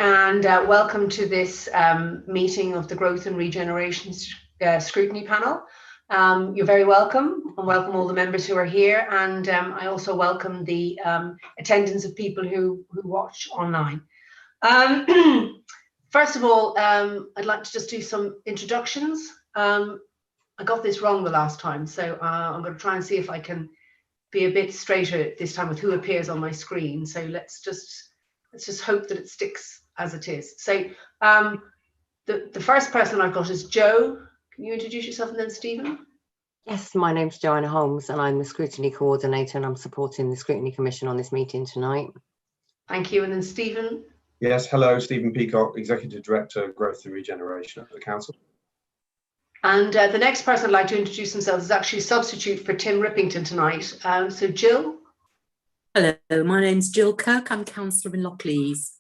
and welcome to this meeting of the Growth and Regeneration Scrutiny Panel. You're very welcome, and welcome all the members who are here, and I also welcome the attendance of people who watch online. First of all, I'd like to just do some introductions. I got this wrong the last time, so I'm going to try and see if I can be a bit straighter this time with who appears on my screen. So let's just hope that it sticks as it is. So the first person I've got is Joe. Can you introduce yourself, and then Stephen? Yes, my name's Joanna Holmes and I'm the Scrutiny Coordinator, and I'm supporting the Scrutiny Commission on this meeting tonight. Thank you. And then Stephen? Yes, hello, Stephen Peacock, Executive Director, Growth and Regeneration at the Council. And the next person I'd like to introduce themselves is actually a substitute for Tim Rippington tonight. So Jill? Hello, my name's Jill Kirk. I'm Councillor in Lockleys.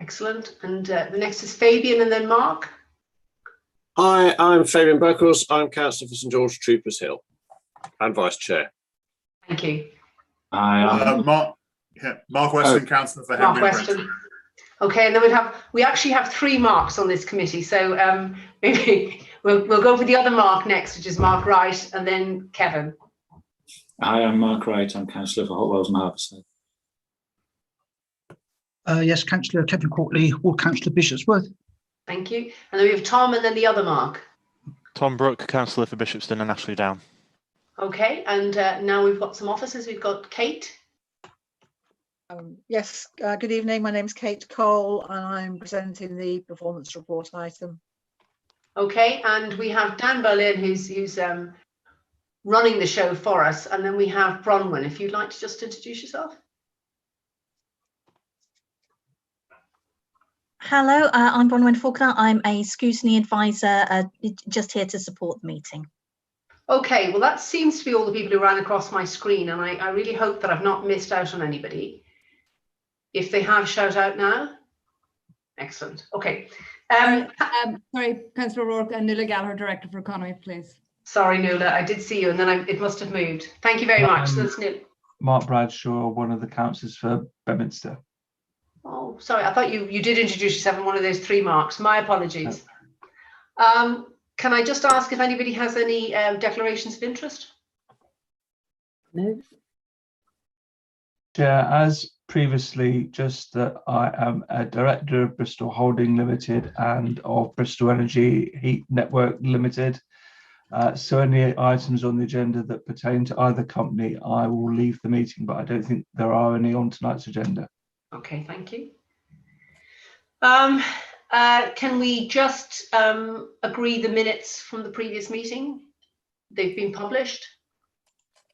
Excellent. And the next is Fabian, and then Mark. Hi, I'm Fabian Buckles. I'm Councillor for St George Troopers Hill and Vice Chair. Thank you. Mark Weston, Councillor for Henbury. Mark Weston. Okay, and then we actually have 3 Marks on this committee, so maybe we'll go for the other Mark next, which is Mark Wright, and then Kevin. Hi, I'm Mark Wright. I'm Councillor for Hot Wells and Harvestone. Yes, Councillor Kevin Courtley, Ward Councillor Bishopsworth. Thank you. And then we have Tom, and then the other Mark. Tom Brooke, Councillor for Bishopston and Ashley Down. Okay, and now we've got some officers. We've got Kate. Yes, good evening. My name's Kate Cole and I'm presenting the performance report item. Okay, and we have Dan Berlin who's running the show for us, and then we have Bronwyn. If you'd like to just introduce yourself. Hello, I'm Bronwyn Faulkner. I'm a scrutiny advisor, just here to support the meeting. Okay, well that seems to be all the people who ran across my screen, and I really hope that I've not missed out on anybody. If they have, shout out now. Excellent. Okay. Sorry, Councillor O'Rourke and Nuala Gallagher, Director for Economy, please. Sorry, Nuala, I did see you, and then it must have moved. Thank you very much. So that's Nuala. Mark Bradshaw, one of the councillors for Bedminster. Oh, sorry, I thought you did introduce yourself in one of those 3 Marks. My apologies. Can I just ask if anybody has any declarations of interest? No. Chair, as previously, just that I am a Director of Bristol Holding Limited and of Bristol Energy Heat Network Limited. So any items on the agenda that pertain to either company, I will leave the meeting, but I don't think there are any on tonight's agenda. Okay, thank you. Can we just agree the minutes from the previous meeting? They've been published.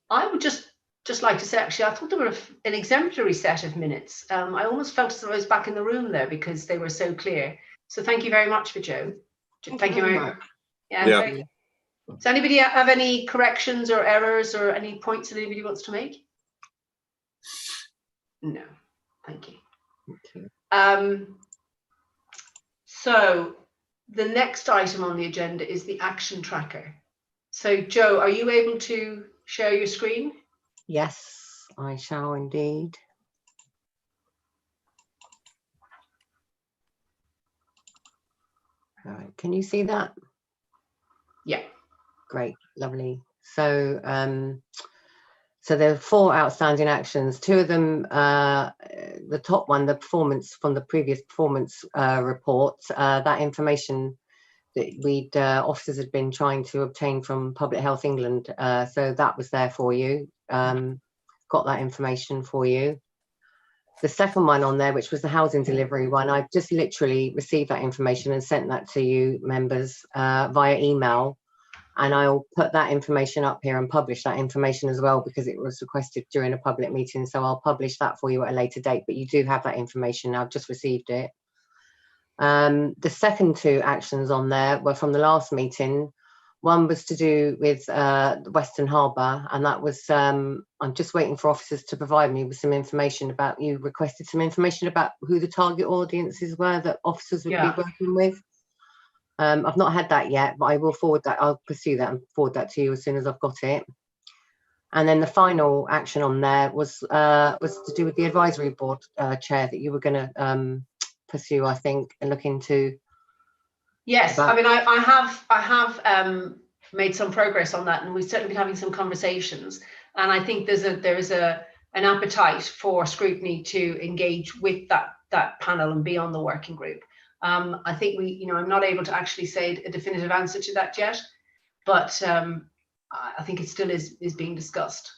I would just like to say, actually, I thought they were an exemplary set of minutes. I almost felt as though I was back in the room there because they were so clear. So thank you very much for Joe. Thank you very much. Yeah. Does anybody have any corrections or errors or any points that anybody wants to make? No. Thank you. Okay. So the next item on the agenda is the action tracker. So Joe, are you able to share your screen? Yes, I shall indeed. All right, can you see that? Yeah. Great, lovely. So so there are 4 outstanding actions. 2 of them, the top one, the performance from the previous performance report, that information that officers had been trying to obtain from Public Health England. So that was there for you. Got that information for you. The second one on there, which was the housing delivery one, I've just literally received that information and sent that to you members via email. And I'll put that information up here and publish that information as well, because it was requested during a public meeting. So I'll publish that for you at a later date, but you do have that information. I've just received it. The second 2 actions on there were from the last meeting. One was to do with the Western Harbour, and that was, I'm just waiting for officers to provide me with some information about, you requested some information about who the target audiences were that officers would be working with. I've not had that yet, but I will forward that. I'll pursue that and forward that to you as soon as I've got it. And then the final action on there was to do with the advisory board chair that you were going to pursue, I think, and look into. Yes, I mean, I have made some progress on that, and we've certainly been having some conversations. And I think there is an appetite for scrutiny to engage with that panel and be on the working group. I think I'm not able to actually say a definitive answer to that yet, but I think it still is being discussed.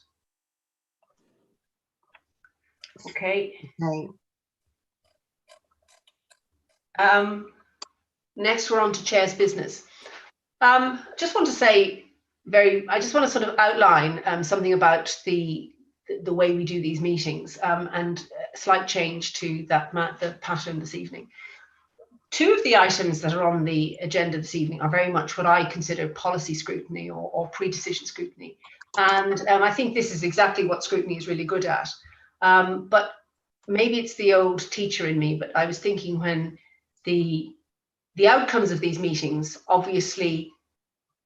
Okay. Next, we're on to Chair's business. Just want to say I just want to sort of outline something about the way we do these meetings, and a slight change to the pattern this evening. Two of the items that are on the agenda this evening are very much what I consider policy scrutiny or pre-decision scrutiny. And I think this is exactly what scrutiny is really good at. But maybe it's the old teacher in me, but I was thinking when the outcomes of these meetings, obviously,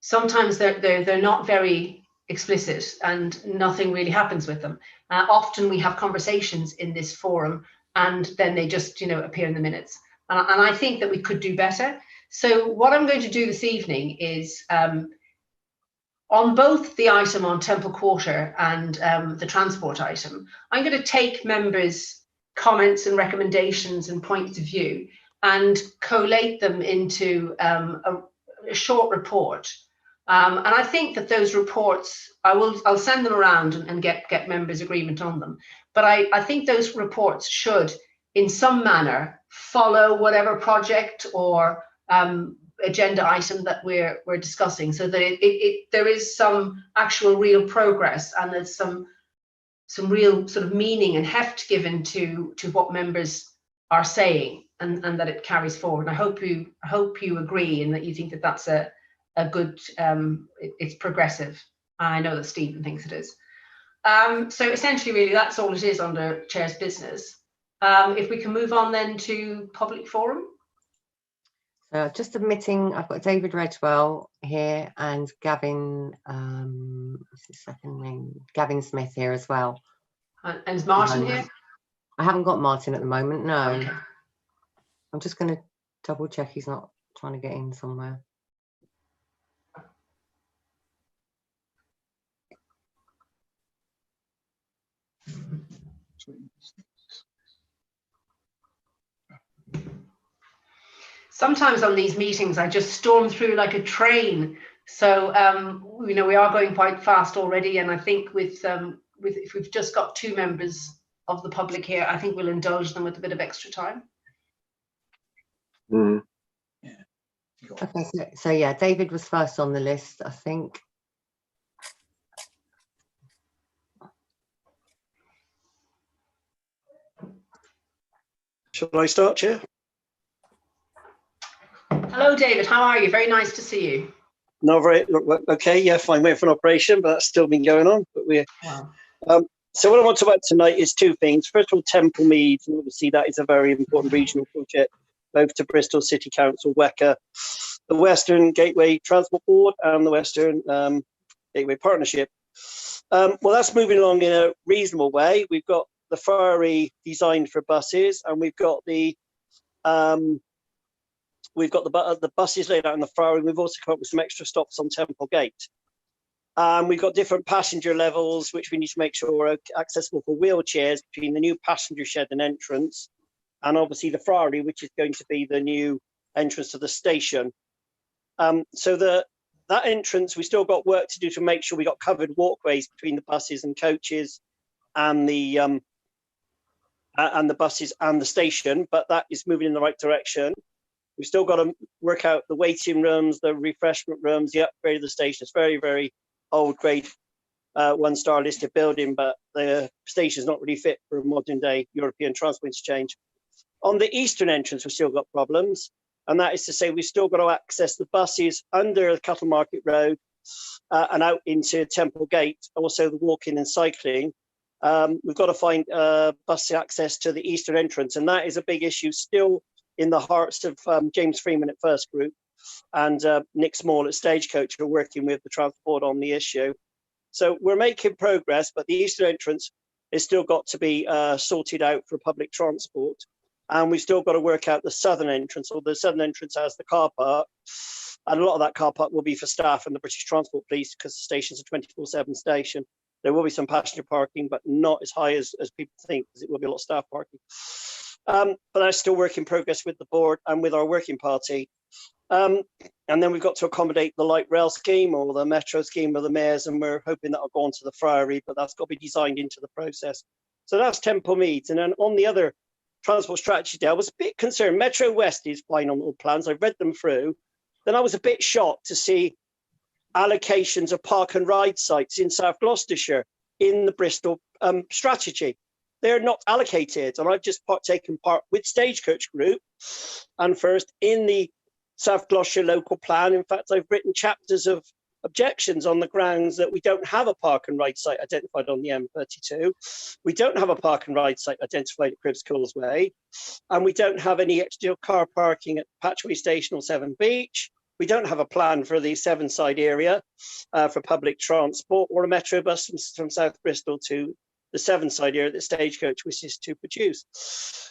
sometimes they're not very explicit and nothing really happens with them. Often we have conversations in this forum and then they just, appear in the minutes. And I think that we could do better. So what I'm going to do this evening is on both the item on Temple Quarter and the transport item, I'm going to take members' comments and recommendations and points of view and collate them into a short report. And I think that those reports, I'll send them around and get members' agreement on them. But I think those reports should, in some manner, follow whatever project or agenda item that we're discussing, so that there is some actual real progress and there's some real sort of meaning and heft given to what members are saying, and that it carries forward. And I hope you agree and that you think that that's a good, it's progressive. I know that Stephen thinks it is. So essentially, really, that's all it is under Chair's business. If we can move on then to public forum. Just admitting, I've got David Redwell here and Gavin, what's his second name? Gavin Smith here as well. And is Martin here? I haven't got Martin at the moment, no. Okay. I'm just going to double check he's not trying to get in somewhere. Sometimes on these meetings, I just storm through like a train. So, we are going quite fast already. And I think if we've just got two members of the public here, I think we'll indulge them with a bit of extra time. Mm. Okay, so yeah, David was first on the list, I think. Shall I start, Chair? Hello, David. How are you? Very nice to see you. No, very okay. Yeah, fine. Waiting for an operation, but that's still been going on. But we're so what I want to talk about tonight is two things. First of all, Temple Meads, and obviously that is a very important regional project, both to Bristol City Council, WECA, the Western Gateway Transport Board, and the Western Gateway Partnership. Well, that's moving along in a reasonable way. We've got the ferry designed for buses, and we've got the buses laid out in the ferry. We've also come up with some extra stops on Temple Gate. We've got different passenger levels, which we need to make sure are accessible for wheelchairs between the new passenger shed and entrance, and obviously the ferry, which is going to be the new entrance to the station. So that entrance, we still got work to do to make sure we got covered walkways between the buses and coaches and the buses and the station, but that is moving in the right direction. We've still got to work out the waiting rooms, the refreshment rooms, the upgrade of the station. It's very, very old grade, one-star listed building, but the station is not really fit for a modern day European transport interchange. On the eastern entrance, we've still got problems. And that is to say, we've still got to access the buses under the Cattle Market Road and out into Temple Gate, also the walking and cycling. We've got to find bus access to the eastern entrance. And that is a big issue still in the hearts of James Freeman at First Group and Nick Small at Stagecoach, who are working with the transport on the issue. So we're making progress, but the eastern entrance has still got to be sorted out for public transport. And we've still got to work out the southern entrance, or the southern entrance has the car park. And a lot of that car park will be for staff and the British Transport Police, because the station's a 24/7 station. There will be some passenger parking, but not as high as people think, because it will be a lot of staff parking. But that's still work in progress with the board and with our working party. And then we've got to accommodate the light rail scheme or the metro scheme of the mayors, and we're hoping that'll go on to the Friary, but that's got to be designed into the process. So that's Temple Meads. And then on the other transport strategy day, I was a bit concerned. Metro West is fine on all plans. I read them through. Then I was a bit shocked to see allocations of park and ride sites in South Gloucestershire in the Bristol strategy. They're not allocated, and I've just taken part with Stagecoach Group and first in the South Gloucestershire local plan. In fact, I've written chapters of objections on the grounds that we don't have a park and ride site identified on the M32. We don't have a park and ride site identified at Cribbs Causeway, and we don't have any extra car parking at Patchway Station or Severn Beach. We don't have a plan for the Sevenside area for public transport, or a metro bus from South Bristol to the Sevenside area that Stagecoach wishes to produce.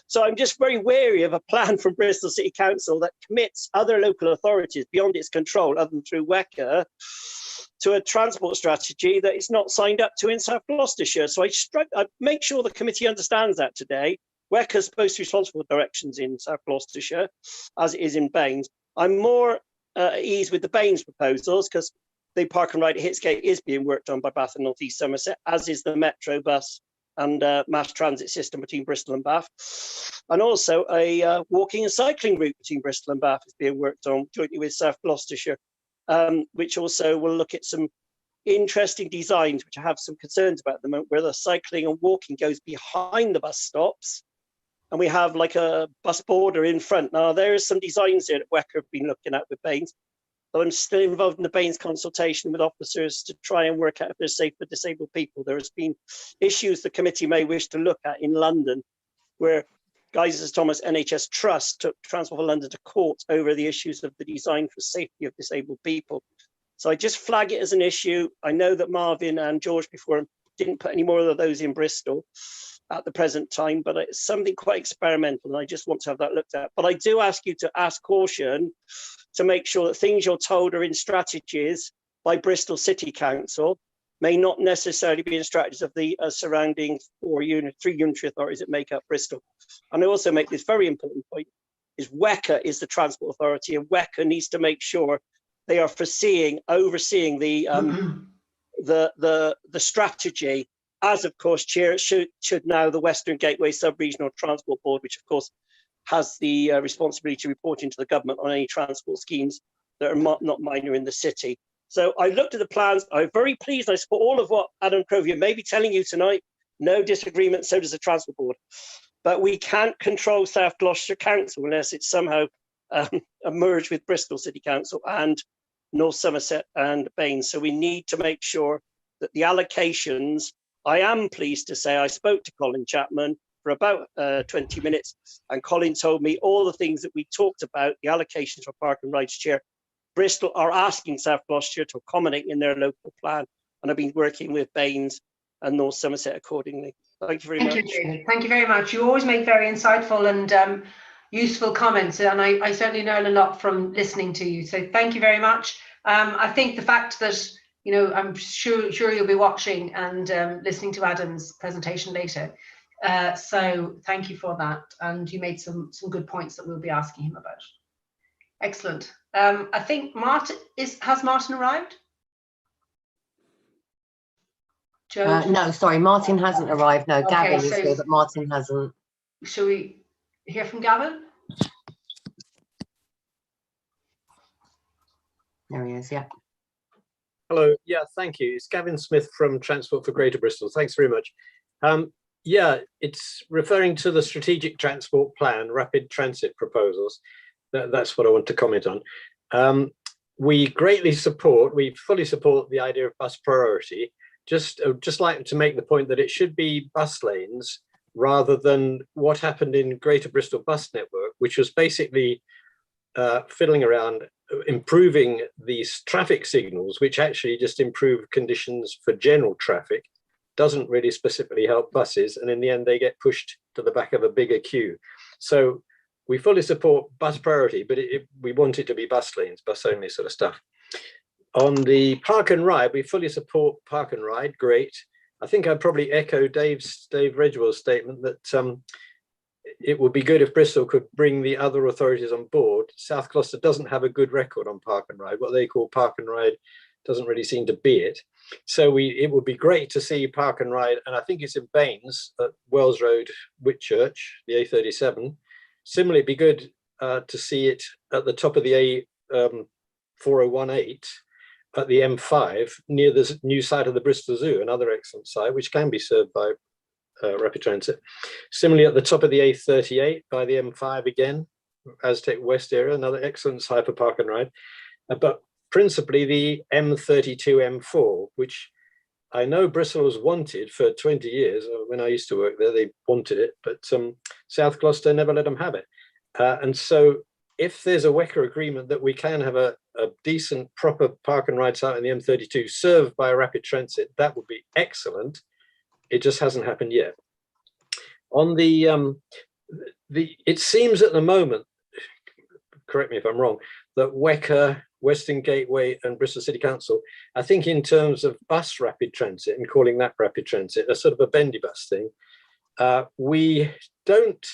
So I'm just very wary of a plan from Bristol City Council that commits other local authorities beyond its control, other than through WECA, to a transport strategy that it's not signed up to in South Gloucestershire. So I make sure the committee understands that today. WECA is supposed to be responsible for directions in South Gloucestershire, as it is in Baines. I'm more at ease with the Baines proposals, because the park and ride at Hitsgate is being worked on by Bath and North East Somerset, as is the metro bus and mass transit system between Bristol and Bath. And also a walking and cycling route between Bristol and Bath is being worked on jointly with South Gloucestershire, which also will look at some interesting designs, which I have some concerns about at the moment, where the cycling and walking goes behind the bus stops, and we have like a bus border in front. Now, there is some designs here that WECA have been looking at with Baines. So I'm still involved in the Baines consultation with officers to try and work out if they're safe for disabled people. There has been issues the committee may wish to look at in London, where Guys Thomas NHS Trust took Transport for London to court over the issues of the design for safety of disabled people. So I just flag it as an issue. I know that Marvin and George before him didn't put any more of those in Bristol at the present time, but it's something quite experimental, and I just want to have that looked at. But I do ask you to ask caution to make sure that things you're told are in strategies by Bristol City Council may not necessarily be in strategies of the surrounding three unitary authorities that make up Bristol. And I also make this very important point, is WECA is the transport authority, and WECA needs to make sure they are overseeing the strategy, as of course should now the Western Gateway Sub-Regional Transport Board, which of course has the responsibility to report into the government on any transport schemes that are not minor in the city. So I looked at the plans. I'm very pleased. I support all of what Adam Crovier may be telling you tonight. No disagreement, so does the Transport Board. But we can't control South Gloucestershire Council unless it's somehow merged with Bristol City Council and North Somerset and Baines. So we need to make sure that the allocations, I am pleased to say I spoke to Colin Chapman for about 20 minutes, and Colin told me all the things that we talked about, the allocations for Park and Rides Chair. Bristol are asking South Gloucestershire to accommodate in their local plan, and I've been working with Baines and North Somerset accordingly. Thank you very much. Thank you, David. Thank you very much. You always make very insightful and useful comments, and I certainly learn a lot from listening to you. So thank you very much. I think the fact that, you know, I'm sure you'll be watching and listening to Adam's presentation later. So thank you for that. And you made some good points that we'll be asking him about. Excellent. I think Martin has Martin arrived? Joe? No, sorry, Martin hasn't arrived. No, Okay, Gavin is so- here, but Martin hasn't. Shall we hear from Gavin? There he is, yeah. Hello, yeah, thank you. It's Gavin Smith from Transport for Greater Bristol. Thanks very much. Yeah, it's referring to the strategic transport plan, rapid transit proposals. That's what I want to comment on. We greatly support, we fully support the idea of bus priority. Just like to make the point that it should be bus lanes rather than what happened in Greater Bristol Bus Network, which was basically fiddling around, improving these traffic signals, which actually just improve conditions for general traffic, doesn't really specifically help buses, and in the end they get pushed to the back of a bigger queue. So we fully support bus priority, but we want it to be bus lanes, bus only sort of stuff. On the park and ride, we fully support park and ride, great. I think I'd probably echo Dave Redgewell's statement that it would be good if Bristol could bring the other authorities on board. South Gloucester doesn't have a good record on park and ride. What they call park and ride doesn't really seem to be it. So it would be great to see park and ride, and I think it's in Baines at Wells Road, Whitchurch, the A37. Similarly, it'd be good to see it at the top of the A4018 at the M5 near the new site of the Bristol Zoo, another excellent site, which can be served by rapid transit. Similarly, at the top of the A38 by the M5 again, Aztec West area, another excellent site for park and ride. But principally the M32, M4, which I know Bristol has wanted for 20 years. When I used to work there, they wanted it, but South Gloucester never let them have it. And so if there's a WECA agreement that we can have a decent, proper park and ride site in the M32 served by a rapid transit, that would be excellent. It just hasn't happened yet. On it seems at the moment, correct me if I'm wrong, that WECA, Western Gateway and Bristol City Council, I think in terms of bus rapid transit and calling that rapid transit, a sort of a bendy bus thing, we don't,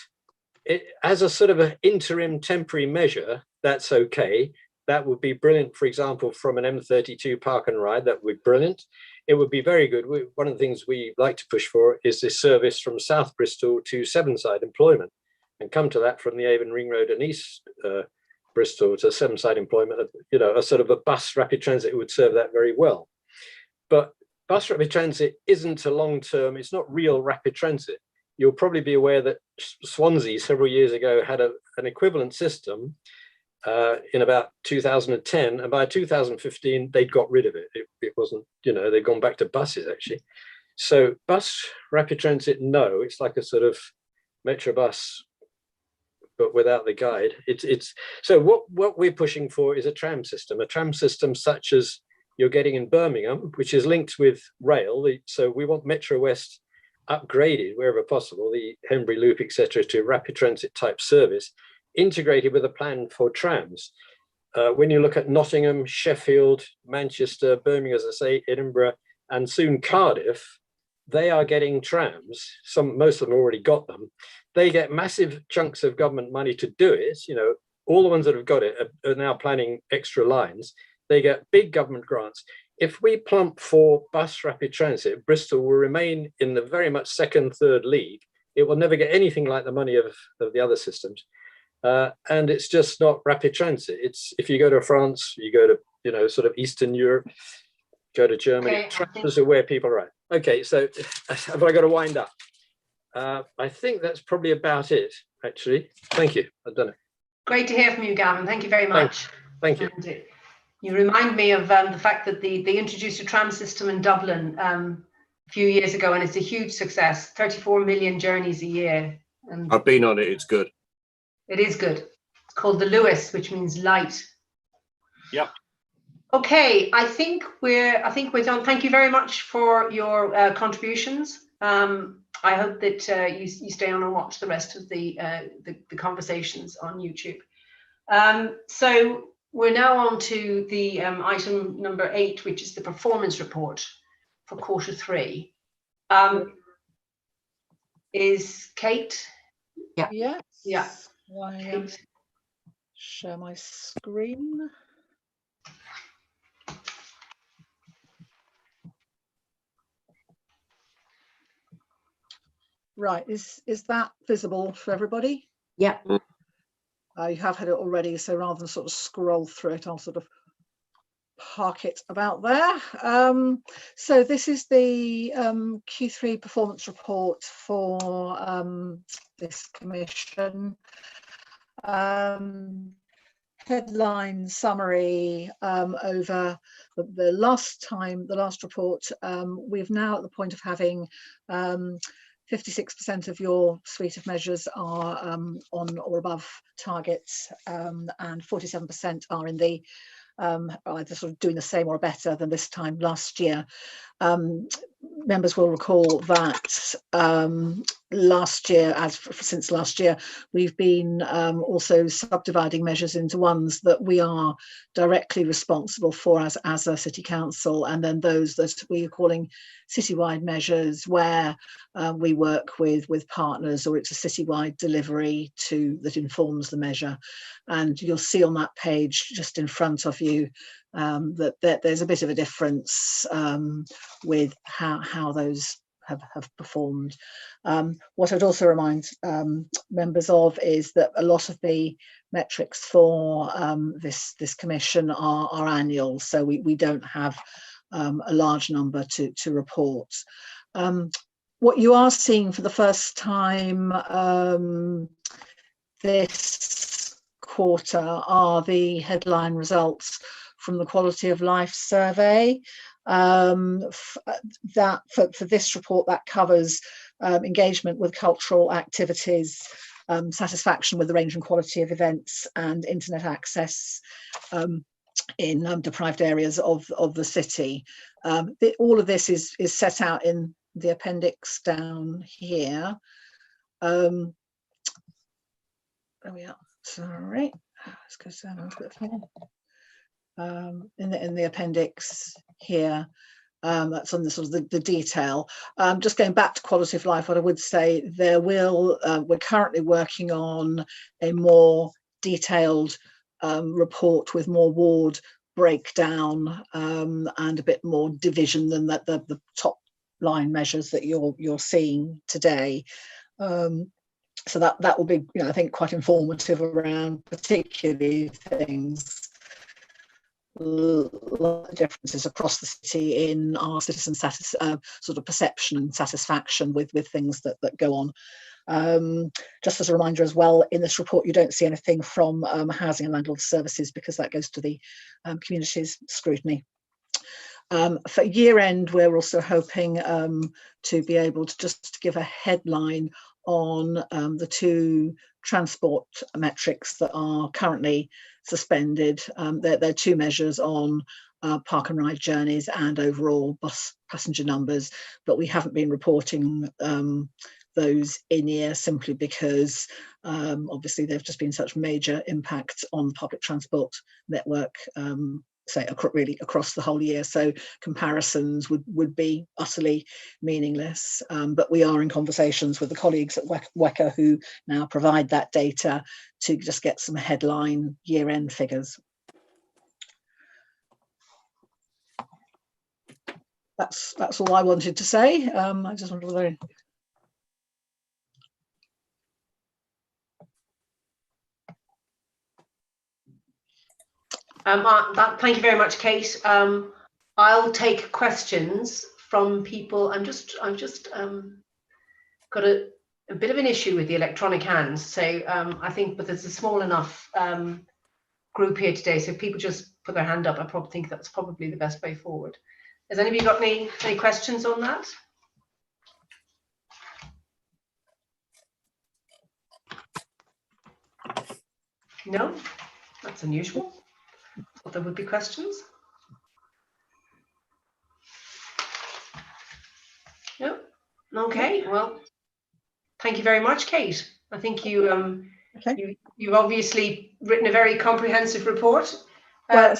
as a sort of an interim temporary measure, that's okay. That would be brilliant, for example, from an M32 park and ride, that would be brilliant. It would be very good. One of the things we like to push for is this service from South Bristol to Sevenside employment, and come to that from the Avon Ring Road and East Bristol to Sevenside employment, you know, a sort of a bus rapid transit would serve that very well. But bus rapid transit isn't a long-term, it's not real rapid transit. You'll probably be aware that Swansea several years ago had an equivalent system in about 2010, and by 2015 they'd got rid of it. It wasn't, you know, they'd gone back to buses actually. So bus rapid transit, no, it's like a sort of metro bus but without the guide. It's so what we're pushing for is a tram system such as you're getting in Birmingham, which is linked with rail. So we want Metro West upgraded wherever possible, the Henbury Loop, etc., to rapid transit type service, integrated with a plan for trams. When you look at Nottingham, Sheffield, Manchester, Birmingham, as I say, Edinburgh, and soon Cardiff, they are getting trams. Most of them already got them. They get massive chunks of government money to do it. You know, all the ones that have got it are now planning extra lines. They get big government grants. If we plump for bus rapid transit, Bristol will remain in the very much second, third league. It will never get anything like the money of the other systems. And it's just not rapid transit. It's, if you go to France, you go to, you know, sort of Eastern Europe, go to Germany, Okay, trams are where people are at. Okay, so have I got to wind up? I think that's probably about it, actually. Thank you. I've done it. Great to hear from you, Gavin. Thank you very much. Thank you. And you remind me of the fact that they introduced a tram system in Dublin a few years ago, and it's a huge success. 34 million journeys a year. And I've been on it. It's good. it is good. It's called the Lewis, which means light. Yep. Okay, I think we're done. Thank you very much for your contributions. I hope that you stay on and watch the rest of the conversations on YouTube. So we're now on to the item number 8, which is the performance report for Q3. Is Kate? Yeah. Yes. Yeah. I share my screen. Right, is that visible for everybody? Yeah. You have had it already, so rather than sort of scroll through it, I'll sort of park it about there. So this is the Q3 performance report for this commission. Headline summary over the last report. We've now at the point of having 56% of your suite of measures are on or above targets, and 47% are in the either sort of doing the same or better than this time last year. members will recall that last year, since last year, we've been also subdividing measures into ones that we are directly responsible for as a city council, and then those that we are calling citywide measures, where we work with partners, or it's a citywide delivery that informs the measure. And you'll see on that page just in front of you that there's a bit of a difference with how those have performed. What I'd also remind members of is that a lot of the metrics for this commission are annual, so we don't have a large number to report. What you are seeing for the first time this quarter are the headline results from the Quality of Life survey. That for this report, that covers engagement with cultural activities, satisfaction with the range and quality of events, and internet access in deprived areas of the city. All of this is set out in the appendix down here. There we are. Sorry, let's go down a little bit further. In the appendix here, that's on the sort of the detail. Just going back to quality of life, what I would say, we're currently working on a more detailed report with more ward breakdown and a bit more division than the top line measures that you're seeing today. So that will be, I think, quite informative around particularly things differences across the city in our citizen sort of perception and satisfaction with things that go on. Just as a reminder as well, in this report you don't see anything from housing and landlord services, because that goes to the community's scrutiny. For year end, we're also hoping to be able to just give a headline on the two transport metrics that are currently suspended. They're two measures on park and ride journeys and overall bus passenger numbers, but we haven't been reporting those in year simply because obviously there have just been such major impacts on the public transport network, say really across the whole year, so comparisons would be utterly meaningless. But we are in conversations with the colleagues at WECA who now provide that data to just get some headline year-end figures. That's all I wanted to say. I just wonder whether thank you very much, Kate. I'll take questions from people. I've just got a bit of an issue with the electronic hands. So I think, but there's a small enough group here today, so if people just put their hand up, I probably think that's probably the best way forward. Has anybody got any questions on that? No, that's unusual. Thought there would be questions. No. Okay. Well, thank you very much, Kate. I think you've obviously written a very comprehensive report. Well,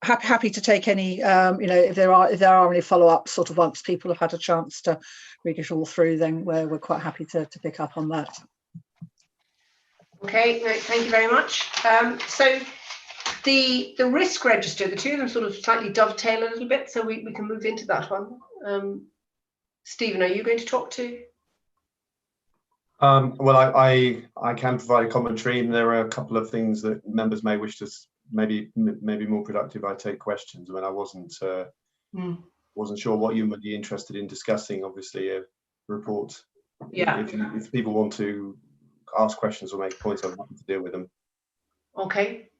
happy to take any, if there are any follow-ups sort of once people have had a chance to read it all through, then we're quite happy to pick up on that. Okay, no, thank you very much. So the risk register, the two of them sort of slightly dovetail a little bit, so we can move into that one. Stephen, are you going to talk to? Well, I can provide a commentary, and there are a couple of things that members may wish to maybe more productive. I take questions. I mean, I wasn't sure what you might be interested in discussing. Obviously, a report. Yeah. If people want to ask questions or make points, I'm happy to deal with them. Okay.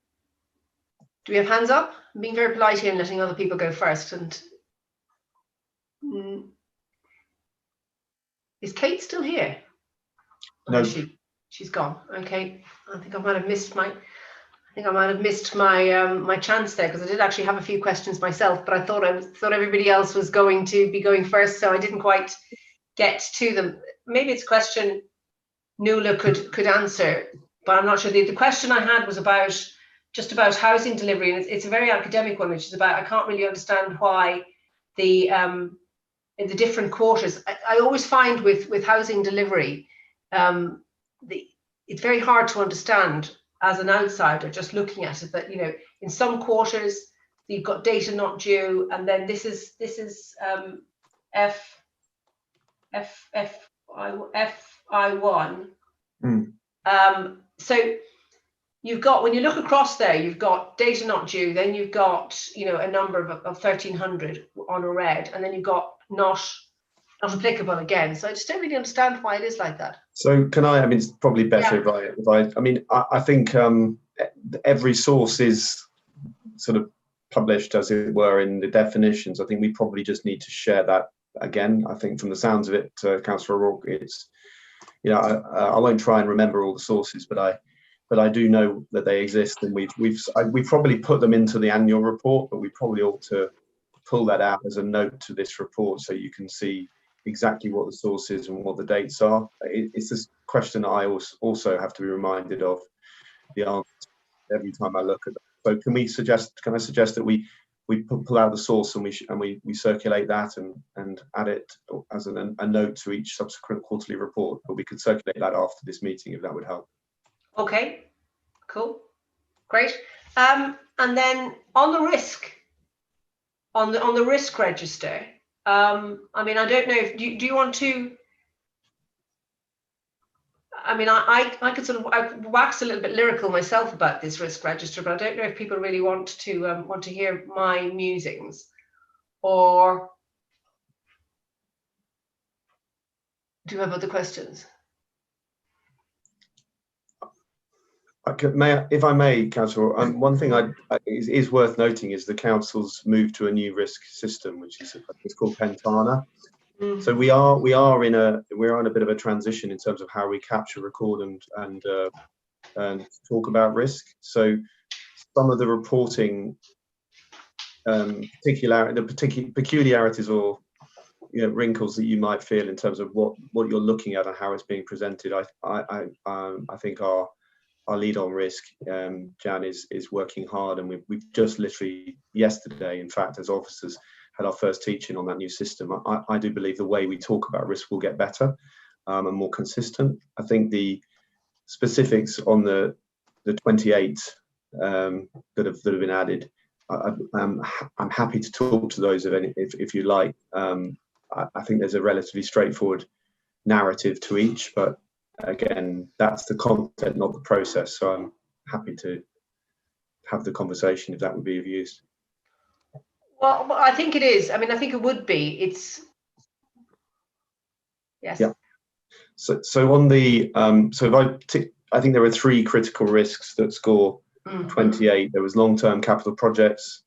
Do we have hands up? I'm being very polite here and letting other people go first. And is Kate still here? No, she's gone. Okay. I think I might have missed my. I think I might have missed my my chance there, because I did actually have a few questions myself, but I thought everybody else was going to be going first, so I didn't quite get to them. Maybe it's a question Nuala could answer, but I'm not sure. The question I had was about housing delivery, and it's a very academic one, which is about, I can't really understand why the in the different quarters. I always find with housing delivery, it's very hard to understand as an outsider just looking at it, that, you know, in some quarters you've got data not due, and then this is FI1. So you've got, when you look across there, you've got data not due, then you've got, you know, a number of 1,300 on a red, and then you've got not applicable again. So I just don't really understand why it is like that. So can I mean, it's probably better if I think every source is sort of published, as it were, in the definitions. I think we probably just need to share that again. I think from the sounds of it, Councillor O'Rourke, it's, you know, I won't try and remember all the sources, but I do know that they exist, and we've probably put them into the annual report, but we probably ought to pull that out as a note to this report, so you can see exactly what the source is and what the dates are. It's this question that I also have to be reminded of the answer every time I look at it. So can I suggest that we pull out the source and we circulate that and add it as a note to each subsequent quarterly report, but we could circulate that after this meeting if that would help. Okay, cool, great. And then on the risk, on the risk register, I mean, I don't know if do you want to. I mean, I could sort of, I waxed a little bit lyrical myself about this risk register, but I don't know if people really want to hear my musings, or do you have other questions? If I may, Councillor, one thing is worth noting is the council's move to a new risk system, which is it's called Pentana. So we're on a bit of a transition in terms of how we capture, record, and talk about risk. So some of the reporting peculiarities or, you know, wrinkles that you might feel in terms of what you're looking at and how it's being presented, I think our lead on risk, Jan, is working hard, and we've just literally yesterday, in fact, as officers, had our first teaching on that new system. I do believe the way we talk about risk will get better and more consistent. I think the specifics on the 28 that have been added, I'm happy to talk to those if you like. I think there's a relatively straightforward narrative to each, but again, that's the content, not the process. So I'm happy to have the conversation if that would be of use. Well, I think it is. I mean, I think it would be. It's yes. Yeah. So on the so if I think there were 3 critical risks that score 28. There was long-term capital projects,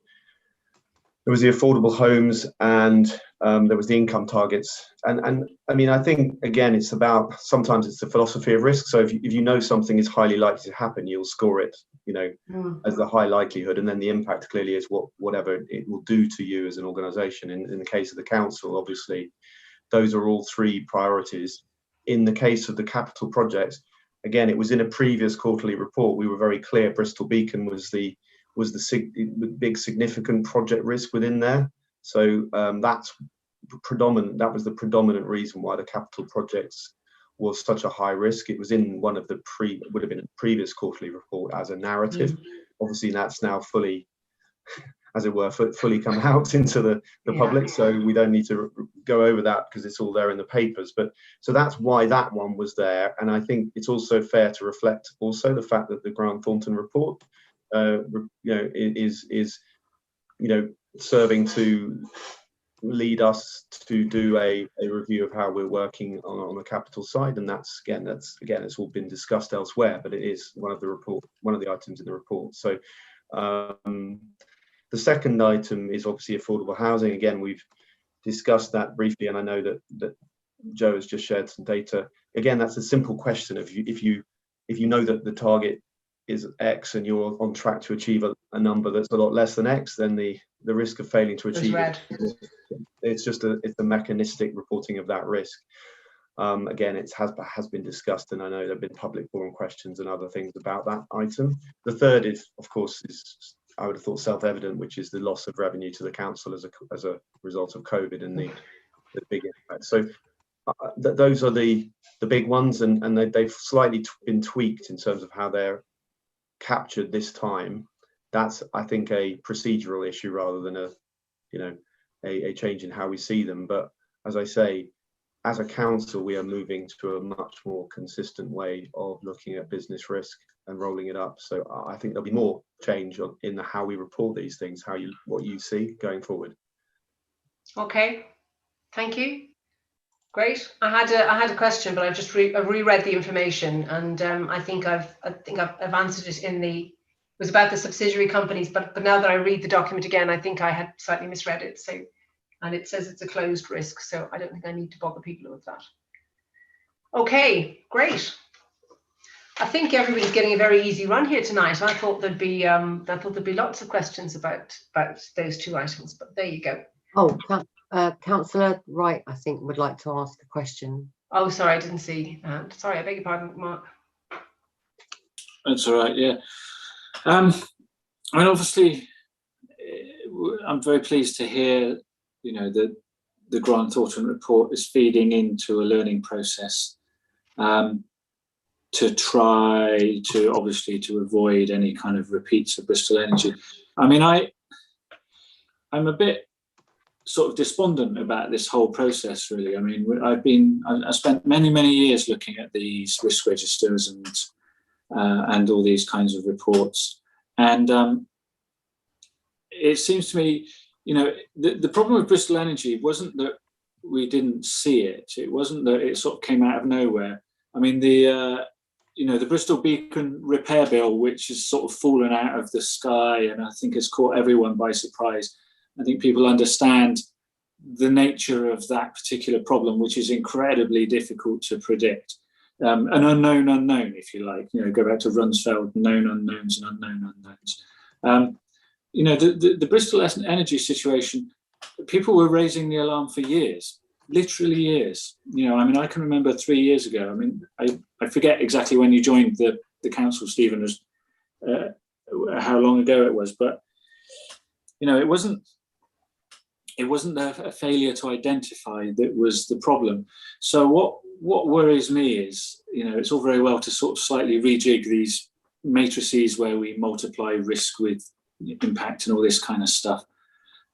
there was the affordable homes, and there was the income targets. And I mean, I think again, it's about, sometimes it's the philosophy of risk. So if you know something is highly likely to happen, you'll score it, you know, as the high likelihood, and then the impact clearly is whatever it will do to you as an organisation. In the case of the council, obviously, those are all 3 priorities. In the case of the capital projects, again, it was in a previous quarterly report. We were very clear. Bristol Beacon was the big significant project risk within there. So that's predominant. That was the predominant reason why the capital projects was such a high risk. It was in one of the would have been a previous quarterly report as a narrative. Obviously, that's now fully, as it were, fully come out into the public. So we don't need to go over that because it's all there in the papers. But so that's why that one was there. And I think it's also fair to reflect also the fact that the Grant Thornton report, you know, is you know, serving to lead us to do a review of how we're working on the capital side. And that's again it's all been discussed elsewhere, but it is one of the items in the report. So the second item is obviously affordable housing. Again, we've discussed that briefly, and I know that Joe has just shared some data. Again, that's a simple question. If you know that the target is X and you're on track to achieve a number that's a lot less than X, then the risk of failing to achieve it, it's a mechanistic reporting of that risk. Again, it has been discussed, and I know there have been public forum questions and other things about that item. The third is, of course, I would have thought self-evident, which is the loss of revenue to the council as a result of COVID and the big impact. So those are the big ones, and they've slightly been tweaked in terms of how they're captured this time. That's, I think, a procedural issue rather than a change in how we see them. But as I say, as a council, we are moving to a much more consistent way of looking at business risk and rolling it up. So I think there'll be more change in how we report these things, what you see going forward. Okay, thank you. Great. I had a question, but I've just reread the information, and I think I've answered it it was about the subsidiary companies, but now that I read the document again, I think I had slightly misread it. So, and it says it's a closed risk, so I don't think I need to bother people with that. Okay, great. I think everybody's getting a very easy run here tonight. I thought there'd be lots of questions about those two items, but there you go. Oh, Councillor Wright, I think, would like to ask a question. Oh, sorry, I didn't see. Sorry, I beg your pardon, Mark. That's all right. Yeah. I mean, obviously, I'm very pleased to hear, that the Grant Thornton report is feeding into a learning process to try to, obviously, to avoid any kind of repeats of Bristol Energy. I mean, I'm a bit sort of despondent about this whole process, really. I mean, I spent many years looking at these risk registers and all these kinds of reports, and it seems to me, the problem with Bristol Energy wasn't that we didn't see it. It wasn't that it sort of came out of nowhere. I mean, the Bristol Beacon repair bill, which has sort of fallen out of the sky, and I think has caught everyone by surprise. I think people understand the nature of that particular problem, which is incredibly difficult to predict. An unknown unknown, if you like. Go back to Rumsfeld, known unknowns and unknown unknowns. The Bristol Energy situation, people were raising the alarm for years, literally years. I mean, I can remember 3 years ago. I mean, I forget exactly when you joined the council, Stephen, how long ago it was, but it wasn't a failure to identify that was the problem. So what worries me is, it's all very well to sort of slightly rejig these matrices where we multiply risk with impact and all this kind of stuff.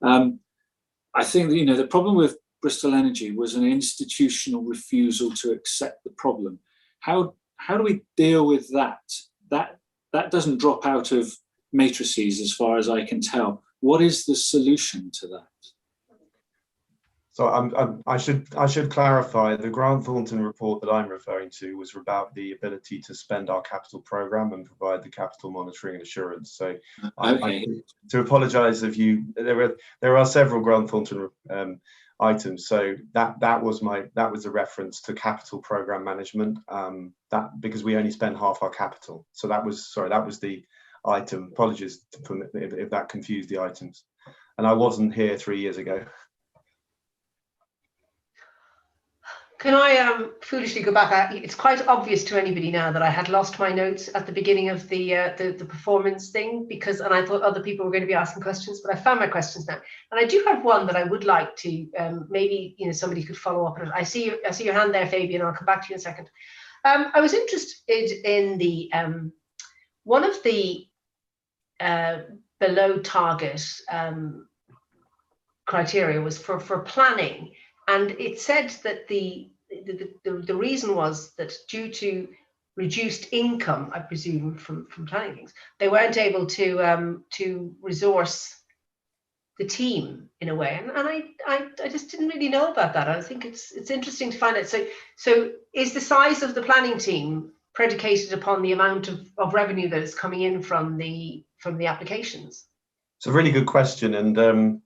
I think the problem with Bristol Energy was an institutional refusal to accept the problem. How do we deal with that? That doesn't drop out of matrices, as far as I can tell. What is the solution to that? So I should clarify, the Grant Thornton report that I'm referring to was about the ability to spend our capital programme and provide the capital monitoring and assurance. So okay. To apologise if there are several Grant Thornton items. So that was a reference to capital programme management. Because we only spend half our capital. So that was the item. Apologies if that confused the items. And I wasn't here 3 years ago. Can I foolishly go back? It's quite obvious to anybody now that I had lost my notes at the beginning of the performance thing, and I thought other people were going to be asking questions, but I found my questions now. And I do have one that I would like to maybe somebody could follow up on it. I see your hand there, Fabian. I'll come back to you in a second. I was interested in the one of the below target criteria was for planning. And it said that the reason was that due to reduced income, I presume from planning things, they weren't able to resource the team in a way. And I just didn't really know about that. I think it's interesting to find out. So is the size of the planning team predicated upon the amount of revenue that is coming in from the applications? It's a really good question, and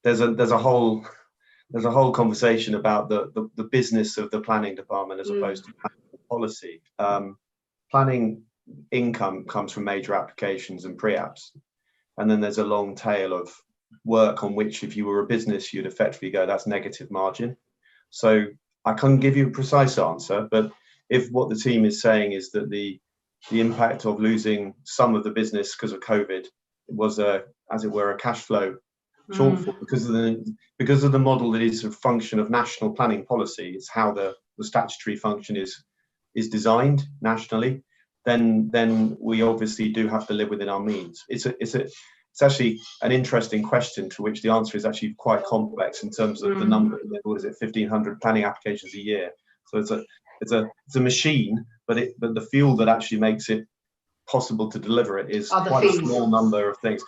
there's a whole conversation about the business of the planning department as opposed to planning policy. Planning income comes from major applications and pre-apps. And then there's a long tail of work on which, if you were a business, you'd effectively go, that's negative margin. So I can't give you a precise answer, but if what the team is saying is that the impact of losing some of the business because of COVID was as it were, a cash flow shortfall because of the model that is a function of national planning policy, it's how the statutory function is designed nationally, then we obviously do have to live within our means. It's actually an interesting question to which the answer is actually quite complex in terms of the number. What is it, 1,500 planning applications a year? So it's a machine, but the fuel that actually makes it possible to deliver it is quite a small number of things.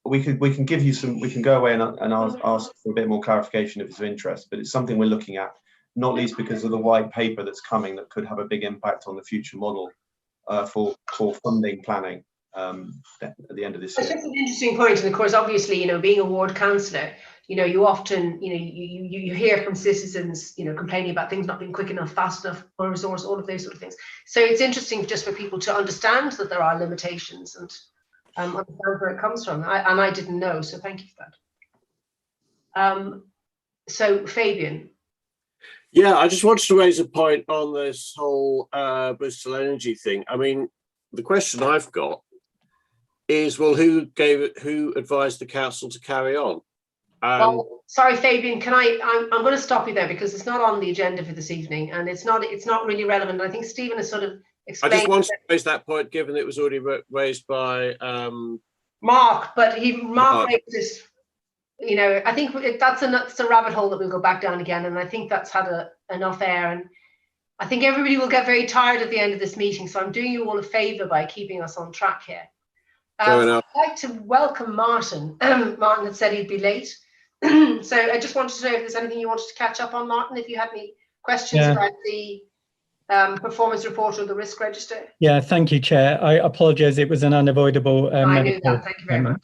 We can give you some. We can go away and ask for a bit more clarification if it's of interest. But it's something we're looking at, not least because of the white paper that's coming that could have a big impact on the future model for funding planning at the end of this year. It's just an interesting point, and of course, obviously, being a ward councillor, you often, you hear from citizens, complaining about things not being quick enough, fast enough, or resource, all of those sort of things. So it's interesting just for people to understand that there are limitations and understand where it comes from. I didn't know, so thank you for that. So Fabian. Yeah, I just wanted to raise a point on this whole Bristol Energy thing. I mean, the question I've got is, well, who advised the council to carry on? Well, sorry, Fabian, I'm going to stop you there because it's not on the agenda for this evening, and it's not really relevant. I think Stephen has sort of explained. I just wanted to raise that point, given it was already raised by Mark, but Mark raised this. I think that's a rabbit hole that we'll go back down again, and I think that's had enough air, and I think everybody will get very tired at the end of this meeting. So I'm doing you all a favour by keeping us on track here. I'd like to welcome Martin. Martin had said he'd be late. So I just wanted to know if there's anything you wanted to catch up on, Martin, if you had any questions about the performance report or the risk register. Yeah, thank you, Chair. I apologise, it was an unavoidable I knew that. Thank you very much.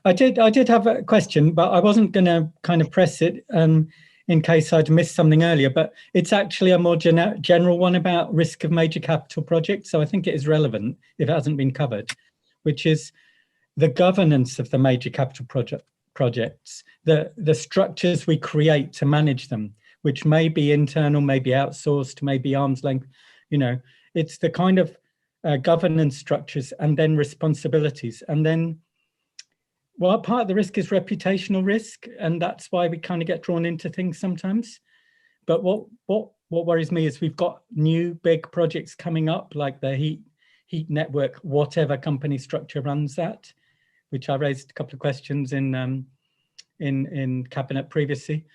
I did have a question, but I wasn't going to kind of press it in case I'd missed something earlier, but it's actually a more general one about risk of major capital projects. So I think it is relevant if it hasn't been covered, which is the governance of the major capital projects, the structures we create to manage them, which may be internal, may be outsourced, may be arm's length. It's the kind of governance structures and then responsibilities. And then, well, part of the risk is reputational risk, and that's why we kind of get drawn into things sometimes. But what worries me is we've got new big projects coming up, like the heat network, whatever company structure runs that, which I raised a couple of questions in cabinet previously.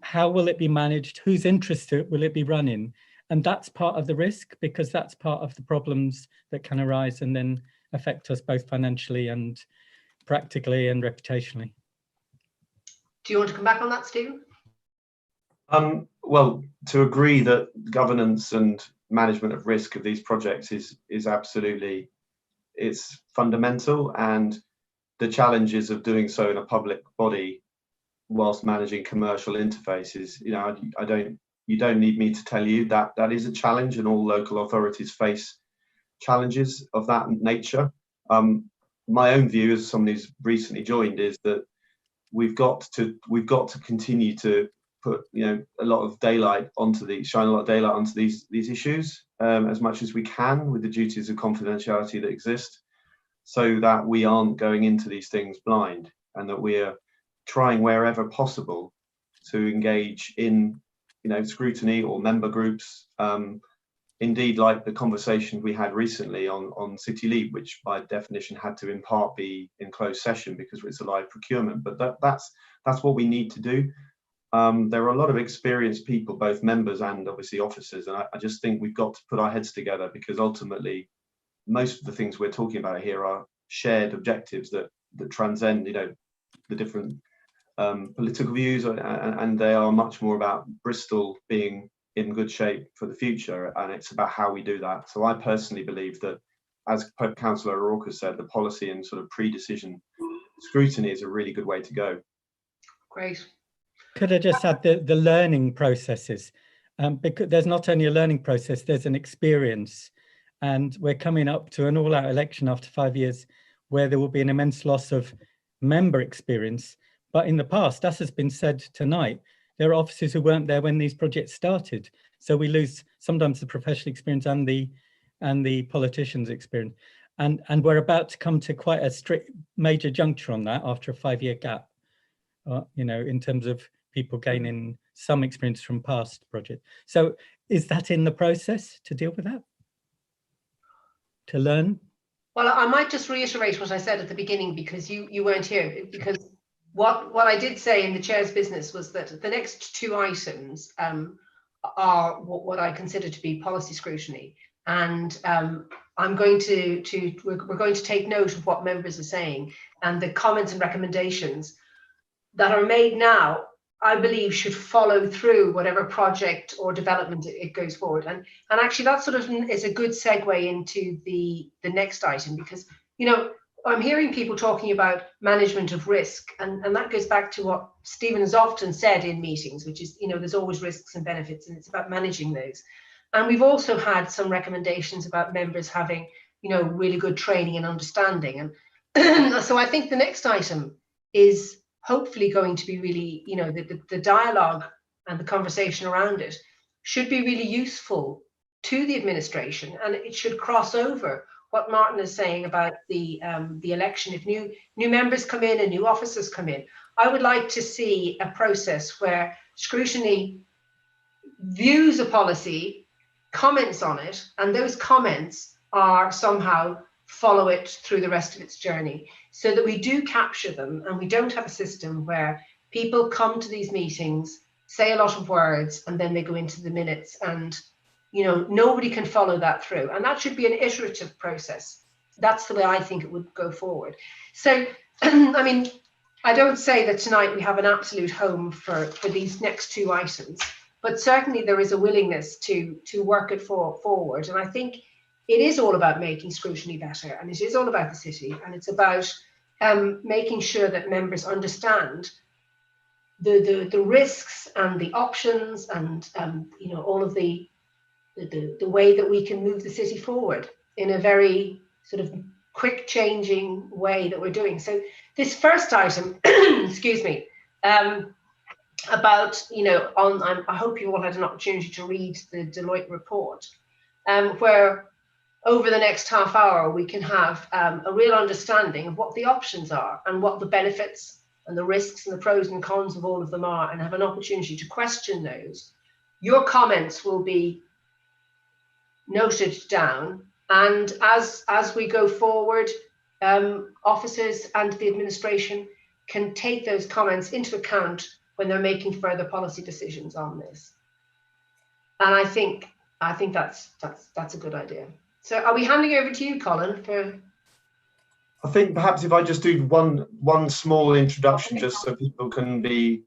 How will it be managed? Whose interest will it be run in? And that's part of the risk, because that's part of the problems that can arise and then affect us both financially and practically and reputationally. Do you want to come back on that, Stephen? Well, to agree that governance and management of risk of these projects is absolutely, it's fundamental, and the challenges of doing so in a public body whilst managing commercial interfaces, you don't need me to tell you that that is a challenge, and all local authorities face challenges of that nature. My own view as someone who's recently joined is that we've got to continue to put shine a lot of daylight onto these issues as much as we can, with the duties of confidentiality that exist, so that we aren't going into these things blind, and that we're trying wherever possible to engage in scrutiny or member groups. Indeed, like the conversation we had recently on City Leap, which by definition had to in part be in closed session because it's a live procurement, but that's what we need to do. There are a lot of experienced people, both members and obviously officers, and I just think we've got to put our heads together, because ultimately most of the things we're talking about here are shared objectives that transcend the different political views, and they are much more about Bristol being in good shape for the future, and it's about how we do that. So I personally believe that, as Councillor O'Rourke said, the policy and sort of pre-decision scrutiny is a really good way to go. Great. Could I just add the learning processes? Because there's not only a learning process, there's an experience. And we're coming up to an all-out election after 5 years where there will be an immense loss of member experience. But in the past, as has been said tonight, there are officers who weren't there when these projects started. So we lose sometimes the professional experience and the politicians' experience. And we're about to come to quite a strict major juncture on that after a 5-year gap, you know, in terms of people gaining some experience from past projects. So is that in the process to deal with that? To learn? Well, I might just reiterate what I said at the beginning, because you weren't here, because what I did say in the chair's business was that the next 2 items are what I consider to be policy scrutiny. And I'm going we're going to take note of what members are saying, and the comments and recommendations that are made now, I believe, should follow through whatever project or development it goes forward. And actually that sort of is a good segue into the next item, because, you know, I'm hearing people talking about management of risk, and that goes back to what Stephen has often said in meetings, which is, you know, there's always risks and benefits, and it's about managing those. And we've also had some recommendations about members having, you know, really good training and understanding. And so I think the next item is hopefully going to be really, you know, the dialogue and the conversation around it should be really useful to the administration, and it should cross over what Martin is saying about the election. If new members come in and new officers come in, I would like to see a process where scrutiny views a policy, comments on it, and those comments are somehow follow it through the rest of its journey, so that we do capture them, and we don't have a system where people come to these meetings, say a lot of words, and then they go into the minutes, and, you know, nobody can follow that through. And that should be an iterative process. That's the way I think it would go forward. So, I mean, I don't say that tonight we have an absolute home for these next 2 items, but certainly there is a willingness to work it forward. And I think it is all about making scrutiny better, and it is all about the city, and it's about making sure that members understand the risks and the options, and you know, all of the way that we can move the city forward in a very sort of quick changing way that we're doing. So this first item, excuse me, about, you know, I hope you all had an opportunity to read the Deloitte report, where over the next half hour we can have a real understanding of what the options are and what the benefits and the risks and the pros and cons of all of them are, and have an opportunity to question those. Your comments will be noted down, and as we go forward, officers and the administration can take those comments into account when they're making further policy decisions on this. And I think that's a good idea. So are we handing over to you, Colin, for? I think perhaps if I just do one small introduction, just so people can be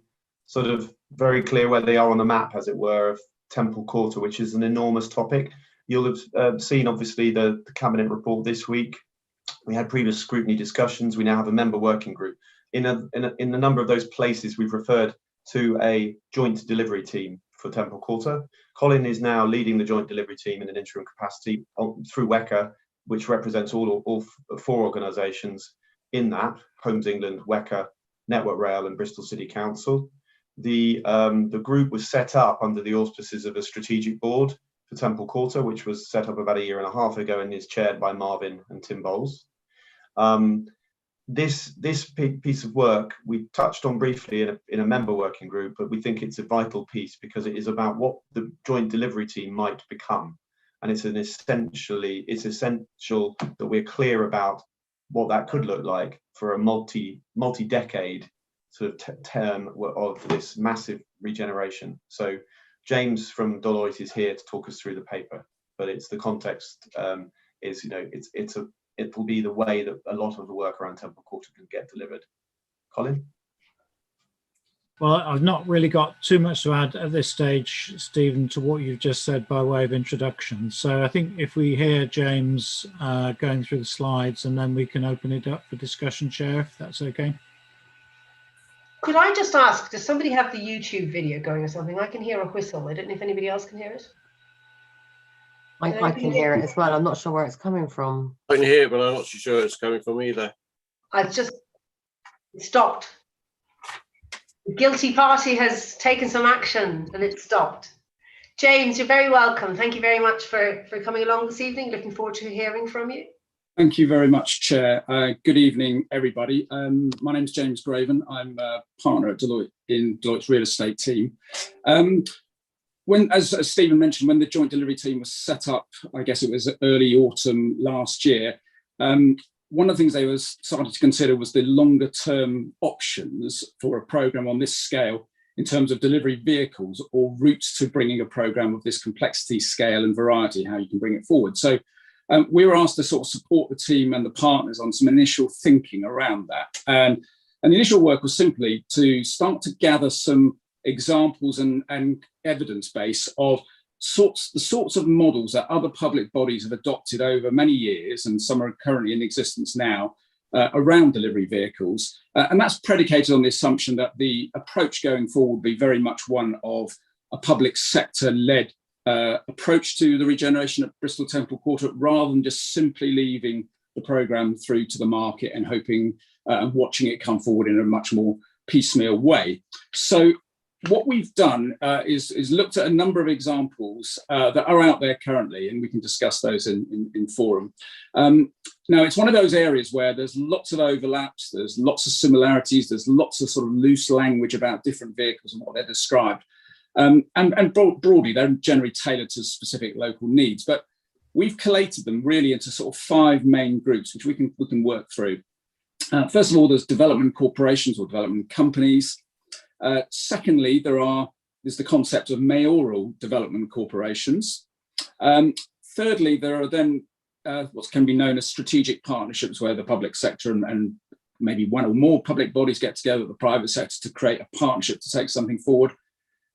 sort of very clear where they are on the map, as it were, of Temple Quarter, which is an enormous topic. You'll have seen, obviously, the Cabinet report this week. We had previous scrutiny discussions. We now have a member working group. In a number of those places, we've referred to a joint delivery team for Temple Quarter. Colin is now leading the joint delivery team in an interim capacity through WECA, which represents all 4 organisations in that: Homes England, WECA, Network Rail, and Bristol City Council. The group was set up under the auspices of a strategic board for Temple Quarter, which was set up about 1.5 years ago and is chaired by Marvin and Tim Bowles. This piece of work we touched on briefly in a member working group, but we think it's a vital piece because it is about what the joint delivery team might become, and it's essential that we're clear about what that could look like for a multi-decade sort of term of this massive regeneration. So James from Deloitte is here to talk us through the paper, but it's the context is, you know, it will be the way that a lot of the work around Temple Quarter can get delivered. Colin? Well, I've not really got too much to add at this stage, Stephen, to what you've just said by way of introduction. So I think if we hear James going through the slides, and then we can open it up for discussion, Chair, if that's okay. Could I just ask, does somebody have the YouTube video going or something? I can hear a whistle. I don't know if anybody else can hear it. I can hear it as well. I'm not sure where it's coming from. I can hear it, but I'm not sure it's coming from either. I've just stopped. The guilty party has taken some action and it stopped. James, you're very welcome. Thank you very much for coming along this evening. Looking forward to hearing from you. Thank you very much, Chair. Good evening, everybody. My name is James Graven. I'm a partner at Deloitte in Deloitte's real estate team. As Stephen mentioned, when the joint delivery team was set up, I guess it was early autumn last year, one of the things they were starting to consider was the longer term options for a programme on this scale in terms of delivery vehicles or routes to bringing a programme of this complexity, scale and variety, how you can bring it forward. So we were asked to sort of support the team and the partners on some initial thinking around that. And the initial work was simply to start to gather some examples and evidence base of the sorts of models that other public bodies have adopted over many years, and some are currently in existence now, around delivery vehicles. And that's predicated on the assumption that the approach going forward will be very much one of a public sector-led approach to the regeneration at Bristol Temple Quarter, rather than just simply leaving the programme through to the market and hoping and watching it come forward in a much more piecemeal way. So what we've done is looked at a number of examples that are out there currently, and we can discuss those in forum. Now, it's one of those areas where there's lots of overlaps, there's lots of similarities, there's lots of sort of loose language about different vehicles and what they're described. And broadly, they're generally tailored to specific local needs, but we've collated them really into sort of 5 main groups, which we can work through. First of all, there's development corporations or development companies. Secondly, there's the concept of mayoral development corporations. Thirdly, there are then what can be known as strategic partnerships, where the public sector and maybe one or more public bodies get together with the private sector to create a partnership to take something forward.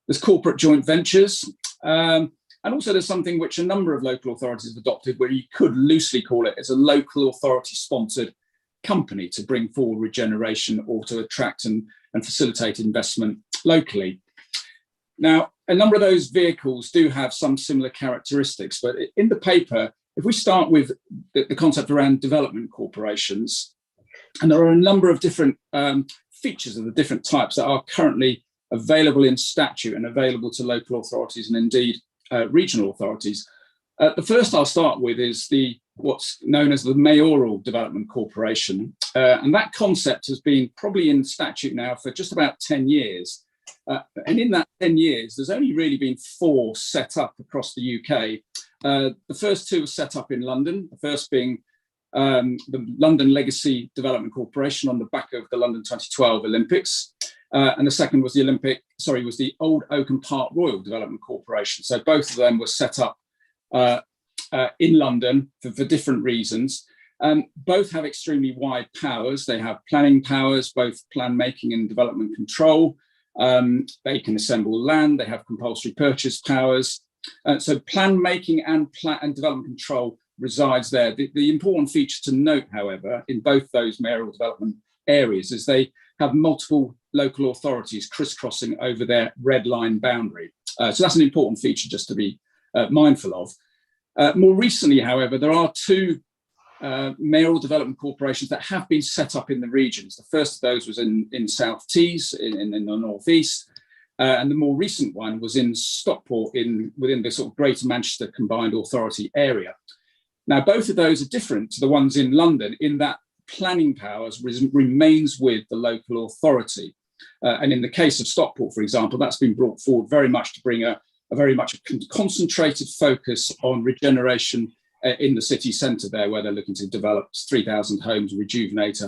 There's corporate joint ventures. And also there's something which a number of local authorities have adopted, where you could loosely call it as a local authority sponsored company to bring forward regeneration or to attract and facilitate investment locally. Now, a number of those vehicles do have some similar characteristics, but in the paper, if we start with the concept around development corporations, and there are a number of different features of the different types that are currently available in statute and available to local authorities and indeed regional authorities. The first I'll start with is what's known as the mayoral development corporation. And that concept has been probably in statute now for just about 10 years. And in that 10 years, there's only really been 4 set up across the UK. The first 2 were set up in London, the first being the London Legacy Development Corporation on the back of the London 2012 Olympics. And the second was the Old Oakham Park Royal Development Corporation. So both of them were set up in London for different reasons. Both have extremely wide powers. They have planning powers, both plan making and development control. They can assemble land. They have compulsory purchase powers. So plan making and development control resides there. The important feature to note, however, in both those mayoral development areas is they have multiple local authorities crisscrossing over their red line boundary. So that's an important feature just to be mindful of. More recently, however, there are 2 mayoral development corporations that have been set up in the regions. The first of those was in South Tees in the northeast, and the more recent one was in Stockport within the sort of Greater Manchester Combined Authority area. Now, both of those are different to the ones in London in that planning powers remains with the local authority. And in the case of Stockport, for example, that's been brought forward very much to bring a very much concentrated focus on regeneration in the city centre there, where they're looking to develop 3,000 homes, rejuvenate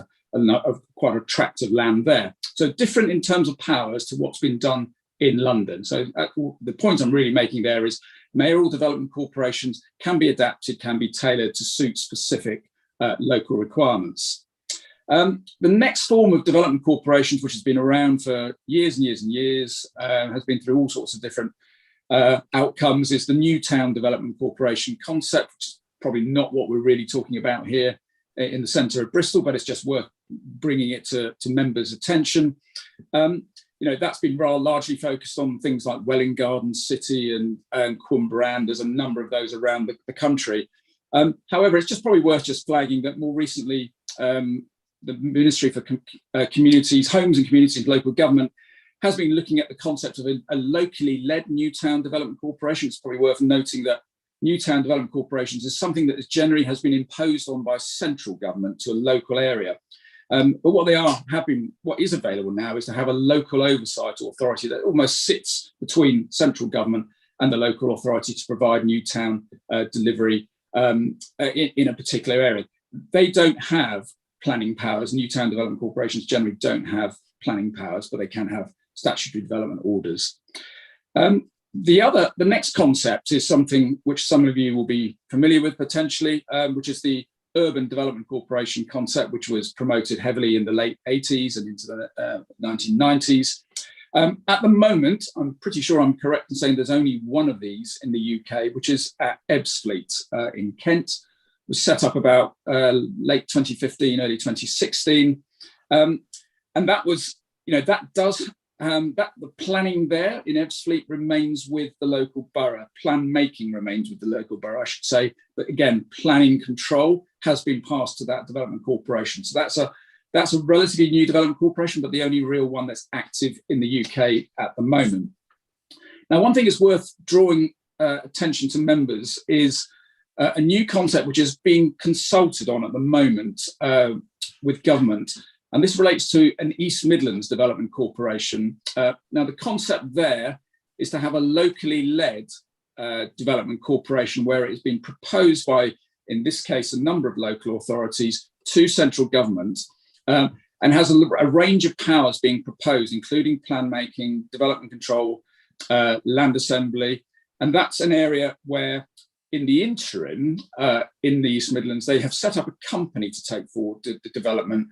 quite a tract of land there. So different in terms of powers to what's been done in London. So the point I'm really making there is mayoral development corporations can be adapted, can be tailored to suit specific local requirements. The next form of development corporations, which has been around for years and years and years, has been through all sorts of different outcomes, is the New Town Development Corporation concept, which is probably not what we're really talking about here in the centre of Bristol, but it's just worth bringing it to members' attention. that's been largely focused on things like Welwyn Garden City and Cwmbran. There's a number of those around the country. However, it's just probably worth just flagging that more recently, the Ministry for Communities, Homes and Communities and Local Government has been looking at the concept of a locally led new town development corporation. It's probably worth noting that new town development corporations is something that generally has been imposed on by central government to a local area. But what is available now is to have a local oversight authority that almost sits between central government and the local authority to provide new town delivery in a particular area. They don't have planning powers. New town development corporations generally don't have planning powers, but they can have statutory development orders. The next concept is something which some of you will be familiar with potentially, which is the Urban Development Corporation concept, which was promoted heavily in the late 80s and into the 1990s. At the moment, I'm pretty sure I'm correct in saying there's only one of these in the UK, which is at Ebbsfleet in Kent. It was set up about late 2015, early 2016. And that was, the planning there in Ebbsfleet remains with the local borough. Plan making remains with the local borough, I should say. But again, planning control has been passed to that development corporation. So that's a relatively new development corporation, but the only real one that's active in the UK at the moment. Now, one thing is worth drawing attention to members is a new concept which is being consulted on at the moment with government. And this relates to an East Midlands Development Corporation. Now, the concept there is to have a locally led development corporation where it has been proposed by, in this case, a number of local authorities to central government, and has a range of powers being proposed, including plan making, development control, land assembly. And that's an area where, in the interim, in the East Midlands, they have set up a company to take forward the development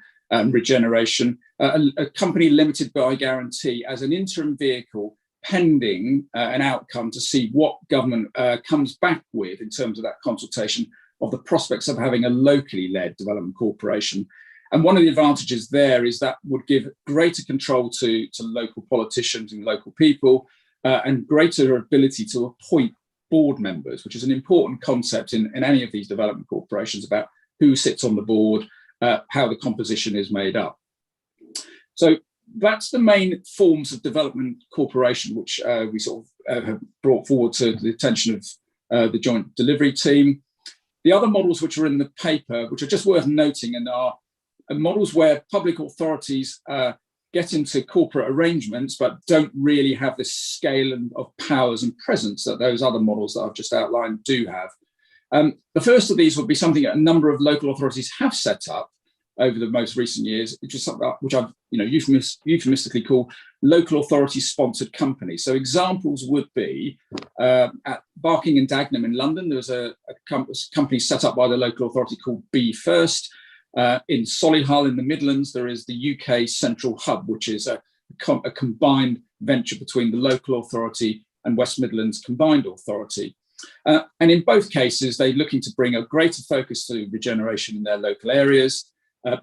regeneration, a company limited by guarantee as an interim vehicle pending an outcome to see what government comes back with in terms of that consultation of the prospects of having a locally led development corporation. And one of the advantages there is that would give greater control to local politicians and local people, and greater ability to appoint board members, which is an important concept in any of these development corporations about who sits on the board, how the composition is made up. So that's the main forms of development corporation which we sort of have brought forward to the attention of the joint delivery team. The other models which are in the paper, which are just worth noting, and are models where public authorities get into corporate arrangements but don't really have the scale of powers and presence that those other models that I've just outlined do have. The first of these would be something that a number of local authorities have set up over the most recent years, which is something which I've euphemistically call local authority sponsored companies. So examples would be at Barking and Dagenham in London, there was a company set up by the local authority called Be First. In Solihull in the Midlands, there is the UK Central Hub, which is a combined venture between the local authority and West Midlands Combined Authority. And in both cases, they're looking to bring a greater focus to regeneration in their local areas.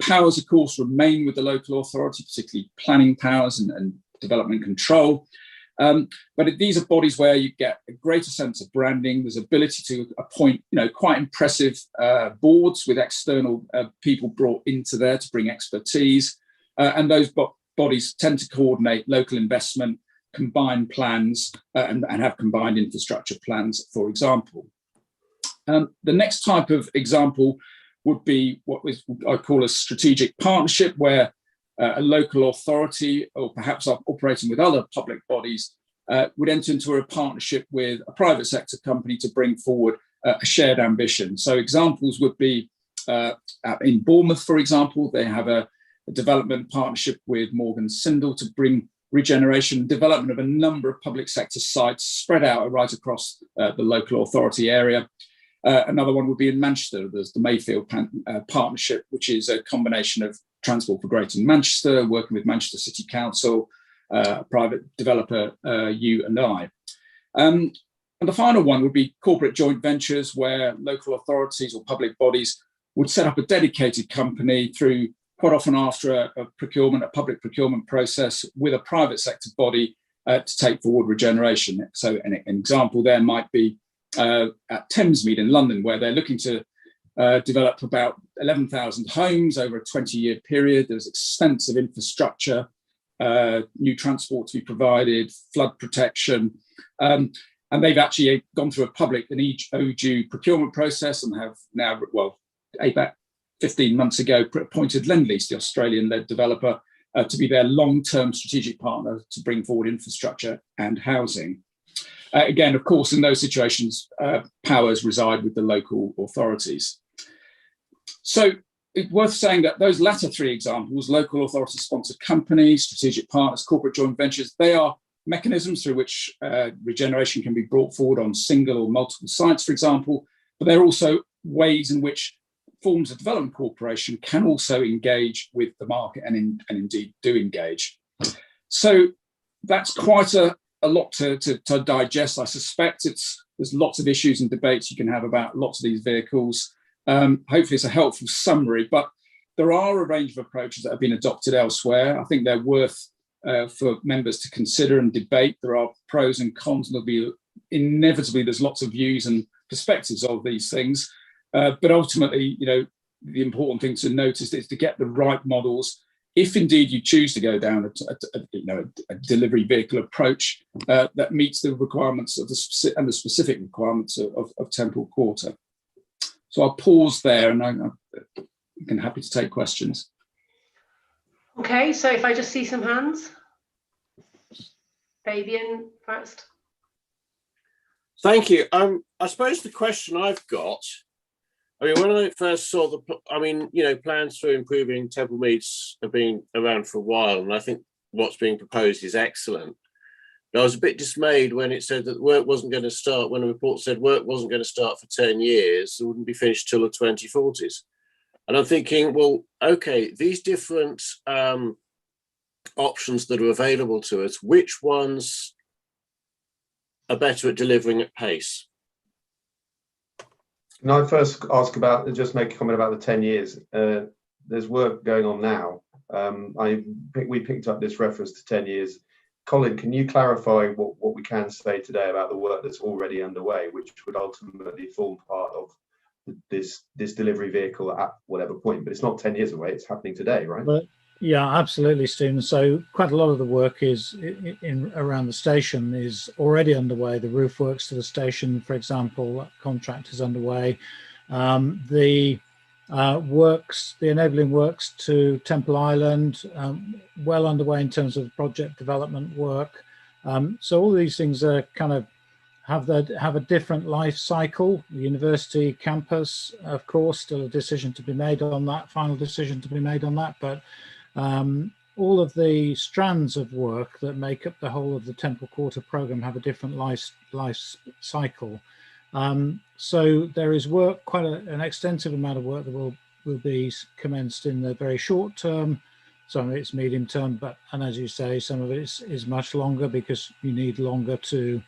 Powers, of course, remain with the local authority, particularly planning powers and development control. But these are bodies where you get a greater sense of branding. There's ability to appoint, quite impressive boards with external people brought into there to bring expertise. And those bodies tend to coordinate local investment, combine plans, and have combined infrastructure plans, for example. The next type of example would be what I call a strategic partnership, where a local authority, or perhaps operating with other public bodies, would enter into a partnership with a private sector company to bring forward a shared ambition. So examples would be in Bournemouth, for example, they have a development partnership with Morgan Sindall to bring regeneration, development of a number of public sector sites spread out right across the local authority area. Another one would be in Manchester. There's the Mayfield Partnership, which is a combination of Transport for Greater Manchester, working with Manchester City Council, private developer, you and I. And the final one would be corporate joint ventures, where local authorities or public bodies would set up a dedicated company through quite often after a public procurement process with a private sector body to take forward regeneration. So an example there might be at Thamesmead in London, where they're looking to develop about 11,000 homes over a 20-year period. There's extensive infrastructure, new transport to be provided, flood protection. And they've actually gone through an ODU procurement process and have now, well, about 15 months ago, appointed Lendlease, the Australian-led developer, to be their long-term strategic partner to bring forward infrastructure and housing. Again, of course, in those situations, powers reside with the local authorities. So it's worth saying that those latter three examples, local authority-sponsored companies, strategic partners, corporate joint ventures, they are mechanisms through which regeneration can be brought forward on single or multiple sites, for example, but they're also ways in which forms of development cooperation can also engage with the market and indeed do engage. So that's quite a lot to digest. I suspect there's lots of issues and debates you can have about lots of these vehicles. Hopefully it's a helpful summary, but there are a range of approaches that have been adopted elsewhere. I think they're worth for members to consider and debate. There are pros and cons, and inevitably there's lots of views and perspectives of these things. But ultimately, the important thing to notice is to get the right models. If indeed you choose to go down a delivery vehicle approach that meets the requirements of the specific requirements of Temple Quarter. So I'll pause there, and I'm happy to take questions. Okay, so if I just see some hands. Fabian first. Thank you. I suppose the question I've got, when I first saw plans for improving Temple Meads have been around for a while, and I think what's being proposed is excellent. But I was a bit dismayed when it said that work wasn't going to start, when the report said work wasn't going to start for 10 years, it wouldn't be finished till the 2040s. And I'm thinking, well, okay, these different options that are available to us, which ones are better at delivering at pace? Can I first just make a comment about the 10 years? There's work going on now. We picked up this reference to 10 years. Colin, can you clarify what we can say today about the work that's already underway, which would ultimately form part of this delivery vehicle at whatever point? But it's not 10 years away, it's happening today, right? But yeah, absolutely, Stephen. So quite a lot of the work is around the station is already underway. The roof works to the station, for example, contract is underway. The enabling works to Temple Island, well underway in terms of project development work. So all these things are kind of have a different life cycle. The university campus, of course, still a decision to be made on that, final decision to be made on that, but all of the strands of work that make up the whole of the Temple Quarter programme have a different life cycle. So there is work, quite an extensive amount of work that will be commenced in the very short term. Some of it's medium term, and as you say, some of it is much longer because you need longer to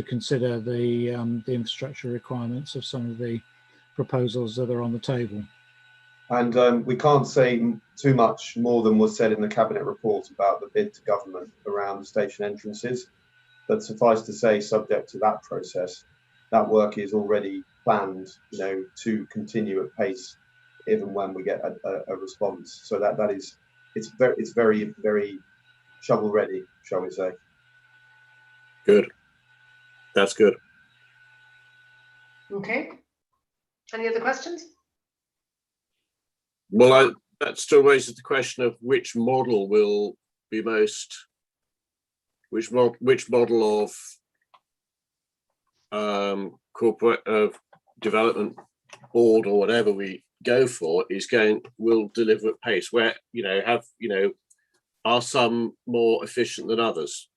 consider the infrastructure requirements of some of the proposals that are on the table. And we can't say too much more than was said in the Cabinet report about the bid to government around the station entrances. But suffice to say, subject to that process, that work is already planned, to continue at pace, even when we get a response. So it's very, very shovel ready, shall we say? Good. That's good. Okay. Any other questions? Well, that still raises the question of which model will be which model of corporate development board or whatever we go for will deliver at pace. Where are some more efficient than others?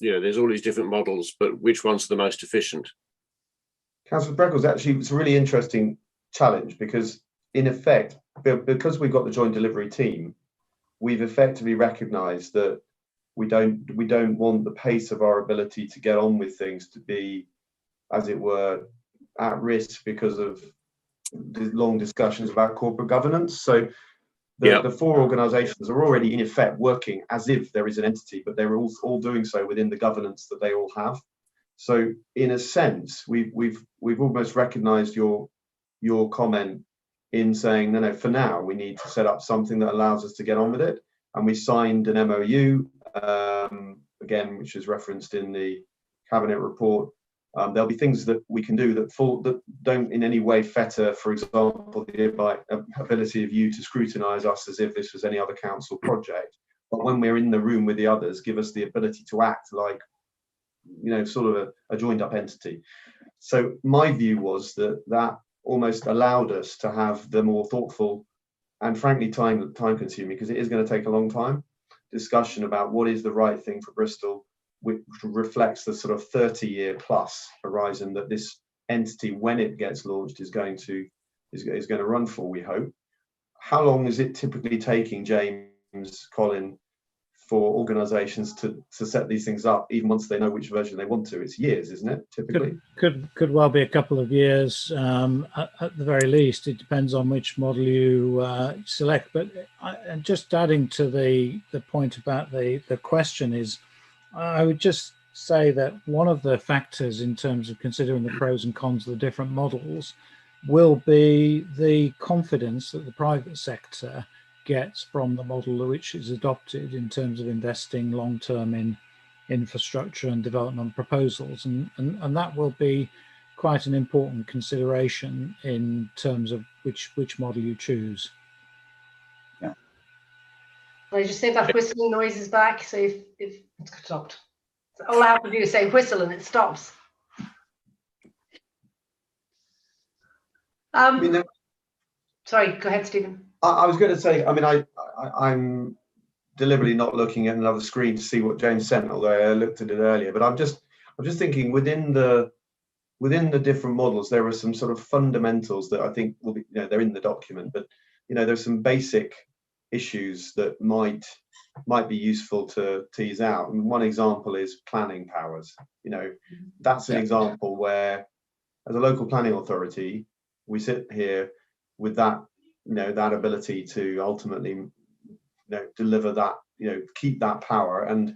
There's all these different models, but which ones are the most efficient? Councillor Breckles, actually, it's a really interesting challenge because, in effect, because we've got the joint delivery team, we've effectively recognised that we don't want the pace of our ability to get on with things to be, as it were, at risk because of the long discussions about corporate governance. So The four organisations are already in effect working as if there is an entity, but they're all doing so within the governance that they all have. So in a sense, we've almost recognised your comment in saying, no, for now we need to set up something that allows us to get on with it. And we signed an MOU, again, which is referenced in the Cabinet report. There'll be things that we can do that don't in any way fetter, for example, the ability of you to scrutinise us as if this was any other council project. But when we're in the room with the others, give us the ability to act like, sort of a joined up entity. So my view was that almost allowed us to have the more thoughtful and frankly time consuming, because it is going to take a long time, discussion about what is the right thing for Bristol, which reflects the sort of 30-year plus horizon that this entity, when it gets launched, is going to run for, we hope. How long is it typically taking, James, Colin, for organisations to set these things up, even once they know which version they want to? It's years, isn't it, typically? Could well be a couple of years at the very least. It depends on which model you select. But and just adding to the point about the question is, I would just say that one of the factors in terms of considering the pros and cons of the different models will be the confidence that the private sector gets from the model which is adopted in terms of investing long-term in infrastructure and development proposals, and that will be quite an important consideration in terms of which model you choose. Can I just say that whistling noise is back? So if it's stopped, all I have to do is say whistle and it stops. Sorry, go ahead, Stephen. I was going to say, I'm deliberately not looking at another screen to see what James sent, although I looked at it earlier. But I'm just thinking within the different models, there are some sort of fundamentals that I think will be, they're in the document, but there's some basic issues that might be useful to tease out. And one example is planning powers. That's an example where, as a local planning authority, we sit here with that that ability to ultimately deliver that, keep that power, and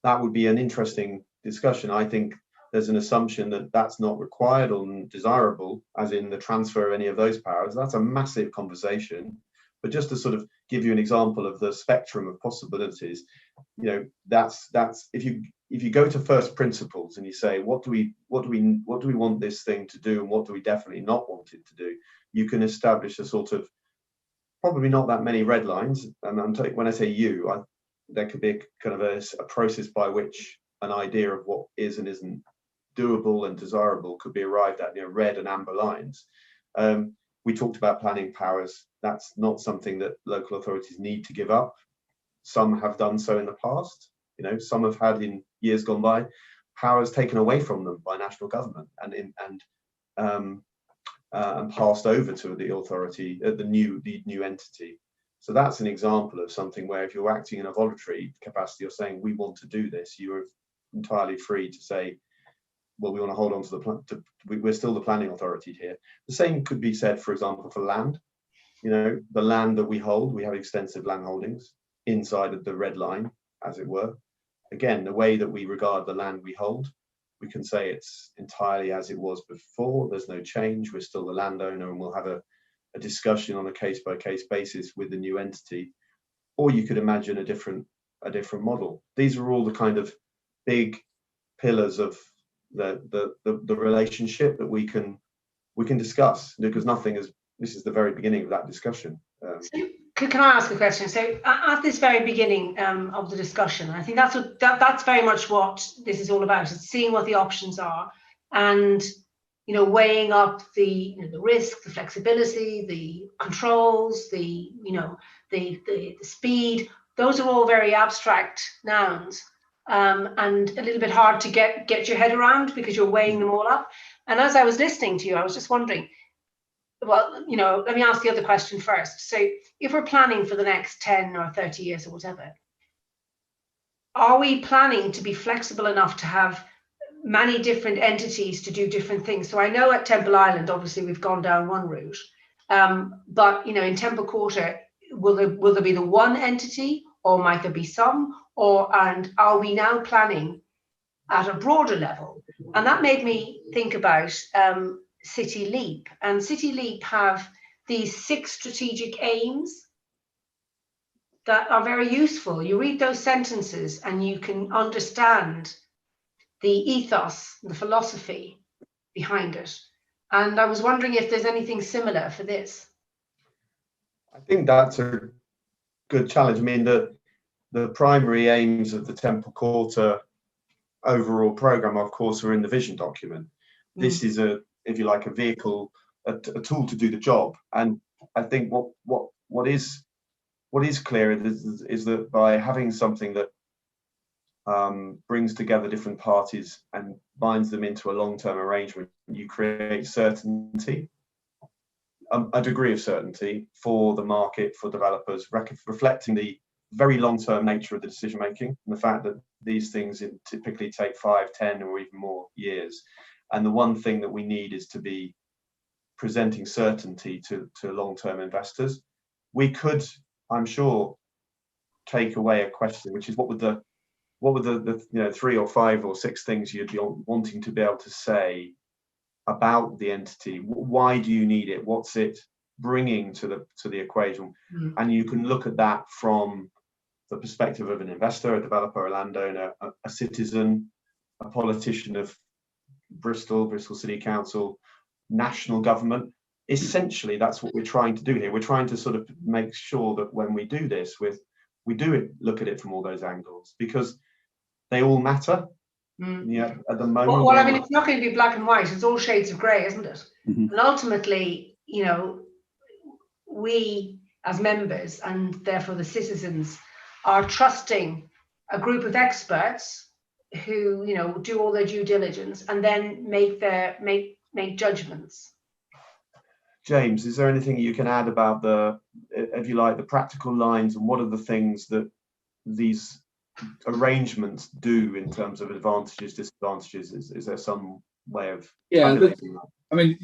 that would be an interesting discussion. I think there's an assumption that that's not required or desirable, as in the transfer of any of those powers. That's a massive conversation. But just to sort of give you an example of the spectrum of possibilities, that's if you go to first principles and you say, what do we want this thing to do, and what do we definitely not want it to do, you can establish a sort of, probably not that many red lines. And when I say there could be a kind of a process by which an idea of what is and isn't doable and desirable could be arrived at, red and amber lines. We talked about planning powers. That's not something that local authorities need to give up. Some have done so in the past. Some have had in years gone by powers taken away from them by national government and passed over to the authority, the new entity. So that's an example of something where, if you're acting in a voluntary capacity, you're saying we want to do this, you are entirely free to say, well, we want to hold on to we're still the planning authority here. The same could be said, for example, for land. The land that we hold, we have extensive land holdings inside of the red line, as it were. Again, the way that we regard the land we hold, we can say it's entirely as it was before. There's no change. We're still the landowner, and we'll have a discussion on a case-by-case basis with the new entity. Or you could imagine a different model. These are all the kind of big pillars of the relationship that we can discuss, because this is the very beginning of that discussion. Can I ask a question? So at this very beginning of the discussion, I think that's very much what this is all about. It's seeing what the options are, and weighing up the risk, the flexibility, the controls, the speed. Those are all very abstract nouns. And a little bit hard to get your head around, because you're weighing them all up. And as I was listening to you, I was just wondering, well, let me ask the other question first. So if we're planning for the next 10 or 30 years or whatever, are we planning to be flexible enough to have many different entities to do different things? So I know at Temple Island, obviously, we've gone down one route, but in Temple Quarter, will there be the one entity, or might there be some, and are we now planning at a broader level? And that made me think about City Leap. And City Leap have these 6 strategic aims that are very useful. You read those sentences and you can understand the ethos, the philosophy behind it. And I was wondering if there's anything similar for this. I think that's a good challenge. I mean, the primary aims of the Temple Quarter overall program, of course, are in the vision document. This is if you like, a vehicle, a tool to do the job. And I think what is clear is that by having something that brings together different parties and binds them into a long-term arrangement, you create certainty, a degree of certainty for the market, for developers, reflecting the very long-term nature of the decision making and the fact that these things typically take 5, 10 or even more years. And the one thing that we need is to be presenting certainty to long-term investors. We could, I'm sure, take away a question, which is what would the 3 or 5 or 6 things you'd be wanting to be able to say about the entity? Why do you need it? What's it bringing to the equation? And you can look at that from the perspective of an investor, a developer, a landowner, a citizen, a politician of Bristol City Council, national government. Essentially, that's what we're trying to do here. We're trying to sort of make sure that when we do this, look at it from all those angles, because they all matter. Yeah, at the moment. Well, I mean, it's not going to be black and white. It's all shades of grey, isn't it? And ultimately, we as members, and therefore the citizens, are trusting a group of experts who, do all their due diligence and then make judgments. James, is there anything you can add about the practical lines, and what are the things that these arrangements do in terms of advantages, disadvantages? Is there some way of the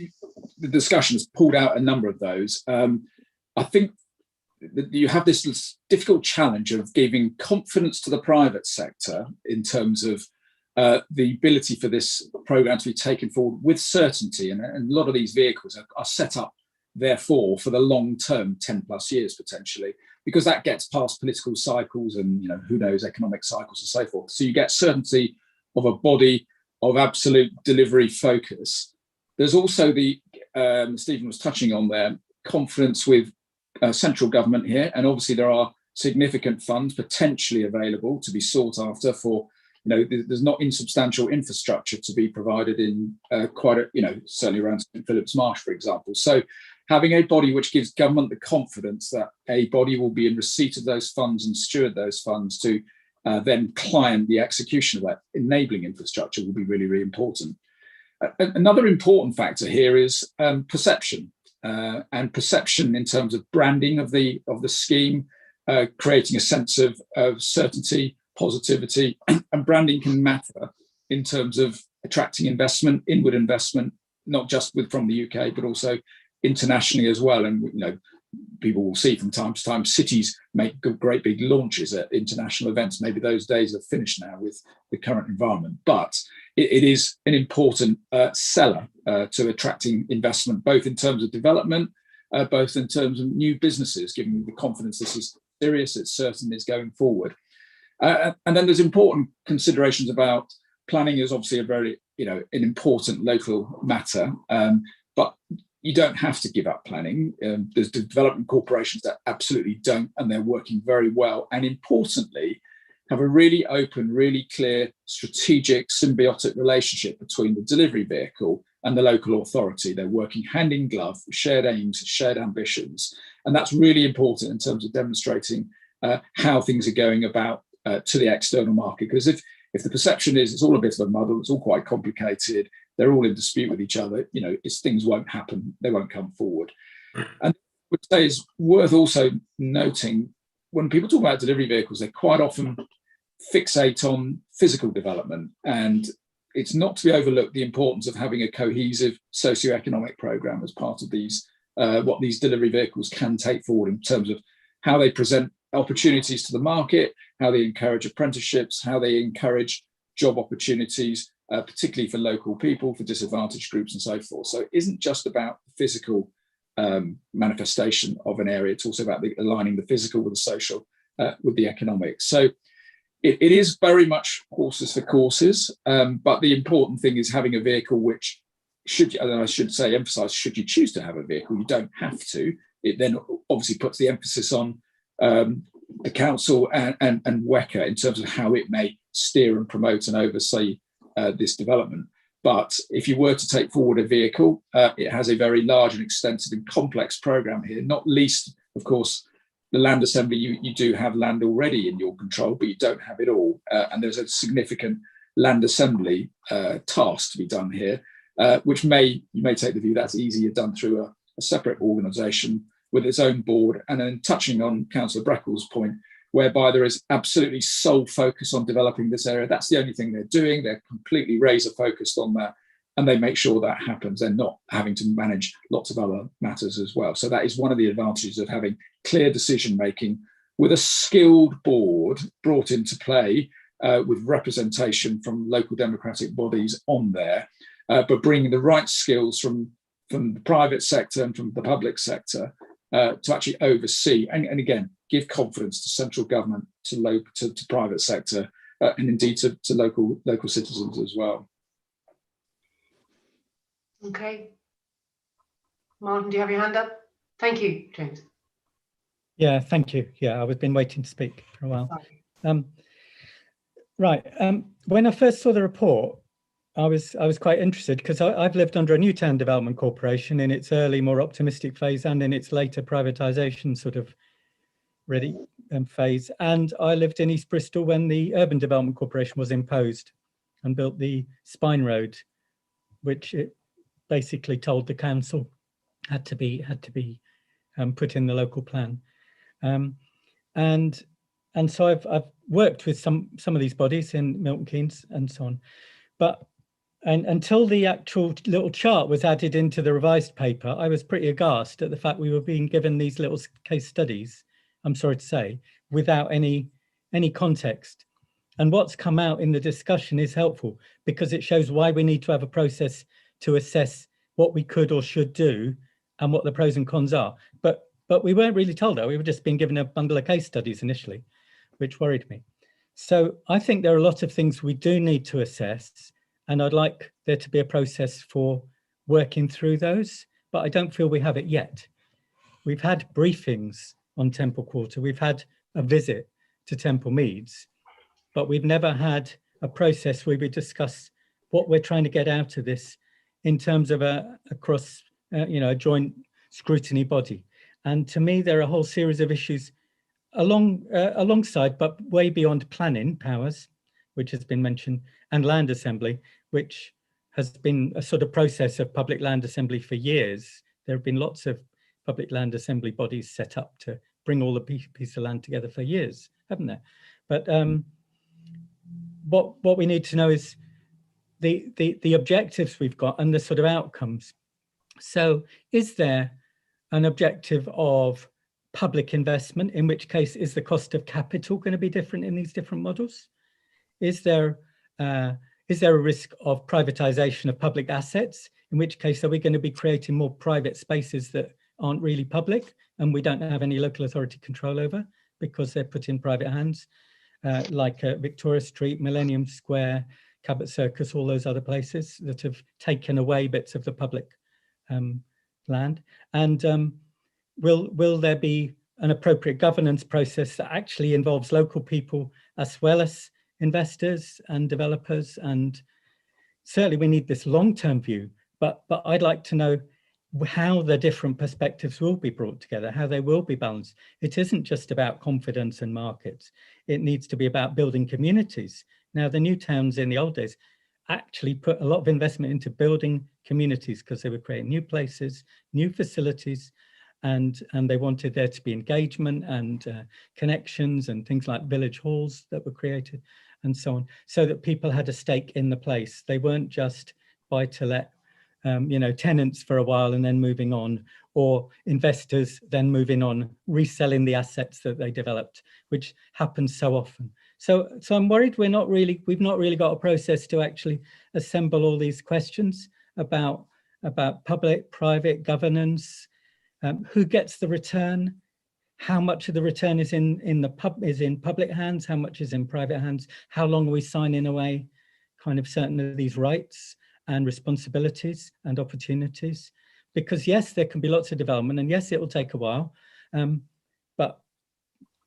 discussion has pulled out a number of those. I think that you have this difficult challenge of giving confidence to the private sector in terms of the ability for this program to be taken forward with certainty, and a lot of these vehicles are set up therefore for the long term, 10 plus years potentially, because that gets past political cycles and who knows, economic cycles and so forth. So you get certainty of a body of absolute delivery focus. There's also the Stephen was touching on there, confidence with central government here, and obviously there are significant funds potentially available to be sought after for, there's not insubstantial infrastructure to be provided in certainly around St Philip's Marsh, for example. So having a body which gives government the confidence that a body will be in receipt of those funds and steward those funds to then client the execution of that enabling infrastructure will be really, really important. Another important factor here is perception, and perception in terms of branding of the scheme, creating a sense of certainty, positivity, and branding can matter in terms of attracting investment, inward investment, not just from the UK, but also internationally as well. And people will see from time to time cities make great big launches at international events. Maybe those days are finished now with the current environment, but it is an important seller to attracting investment, both in terms of development, both in terms of new businesses, giving the confidence this is serious, it's certain, is going forward. And then there's important considerations about planning is obviously a very, an important local matter, but you don't have to give up planning. There's development corporations that absolutely don't, and they're working very well. And importantly, have a really open, really clear, strategic, symbiotic relationship between the delivery vehicle and the local authority. They're working hand in glove, shared aims, shared ambitions. And that's really important in terms of demonstrating how things are going about to the external market. Because if the perception is it's all a bit of a muddle, it's all quite complicated, they're all in dispute with each other, things won't happen, they won't come forward. And I would say it's worth also noting, when people talk about delivery vehicles, they quite often fixate on physical development, and it's not to be overlooked the importance of having a cohesive socio-economic program as part of these, what these delivery vehicles can take forward in terms of how they present opportunities to the market, how they encourage apprenticeships, how they encourage job opportunities, particularly for local people, for disadvantaged groups and so forth. So it isn't just about the physical manifestation of an area, it's also about aligning the physical with the social, with the economic. So it is very much horses for courses, but the important thing is having a vehicle which emphasize, should you choose to have a vehicle, you don't have to. It then obviously puts the emphasis on the council and WECA in terms of how it may steer and promote and oversee this development. But if you were to take forward a vehicle, it has a very large and extensive and complex programme here, not least, of course, the land assembly. You do have land already in your control, but you don't have it all. And there's a significant land assembly task to be done here, which you may take the view that's easier done through a separate organisation with its own board. And then touching on Councillor Breckle's point, whereby there is absolutely sole focus on developing this area. That's the only thing they're doing. They're completely razor focused on that, and they make sure that happens. They're not having to manage lots of other matters as well. So that is one of the advantages of having clear decision making with a skilled board brought into play, with representation from local democratic bodies on there, but bringing the right skills from the private sector and from the public sector to actually oversee and again give confidence to central government, to private sector, and indeed to local citizens as well. Okay. Martin, do you have your hand up? Thank you, James. Yeah, thank you. Yeah, I've been waiting to speak for a while. Right. When I first saw the report, I was quite interested because I've lived under a new town development corporation in its early, more optimistic phase and in its later privatisation sort of ready phase. And I lived in East Bristol when the Urban Development Corporation was imposed and built the Spine Road, which it basically told the council had to be put in the local plan. And so I've worked with some of these bodies in Milton Keynes and so on, but until the actual little chart was added into the revised paper, I was pretty aghast at the fact we were being given these little case studies, I'm sorry to say, without any context. And what's come out in the discussion is helpful because it shows why we need to have a process to assess what we could or should do and what the pros and cons are. But we weren't really told that. We were just being given a bundle of case studies initially, which worried me. So I think there are a lot of things we do need to assess, and I'd like there to be a process for working through those, but I don't feel we have it yet. We've had briefings on Temple Quarter, we've had a visit to Temple Meads, but we've never had a process where we discuss what we're trying to get out of this in terms of a joint scrutiny body. And to me, there are a whole series of issues alongside, but way beyond planning powers, which has been mentioned, and land assembly, which has been a sort of process of public land assembly for years. There have been lots of public land assembly bodies set up to bring all the pieces of land together for years, haven't there? But what we need to know is the objectives we've got and the sort of outcomes. So is there an objective of public investment, in which case is the cost of capital going to be different in these different models? Is there a risk of privatization of public assets, in which case are we going to be creating more private spaces that aren't really public and we don't have any local authority control over because they're put in private hands, like Victoria Street, Millennium Square, Cabot Circus, all those other places that have taken away bits of the public land? And will there be an appropriate governance process that actually involves local people as well as investors and developers? And certainly we need this long-term view, but I'd like to know how the different perspectives will be brought together, how they will be balanced. It isn't just about confidence and markets. It needs to be about building communities. Now, the new towns in the old days actually put a lot of investment into building communities because they were creating new places, new facilities, and they wanted there to be engagement and connections and things like village halls that were created and so on, so that people had a stake in the place. They weren't just buy to let tenants for a while and then moving on, or investors then moving on, reselling the assets that they developed, which happens so often. So I'm worried we've not really got a process to actually assemble all these questions about public-private governance, who gets the return, how much of the return is in public hands, how much is in private hands, how long are we signing away kind of certain of these rights and responsibilities and opportunities. Because yes, there can be lots of development, and yes, it will take a while, but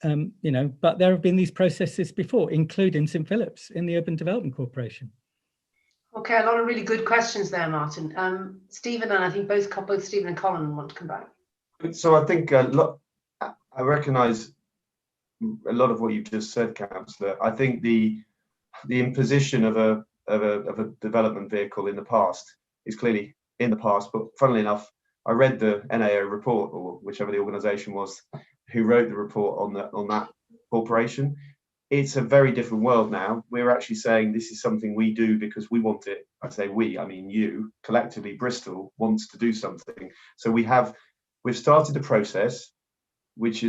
there have been these processes before, including St Philip's in the Urban Development Corporation. Okay, a lot of really good questions there, Martin. Stephen, and I think both Stephen and Colin want to come back. So I think I recognise a lot of what you've just said, Councillor. I think the imposition of a development vehicle in the past is clearly in the past, but funnily enough, I read the NAO report, or whichever the organisation was who wrote the report on that corporation. It's a very different world now. We're actually saying this is something we do because we want it. I say we, I mean you, collectively Bristol wants to do something. So we've started a process, this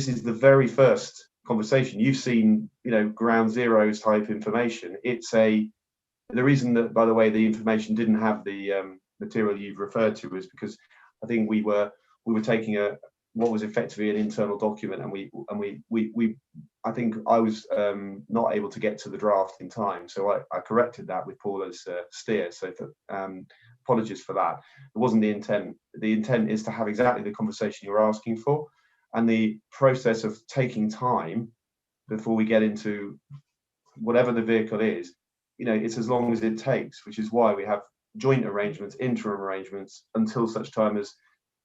is the very first conversation. You've seen, ground zeros type information. The reason that, by the way, the information didn't have the material you've referred to is because I think we were taking what was effectively an internal document, and I think I was not able to get to the draft in time, so I corrected that with Paula's steer. So apologies for that. It wasn't the intent. The intent is to have exactly the conversation you're asking for, and the process of taking time before we get into whatever the vehicle is. It's as long as it takes, which is why we have joint arrangements, interim arrangements, until such time as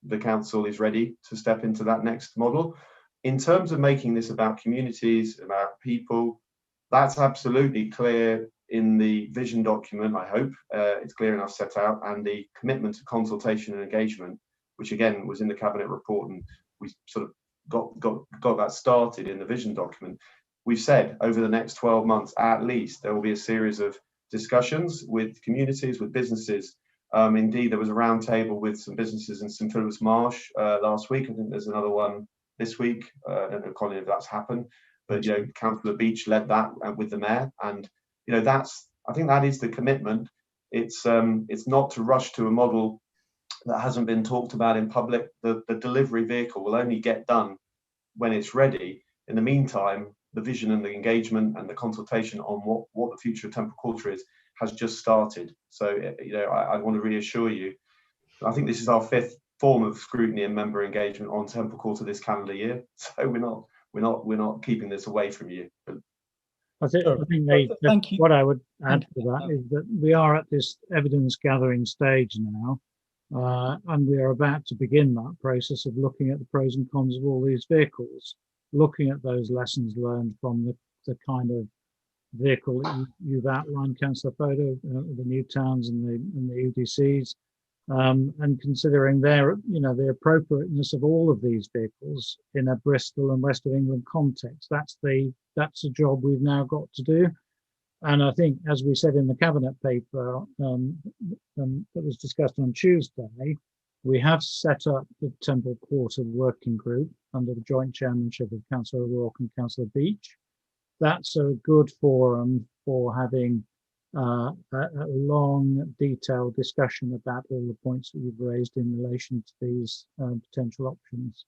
the council is ready to step into that next model. In terms of making this about communities, about people, that's absolutely clear in the vision document. I hope it's clear enough set out, and the commitment to consultation and engagement, which again was in the cabinet report, and we sort of got that started in the vision document. We've said over the next 12 months at least there will be a series of discussions with communities, with businesses. Indeed, there was a round table with some businesses in St Philip's Marsh last week. I think there's another one this week. I don't know, Colin, if that's happened, but Councillor Beach led that with the mayor, and I think that is the commitment. It's not to rush to a model that hasn't been talked about in public. The delivery vehicle will only get done when it's ready. In the meantime, the vision and the engagement and the consultation on what the future of Temple Quarter is has just started. So I want to reassure you, I think this is our 5th form of scrutiny and member engagement on Temple Quarter this calendar year. So we're not keeping this away from you. I think what I would add to that is that we are at this evidence gathering stage now, and we are about to begin that process of looking at the pros and cons of all these vehicles, looking at those lessons learned from the kind of vehicle that you've outlined, Councillor Fodo, the new towns and the UDCs, and considering the appropriateness of all of these vehicles in a Bristol and West of England context. That's a job we've now got to do. And I think, as we said in the cabinet paper that was discussed on Tuesday, we have set up the Temple Quarter Working Group under the joint chairmanship of Councillor O'Rourke and Councillor Beach. That's a good forum for having a long, detailed discussion about all the points that you've raised in relation to these potential options.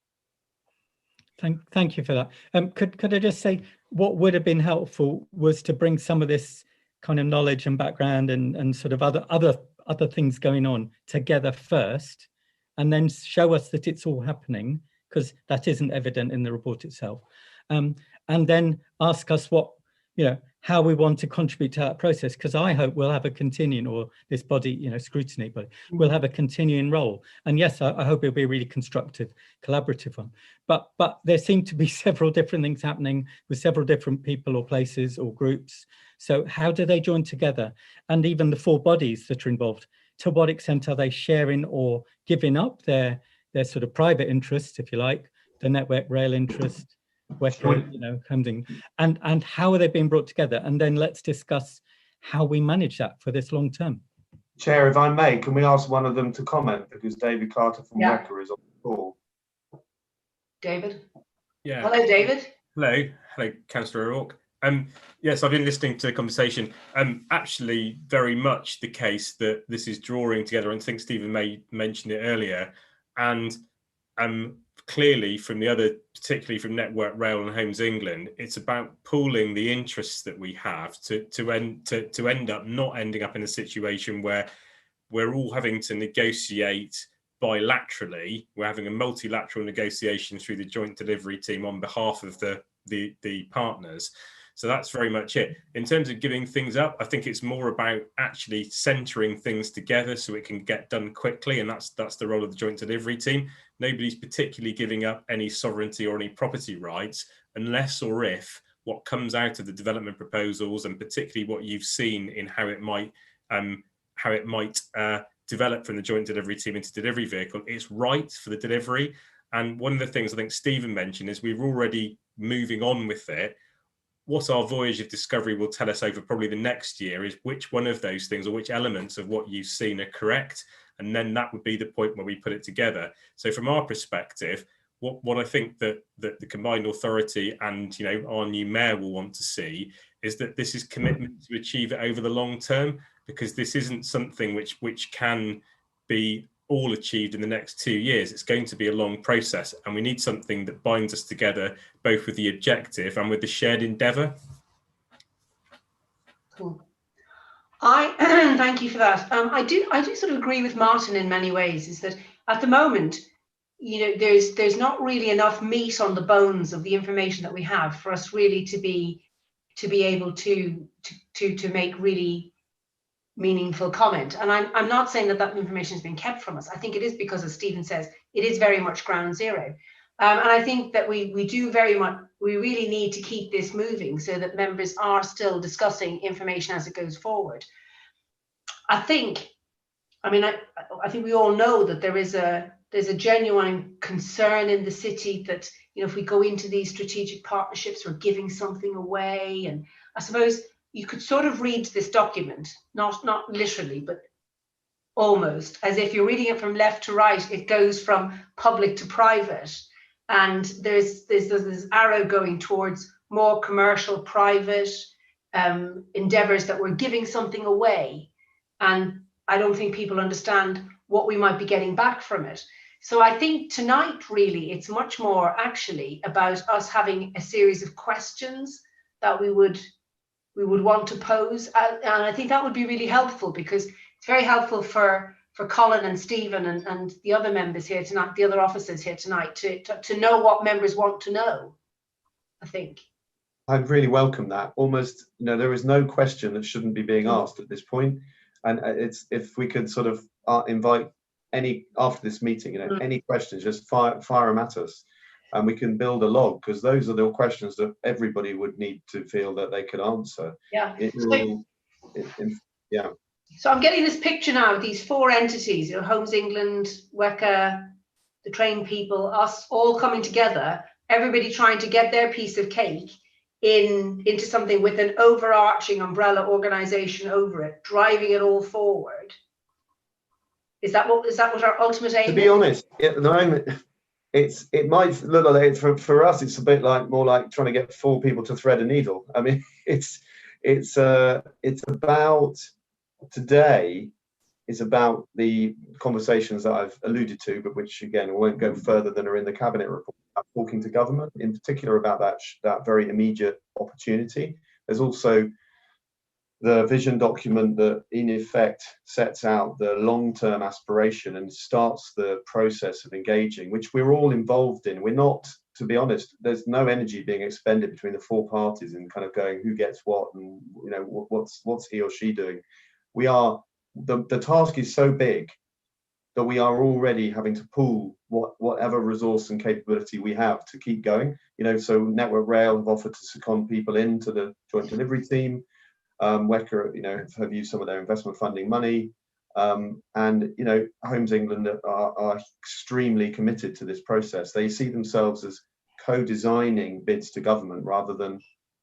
Thank you for that. Could I just say what would have been helpful was to bring some of this kind of knowledge and background and sort of other things going on together first, and then show us that it's all happening, because that isn't evident in the report itself. And then ask us how we want to contribute to that process, because I hope we'll have a continuing, or this body, scrutiny body, will have a continuing role. And yes, I hope it'll be a really constructive, collaborative one. But there seem to be several different things happening with several different people or places or groups. So how do they join together? And even the 4 bodies that are involved, to what extent are they sharing or giving up their sort of private interests, if you like, the Network Rail interest, Camden, and how are they being brought together? And then let's discuss how we manage that for this long term. Chair, if I may, can we ask one of them to comment, because David Carter from WECA is on the call. David? Yeah. Hello, David. Hello, Councillor O'Rourke. Yes, I've been listening to the conversation. Actually, very much the case that this is drawing together, and I think Stephen May mentioned it earlier, and clearly from the other, particularly from Network Rail and Homes England, it's about pooling the interests that we have to end up not ending up in a situation where we're all having to negotiate bilaterally. We're having a multilateral negotiation through the joint delivery team on behalf of the partners. So that's very much it. In terms of giving things up, I think it's more about actually centering things together so it can get done quickly, and that's the role of the joint delivery team. Nobody's particularly giving up any sovereignty or any property rights unless or if what comes out of the development proposals, and particularly what you've seen in how it might develop from the joint delivery team into delivery vehicle, it's right for the delivery. And one of the things I think Stephen mentioned is we're already moving on with it. What our voyage of discovery will tell us over probably the next year is which one of those things or which elements of what you've seen are correct. And then that would be the point where we put it together. So from our perspective, what I think that the combined authority and our new mayor will want to see is that this is commitment to achieve it over the long term, because this isn't something which can be all achieved in the next 2 years. It's going to be a long process, and we need something that binds us together, both with the objective and with the shared endeavour. Cool. Thank you for that. I do sort of agree with Martin in many ways. Is that at the moment, there's not really enough meat on the bones of the information that we have for us really to be able to make really meaningful comment. And I'm not saying that information has been kept from us. I think it is because, as Stephen says, it is very much ground zero. And I think that we really need to keep this moving so that members are still discussing information as it goes forward. I think we all know that there's a genuine concern in the city that, if we go into these strategic partnerships, we're giving something away. And I suppose you could sort of read this document, not literally, but almost as if you're reading it from left to right. It goes from public to private, and there's this arrow going towards more commercial, private endeavors, that we're giving something away. And I don't think people understand what we might be getting back from it. So I think tonight, really, it's much more actually about us having a series of questions that we would want to pose. And I think that would be really helpful, because it's very helpful for Colin and Stephen and the other members here tonight, the other officers here tonight, to know what members want to know, I think. I really welcome that. Almost, there is no question that shouldn't be being asked at this point. And it's, if we could sort of invite any, after this meeting, any questions, just fire them at us. And we can build a log, because those are the questions that everybody would need to feel that they could answer. Yeah. Yeah. So I'm getting this picture now of these four entities, Homes England, WECA, the train people, us all coming together, everybody trying to get their piece of cake into something with an overarching umbrella organisation over it, driving it all forward. Is that what our ultimate aim is? To be honest, at the moment, it might look like for us, it's a bit more like trying to get four people to thread a needle. I mean, it's about today. It's about the conversations that I've alluded to, but which again won't go further than are in the cabinet report. Talking to government, in particular, about that very immediate opportunity. There's also the vision document that in effect sets out the long-term aspiration and starts the process of engaging, which we're all involved in. We're not, to be honest, there's no energy being expended between the four parties and kind of going who gets what and what's he or she doing. We are, the task is so big that we are already having to pool whatever resource and capability we have to keep going. So Network Rail have offered to second people into the joint delivery team. WECA, have used some of their investment funding money, and Homes England are extremely committed to this process. They see themselves as co-designing bids to government rather than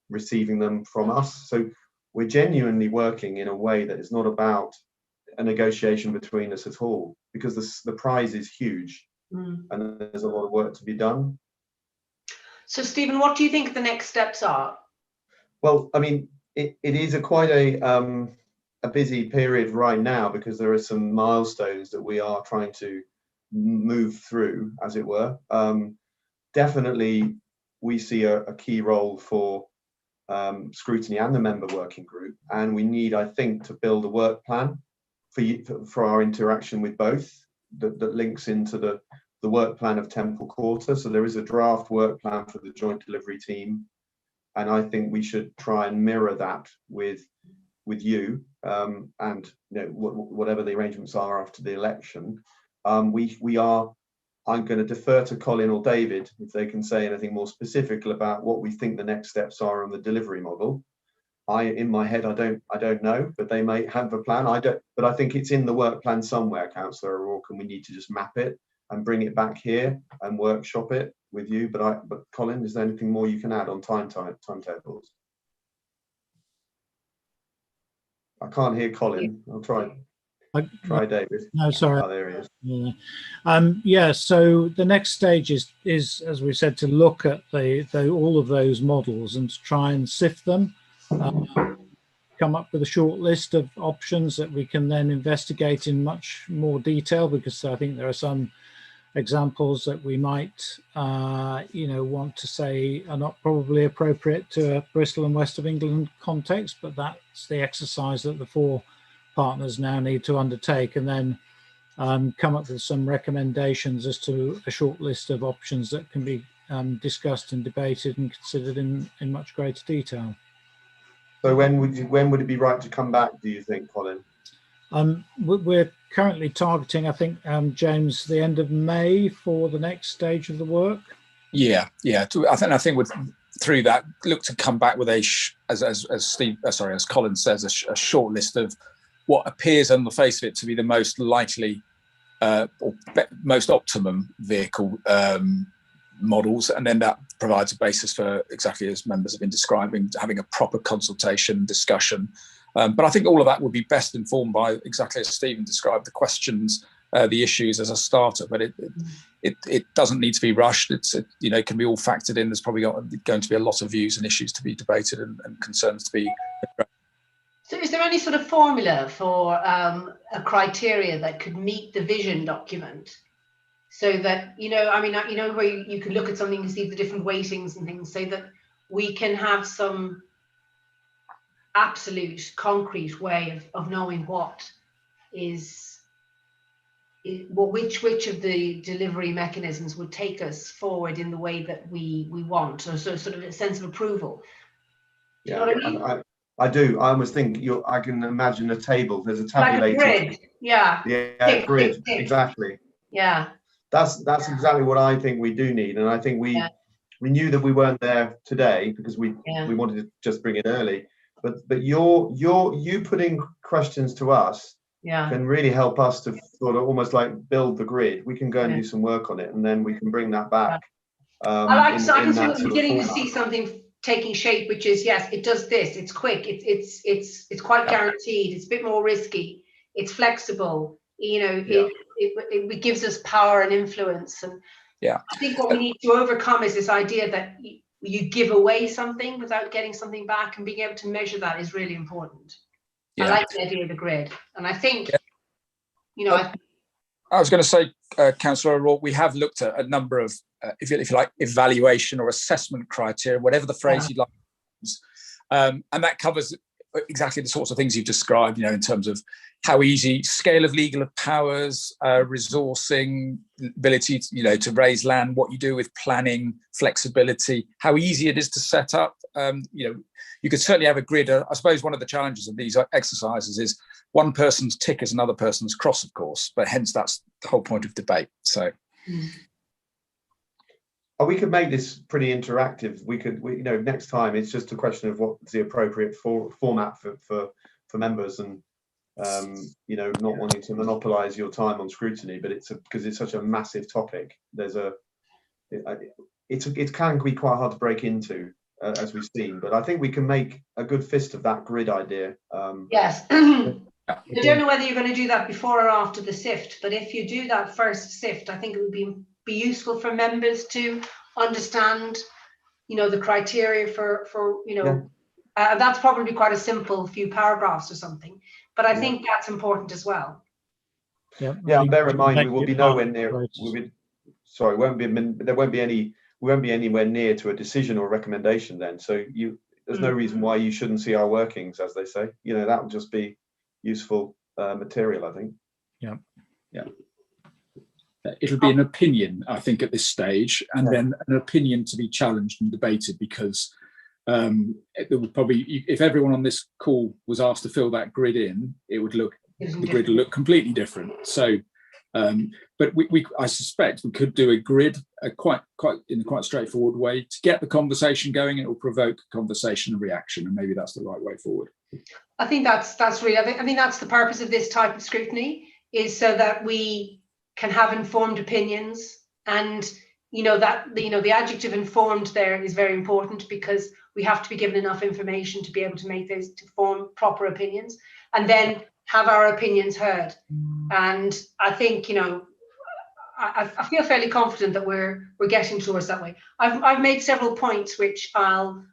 receiving them from us. So we're genuinely working in a way that is not about a negotiation between us at all, because the prize is huge and there's a lot of work to be done. So Stephen, what do you think the next steps are? Well, I mean, it is quite a busy period right now, because there are some milestones that we are trying to move through, as it were. Definitely, we see a key role for scrutiny and the member working group, and we need, I think, to build a work plan for our interaction with both that links into the work plan of Temple Quarter. So there is a draft work plan for the joint delivery team, and I think we should try and mirror that with you, and whatever the arrangements are after the election. I'm going to defer to Colin or David if they can say anything more specific about what we think the next steps are on the delivery model. In my head, I don't know, but they may have a plan. But I think it's in the work plan somewhere, Councillor O'Rourke, and we need to just map it and bring it back here and workshop it with you. But Colin, is there anything more you can add on timetables? I can't hear Colin. I'll try. Try David. No, sorry. Oh, there he is. Yeah. So the next stage is, as we said, to look at all of those models and to try and sift them, come up with a short list of options that we can then investigate in much more detail, because I think there are some examples that we might, want to say are not probably appropriate to a Bristol and West of England context, but that's the exercise that the four partners now need to undertake, and then come up with some recommendations as to a short list of options that can be discussed and debated and considered in much greater detail. So when would it be right to come back, do you think, Colin? We're currently targeting, I think, James, the end of May for the next stage of the work. Yeah. I think through that, look to come back with as Colin says, a short list of what appears on the face of it to be the most likely or most optimum vehicle models, and then that provides a basis for, exactly as members have been describing, having a proper consultation discussion. But I think all of that would be best informed by, exactly as Stephen described, the questions, the issues as a starter. But it doesn't need to be rushed. It can be all factored in. There's probably going to be a lot of views and issues to be debated and concerns to be addressed. So is there any sort of formula for a criteria that could meet the vision document, so that, where you can look at something and see the different weightings and things, so that we can have some absolute concrete way of knowing which of the delivery mechanisms would take us forward in the way that we want, or sort of a sense of approval? Do you know what I mean? I do. I almost think I can imagine a table. There's a tabulated. Like a grid. Yeah. Yeah, grid. Tick. Exactly. Yeah. That's exactly what I think we do need, and I think we knew that we weren't there today because we wanted to just bring it early. But you putting questions to us can really help us to sort of almost like build the grid. We can go and do some work on it, and then we can bring that back. I can beginning to see something taking shape, which is, yes, it does this, it's quick, it's quite guaranteed, it's a bit more risky, it's flexible, it gives us power and influence. And I think what we need to overcome is this idea that you give away something without getting something back, and being able to measure that is really important. I like the idea of the grid, and I think I was going to say, Councillor O'Rourke, we have looked at a number of, if you like, evaluation or assessment criteria, whatever the phrase you'd like to use. And that covers exactly the sorts of things you've described, in terms of how easy, scale of legal powers, resourcing, ability to raise land, what you do with planning, flexibility, how easy it is to set up. You could certainly have a grid. I suppose one of the challenges of these exercises is one person's tick is another person's cross, of course, but hence that's the whole point of debate. So we could make this pretty interactive. We next time it's just a question of what's the appropriate format for members, and not wanting to monopolize your time on scrutiny, but because it's such a massive topic. It can be quite hard to break into, as we've seen, but I think we can make a good fist of that grid idea. Yes. I don't know whether you're going to do that before or after the SIFT, but if you do that first SIFT, I think it would be useful for members to understand, the criteria for that's probably quite a simple few paragraphs or something, but I think that's important as well. Yeah, bear in mind, we will be nowhere near. We won't be anywhere near to a decision or recommendation then. So there's no reason why you shouldn't see our workings, as they say. That would just be useful material, I think. Yeah. It'll be an opinion, I think, at this stage, and then an opinion to be challenged and debated, because there would probably, if everyone on this call was asked to fill that grid in, the grid would look completely different. So, but I suspect we could do a grid quite in a quite straightforward way to get the conversation going. It will provoke conversation and reaction, and maybe that's the right way forward. I think that's really. I mean, that's the purpose of this type of scrutiny, is so that we can have informed opinions, and the adjective informed there is very important, because we have to be given enough information to be able to make those, to form proper opinions, and then have our opinions heard. And I think I feel fairly confident that we're getting towards that way. I've made several points which I'll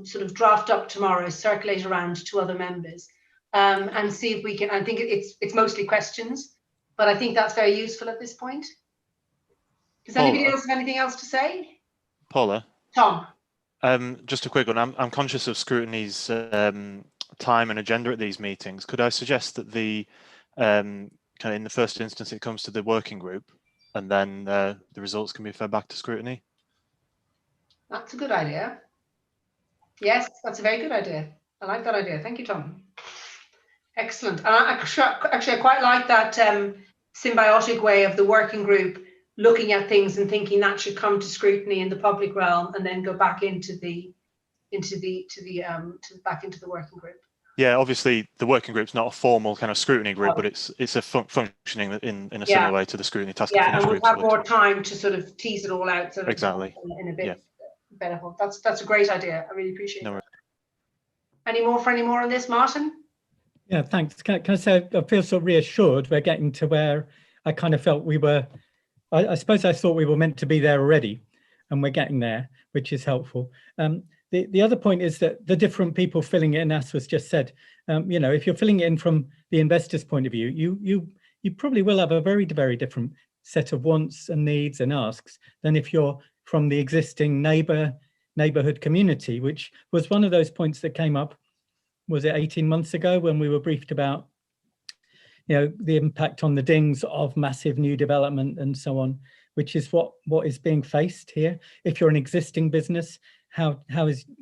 sort of draft up tomorrow, circulate around to other members, and see if we can. I think it's mostly questions, but I think that's very useful at this point. Does anybody else have anything else to say? Paula? Tom? Just a quick one. I'm conscious of scrutiny's time and agenda at these meetings. Could I suggest that the kind of in the first instance it comes to the working group, and then the results can be fed back to scrutiny? That's a good idea. Yes, that's a very good idea. I like that idea. Thank you, Tom. Excellent. And actually, I quite like that symbiotic way of the working group looking at things and thinking that should come to scrutiny in the public realm, and then go back into the working group. Yeah, obviously the working group's not a formal kind of scrutiny group, but it's a functioning in a similar way to the scrutiny task force. Yeah, and we'll have more time to sort of tease it all out. So exactly. In a bit better form. That's a great idea. I really appreciate it. Any more on this, Martin? Yeah, thanks. Can I say I feel so reassured we're getting to where I kind of felt we were. I suppose I thought we were meant to be there already, and we're getting there, which is helpful. The other point is that the different people filling it in, as was just said, if you're filling it in from the investor's point of view, you probably will have a very, very different set of wants and needs and asks than if you're from the existing neighborhood community, which was one of those points that came up, was it 18 months ago, when we were briefed about the impact on the dings of massive new development and so on, which is what is being faced here. If you're an existing business,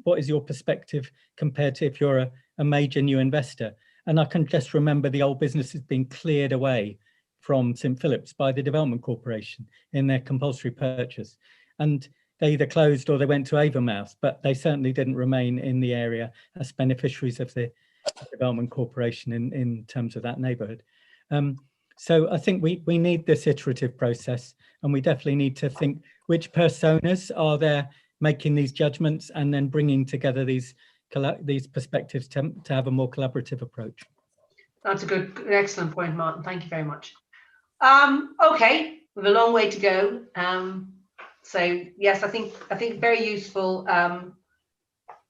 what is your perspective compared to if you're a major new investor? And I can just remember the old businesses being cleared away from St. Philip's by the Development Corporation in their compulsory purchase. And they either closed or they went to Avonmouth, but they certainly didn't remain in the area as beneficiaries of the Development Corporation in terms of that neighbourhood. So I think we need this iterative process, and we definitely need to think which personas are there making these judgments, and then bringing together these perspectives to have a more collaborative approach. That's an excellent point, Martin. Thank you very much. Okay, we have a long way to go. So yes, I think very useful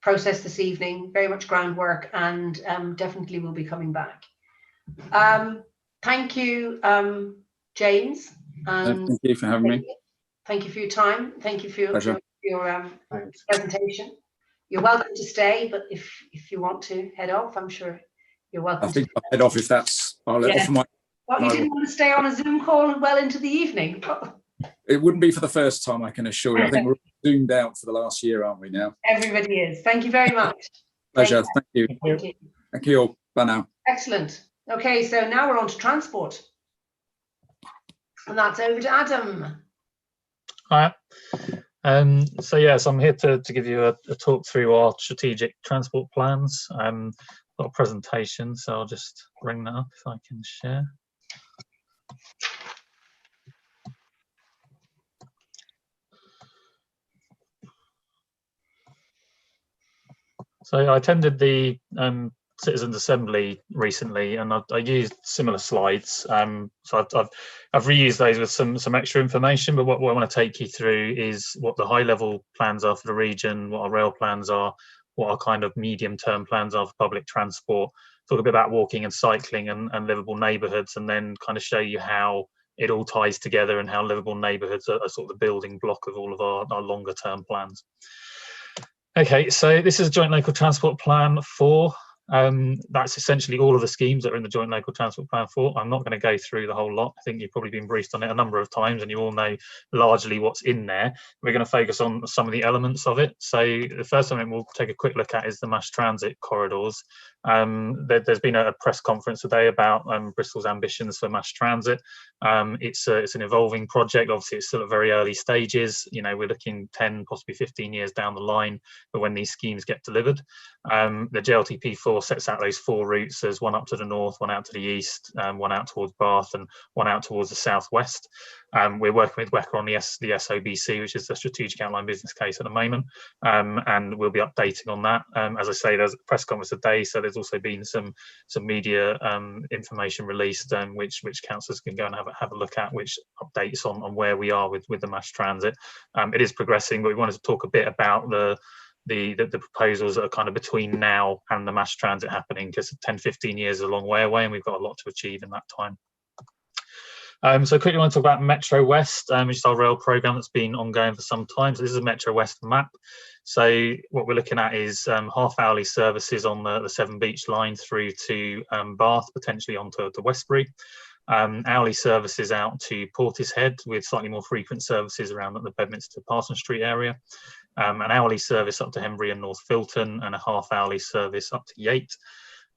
process this evening, very much groundwork, and definitely we'll be coming back. Thank you, James. Thank you for having me. Thank you for your time. Thank you for your Thanks. presentation. You're welcome to stay, but if you want to head off, I'm sure you're welcome. I think I'll head off if that's. I'll offer my. What, you didn't want to stay on a Zoom call well into the evening? It wouldn't be for the first time, I can assure you. I think we're zoomed out for the last year, aren't we now? Everybody is. Thank you very much. Pleasure. Thank you. Thank you. Thank you all. Bye now. Excellent. Okay, so now we're on to transport. And that's over to Adam. Hi. So yes, I'm here to give you a talk through our strategic transport plans. Got a presentation, so I'll just bring that up if I can share. So I attended the Citizens Assembly recently, and I used similar slides. So I've reused those with some extra information. But what I want to take you through is what the high level plans are for the region, what our rail plans are, what our kind of medium term plans are for public transport. Talk a bit about walking and cycling and livable neighbourhoods, and then kind of show you how it all ties together and how livable neighbourhoods are sort of the building block of all of our longer term plans. Okay, so this is a Joint Local Transport Plan 4. That's essentially all of the schemes that are in the Joint Local Transport Plan 4. I'm not going to go through the whole lot. I think you've probably been briefed on it a number of times and you all know largely what's in there. We're going to focus on some of the elements of it. So the first one we'll take a quick look at is the mass transit corridors. There's been a press conference today about Bristol's ambitions for mass transit. It's an evolving project. Obviously, it's still at very early stages. You know, we're looking 10, possibly 15 years down the line for when these schemes get delivered. The JLTP4 sets out those 4 routes. There's one up to the north, one out to the east, one out towards Bath, and one out towards the southwest. We're working with WECA on the SOBC, which is the Strategic Outline Business Case at the moment, and we'll be updating on that. As I say, there's a press conference today, so there's also been some media information released, which councillors can go and have a look at, which updates on where we are with the mass transit. It is progressing, but we wanted to talk a bit about the proposals that are kind of between now and the mass transit happening, because 10-15 years is a long way away and we've got a lot to achieve in that time. So quickly I want to talk about Metro West, which is our rail programme that's been ongoing for some time. So this is a Metro West map. So what we're looking at is half-hourly services on the Severn Beach line through to Bath, potentially onto Westbury. Hourly services out to Portishead with slightly more frequent services around the Bedminster Parson Street area. An hourly service up to Henbury and North Filton, and a half-hourly service up to Yate.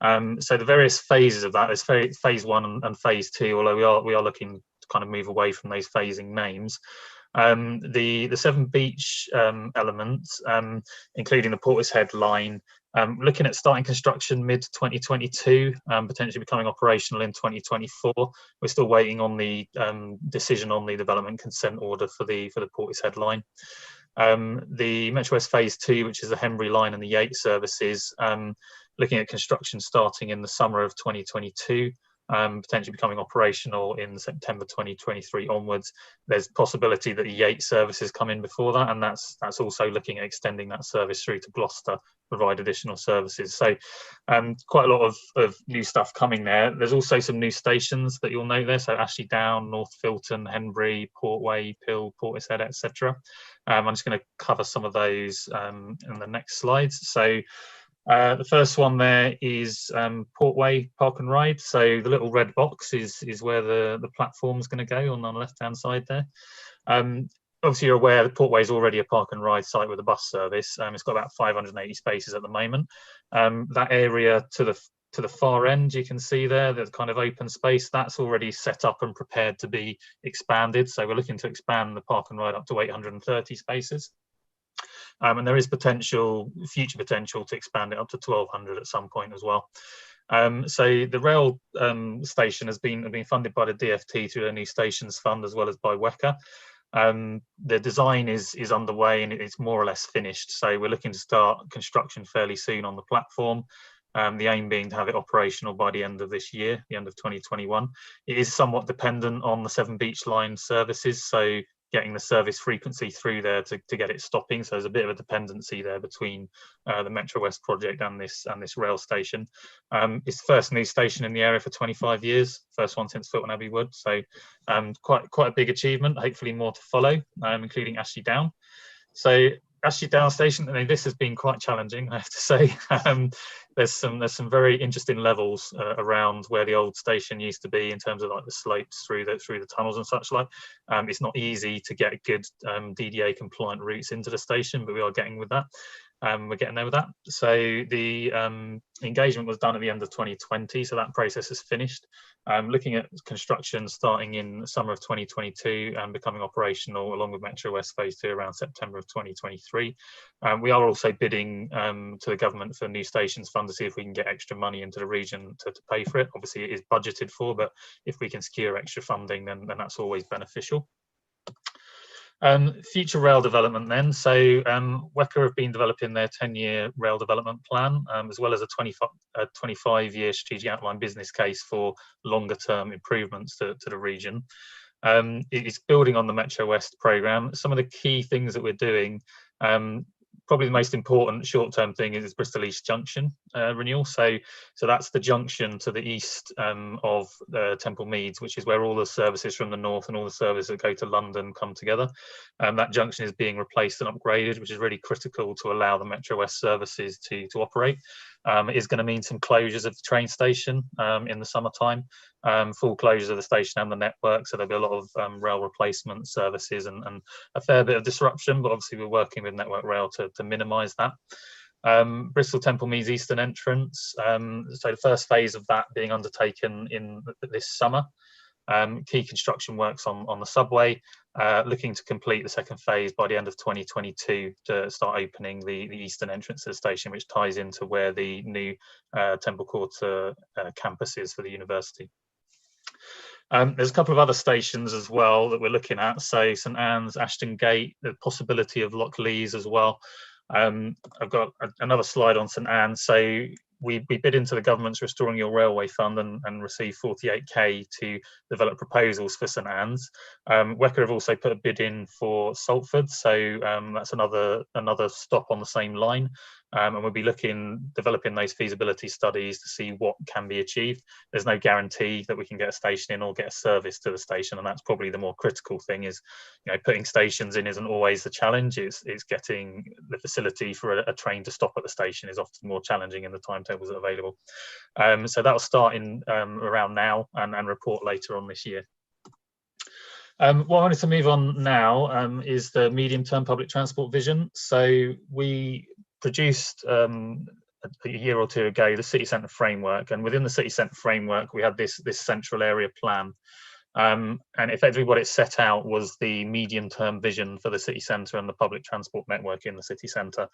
So the various phases of that is phase 1 and phase 2, although we are looking to kind of move away from those phasing names. The Severn Beach elements, including the Portishead line, looking at starting construction mid-2022, potentially becoming operational in 2024. We're still waiting on the decision on the development consent order for the Portishead line. The Metro West phase 2, which is the Henbury line and the Yate services, looking at construction starting in the summer of 2022, potentially becoming operational in September 2023 onwards. There's possibility that the Yate services come in before that, and that's also looking at extending that service through to Gloucester, provide additional services. So quite a lot of new stuff coming there. There's also some new stations that you'll note there, so Ashley Down, North Filton, Henbury, Portway, Pill, Portishead, etc. I'm just going to cover some of those in the next slides. So the first one there is Portway Park and Ride. So the little red box is where the platform is going to go on the left-hand side there. Obviously, you're aware that Portway is already a park and ride site with a bus service. It's got about 580 spaces at the moment. That area to the far end, you can see there, the kind of open space, that's already set up and prepared to be expanded. So we're looking to expand the park and ride up to 830 spaces. And there is future potential to expand it up to 1,200 at some point as well. So the rail station has been funded by the DFT through the New Stations Fund as well as by WECA. The design is underway and it's more or less finished. So we're looking to start construction fairly soon on the platform. The aim being to have it operational by the end of this year, the end of 2021. It is somewhat dependent on the Severn Beach line services, so getting the service frequency through there to get it stopping. So there's a bit of a dependency there between the Metro West project and this rail station. It's the first new station in the area for 25 years, first one since Filton Abbey Wood. So quite a big achievement, hopefully more to follow, including Ashley Down. So Ashley Down Station, I mean, this has been quite challenging, I have to say. There's some very interesting levels around where the old station used to be in terms of like the slopes through the tunnels and such like. It's not easy to get good DDA compliant routes into the station, but we are getting with that. We're getting there with that. So the engagement was done at the end of 2020, so that process is finished. Looking at construction starting in the summer of 2022 and becoming operational along with Metro West Phase 2 around September of 2023. We are also bidding to the government for New Stations Fund to see if we can get extra money into the region to pay for it. Obviously it is budgeted for, but if we can secure extra funding, then that's always beneficial. Future rail development then. So WECA have been developing their 10-year rail development plan, as well as a 25-year strategic outline business case for longer term improvements to the region. It's building on the Metro West programme. Some of the key things that we're doing, probably the most important short-term thing is Bristol East Junction renewal. So that's the junction to the east of Temple Meads, which is where all the services from the north and all the services that go to London come together. That junction is being replaced and upgraded, which is really critical to allow the Metro West services to operate. It is going to mean some closures of the train station in the summertime, full closures of the station and the network. So there'll be a lot of rail replacement services and a fair bit of disruption, but obviously we're working with Network Rail to minimise that. Bristol Temple Meads Eastern Entrance. So the first phase of that being undertaken in this summer. Key construction works on the subway, looking to complete the second phase by the end of 2022 to start opening the eastern entrance to the station, which ties into where the new Temple Quarter campus is for the university. There's a couple of other stations as well that we're looking at. So St Anne's, Ashton Gate, the possibility of Lockleys as well. I've got another slide on St Anne's. So we bid into the government's Restoring Your Railway Fund and received 48k to develop proposals for St Anne's. WECA have also put a bid in for Salford, so that's another stop on the same line. And we'll be developing those feasibility studies to see what can be achieved. There's no guarantee that we can get a station in or get a service to the station, and that's probably the more critical thing. Is, putting stations in isn't always the challenge. It's getting the facility for a train to stop at the station is often more challenging in the timetables that are available. So that'll start in around now and report later on this year. What I wanted to move on now is the medium-term public transport vision. So we produced a year or two ago the city centre framework, and within the city centre framework we had this central area plan, and effectively what it set out was the medium-term vision for the city centre and the public transport network in the city centre.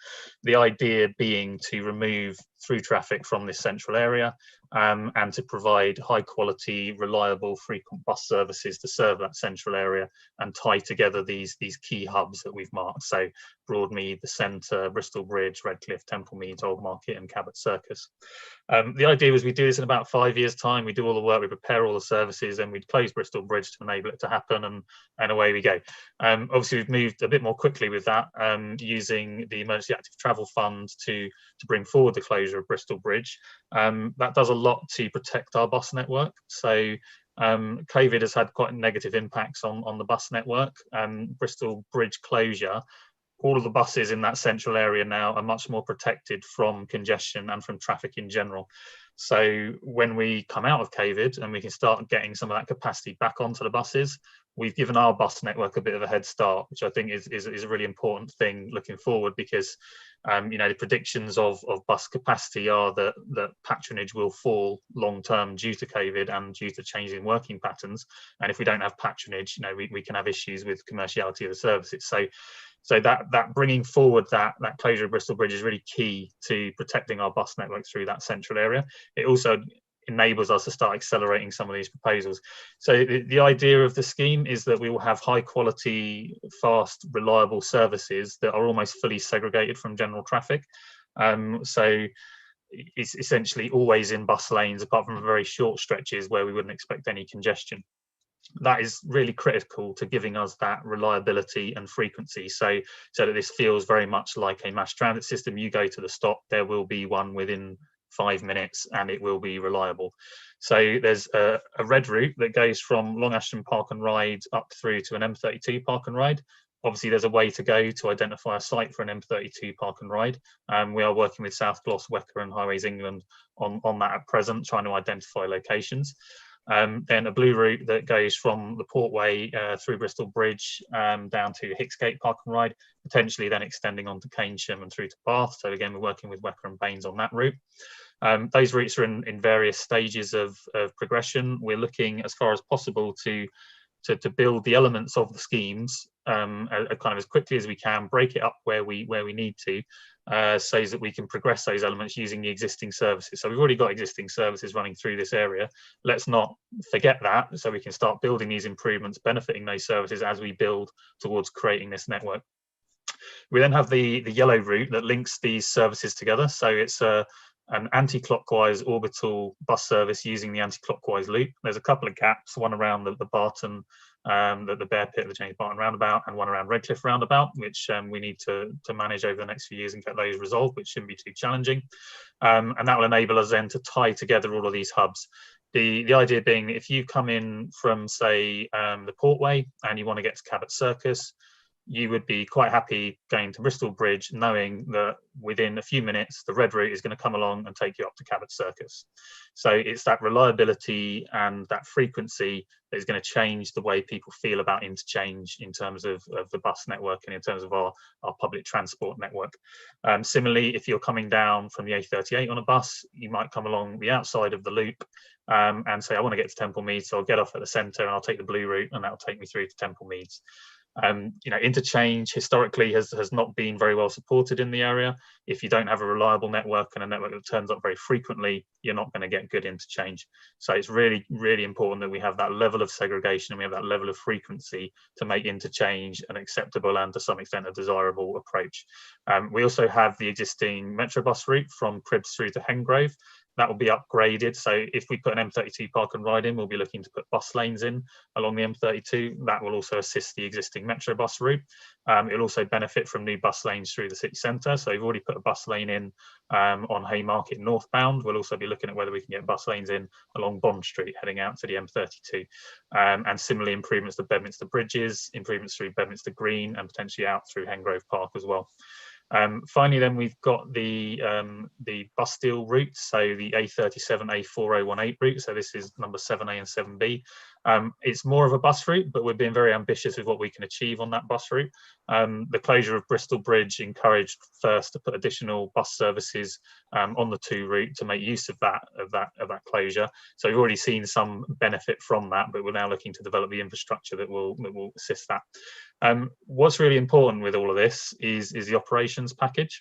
The idea being to remove through traffic from this central area and to provide high quality, reliable, frequent bus services to serve that central area and tie together these key hubs that we've marked. So Broadmead, the Centre, Bristol Bridge, Redcliffe, Temple Meads, Old Market and Cabot Circus. The idea was we do this in about 5 years' time. We do all the work, we prepare all the services, and we'd close Bristol Bridge to enable it to happen, and away we go. Obviously, we've moved a bit more quickly with that, using the Emergency Active Travel Fund to bring forward the closure of Bristol Bridge. That does a lot to protect our bus network. So COVID has had quite negative impacts on the bus network. Bristol Bridge closure, all of the buses in that central area now are much more protected from congestion and from traffic in general. So when we come out of COVID and we can start getting some of that capacity back onto the buses, we've given our bus network a bit of a head start, which I think is a really important thing looking forward, because the predictions of bus capacity are that patronage will fall long term due to COVID and due to changing working patterns. And if we don't have patronage, we can have issues with commerciality of the services. So that bringing forward that closure of Bristol Bridge is really key to protecting our bus network through that central area. It also enables us to start accelerating some of these proposals. So the idea of the scheme is that we will have high quality, fast, reliable services that are almost fully segregated from general traffic. So it's essentially always in bus lanes, apart from very short stretches where we wouldn't expect any congestion. That is really critical to giving us that reliability and frequency, so that this feels very much like a mass transit system. You go to the stop, there will be one within 5 minutes and it will be reliable. So there's a red route that goes from Long Ashton Park and Ride up through to an M32 Park and Ride. Obviously there's a way to go to identify a site for an M32 Park and Ride. We are working with South Gloss, WECA and Highways England on that at present, trying to identify locations. Then a blue route that goes from the Portway through Bristol Bridge down to Hicksgate Park and Ride, potentially then extending on to Keynsham and through to Bath. So again, we're working with WECA and Baines on that route. Those routes are in various stages of progression. We're looking as far as possible to to build the elements of the schemes kind of as quickly as we can, break it up where we need to, so that we can progress those elements using the existing services. So we've already got existing services running through this area. Let's not forget that, so we can start building these improvements, benefiting those services as we build towards creating this network. We then have the yellow route that links these services together. So it's an anti-clockwise orbital bus service using the anti-clockwise loop. There's a couple of gaps, one around the Barton, the Bear Pit, the James Barton roundabout, and one around Redcliffe roundabout, which we need to manage over the next few years and get those resolved, which shouldn't be too challenging. And that will enable us then to tie together all of these hubs. The idea being that if you come in from, say, the Portway and you want to get to Cabot Circus, you would be quite happy going to Bristol Bridge, knowing that within a few minutes, the red route is going to come along and take you up to Cabot Circus. So it's that reliability and that frequency that is going to change the way people feel about interchange in terms of the bus network and in terms of our public transport network. Similarly, if you're coming down from the A38 on a bus, you might come along the outside of the loop and say, I want to get to Temple Meads, so I'll get off at the centre and I'll take the blue route and that'll take me through to Temple Meads. Interchange historically has not been very well supported in the area. If you don't have a reliable network and a network that turns up very frequently, you're not going to get good interchange. So it's really, really important that we have that level of segregation and we have that level of frequency to make interchange an acceptable and to some extent a desirable approach. We also have the existing Metrobus route from Cribbs through to Hengrove. That will be upgraded. So if we put an M32 park and ride in, we'll be looking to put bus lanes in along the M32. That will also assist the existing Metro bus route. It'll also benefit from new bus lanes through the city centre. So we've already put a bus lane in on Haymarket northbound. We'll also be looking at whether we can get bus lanes in along Bond Street heading out to the M32. And similarly, improvements to Bedminster Bridges, improvements through Bedminster Green and potentially out through Hengrove Park as well. Finally, then we've got the bus deal routes, so the A37, A4018 route. So this is number 7A and 7B. It's more of a bus route, but we're being very ambitious with what we can achieve on that bus route. The closure of Bristol Bridge encouraged first to put additional bus services on the 2 route to make use of that closure. So we've already seen some benefit from that, but we're now looking to develop the infrastructure that will assist that. What's really important with all of this is the operations package.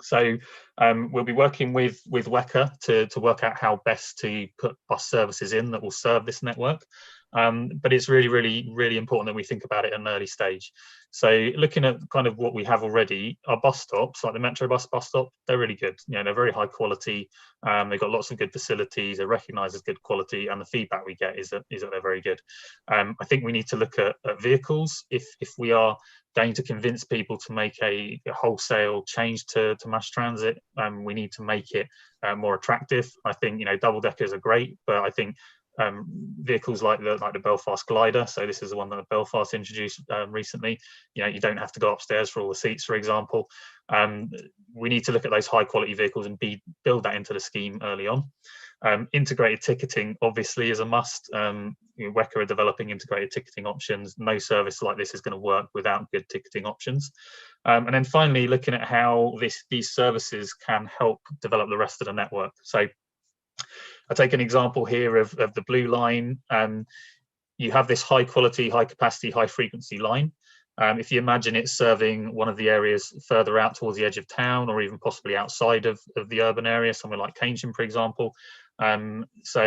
So we'll be working with WECA to work out how best to put bus services in that will serve this network. But it's really, really, really important that we think about it at an early stage. So looking at kind of what we have already, our bus stops, like the Metrobus bus stop, they're really good. You know, they're very high quality. They've got lots of good facilities. They're recognised as good quality, and the feedback we get is that they're very good. I think we need to look at vehicles. If we are going to convince people to make a wholesale change to mass transit, we need to make it more attractive. I think, you know, double deckers are great, but I think vehicles like the Belfast Glider, so this is the one that Belfast introduced recently, you know, you don't have to go upstairs for all the seats, for example. We need to look at those high quality vehicles and build that into the scheme early on. Integrated ticketing obviously is a must. WECA are developing integrated ticketing options. No service like this is going to work without good ticketing options. And then finally, looking at how these services can help develop the rest of the network. So I take an example here of the blue line. You have this high quality, high capacity, high frequency line. If you imagine it serving one of the areas further out towards the edge of town, or even possibly outside of the urban area, somewhere like Keynsham, for example. So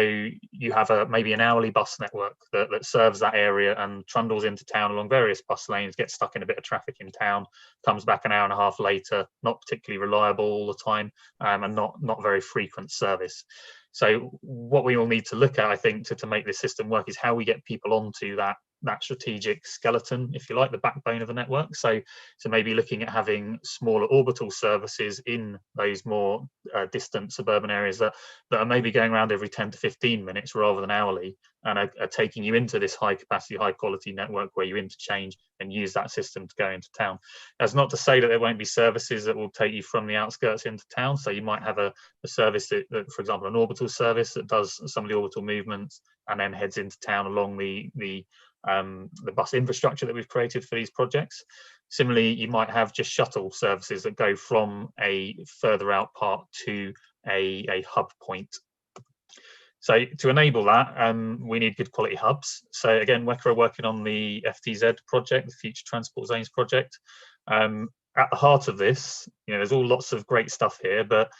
you have maybe an hourly bus network that serves that area and trundles into town along various bus lanes, gets stuck in a bit of traffic in town, comes back an hour and a half later, not particularly reliable all the time, and not very frequent service. So what we all need to look at, I think, to make this system work is how we get people onto that strategic skeleton, if you like, the backbone of the network. So maybe looking at having smaller orbital services in those more distant suburban areas that are maybe going around every 10 to 15 minutes rather than hourly, and are taking you into this high capacity, high quality network where you interchange and use that system to go into town. That's not to say that there won't be services that will take you from the outskirts into town. So you might have a service that, for example, an orbital service that does some of the orbital movements and then heads into town along the bus infrastructure that we've created for these projects. Similarly, you might have just shuttle services that go from a further out part to a hub point. So to enable that, we need good quality hubs. So again, WECA are working on the FTZ project, the Future Transport Zones project. At the heart of this, there's all lots of great stuff here, but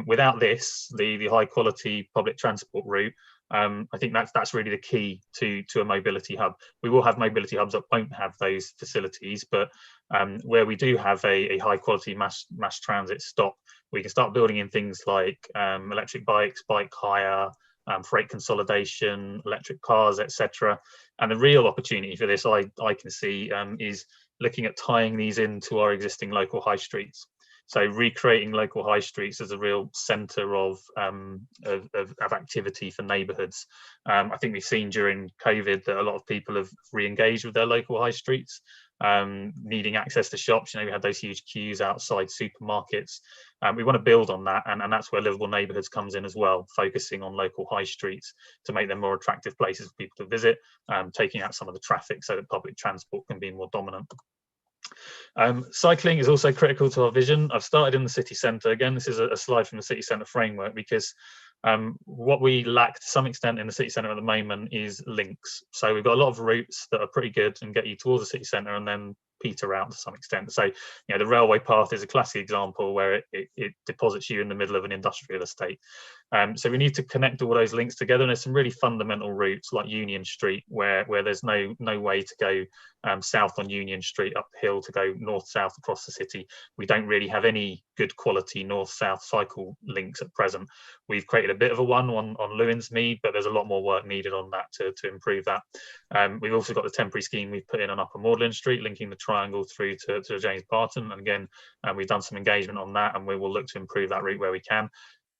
without this, the high quality public transport route, I think that's really the key to a mobility hub. We will have mobility hubs that won't have those facilities, but where we do have a high quality mass transit stop, we can start building in things like electric bikes, bike hire, freight consolidation, electric cars, etc. And the real opportunity for this, I can see, is looking at tying these into our existing local high streets. So recreating local high streets as a real centre of activity for neighbourhoods. I think we've seen during COVID that a lot of people have re-engaged with their local high streets, needing access to shops. We had those huge queues outside supermarkets. We want to build on that, and that's where livable neighbourhoods comes in as well, focusing on local high streets to make them more attractive places for people to visit, taking out some of the traffic so that public transport can be more dominant. Cycling is also critical to our vision. I've started in the city centre. Again, this is a slide from the city centre framework, because what we lack to some extent in the city centre at the moment is links. So we've got a lot of routes that are pretty good and get you towards the city centre and then peter out to some extent. So the railway path is a classic example where it deposits you in the middle of an industrial estate. So we need to connect all those links together, and there's some really fundamental routes like Union Street where there's no way to go south on Union Street up the hill to go north-south across the city. We don't really have any good quality north-south cycle links at present. We've created a bit of a one on Lewins Mead, but there's a lot more work needed on that to improve that. We've also got the temporary scheme we've put in on Upper Magdalen Street, linking the triangle through to James Barton. And again, we've done some engagement on that, and we will look to improve that route where we can.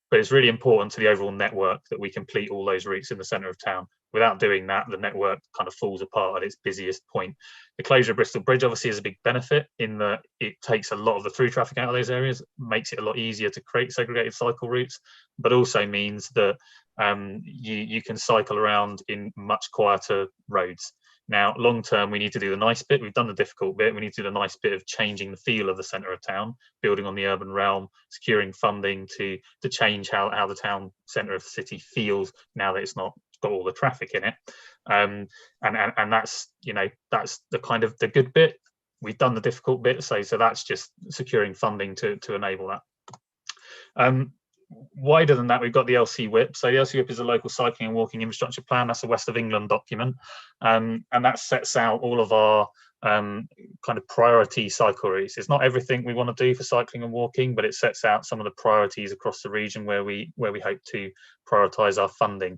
But it's really important to the overall network that we complete all those routes in the centre of town. Without doing that, the network kind of falls apart at its busiest point. The closure of Bristol Bridge obviously is a big benefit in that it takes a lot of the through traffic out of those areas, makes it a lot easier to create segregated cycle routes, but also means that you can cycle around in much quieter roads. Now, long term, we need to do the nice bit. We've done the difficult bit. We need to do the nice bit of changing the feel of the centre of town, building on the urban realm, securing funding to change how the town centre of the city feels now that it's not got all the traffic in it. And that's that's the kind of the good bit. We've done the difficult bit, so that's just securing funding to enable that. Wider than that, we've got the LC WIP. So the LC WIP is a local cycling and walking infrastructure plan. That's a West of England document, and that sets out all of our kind of priority cycle routes. It's not everything we want to do for cycling and walking, but it sets out some of the priorities across the region where we hope to prioritise our funding.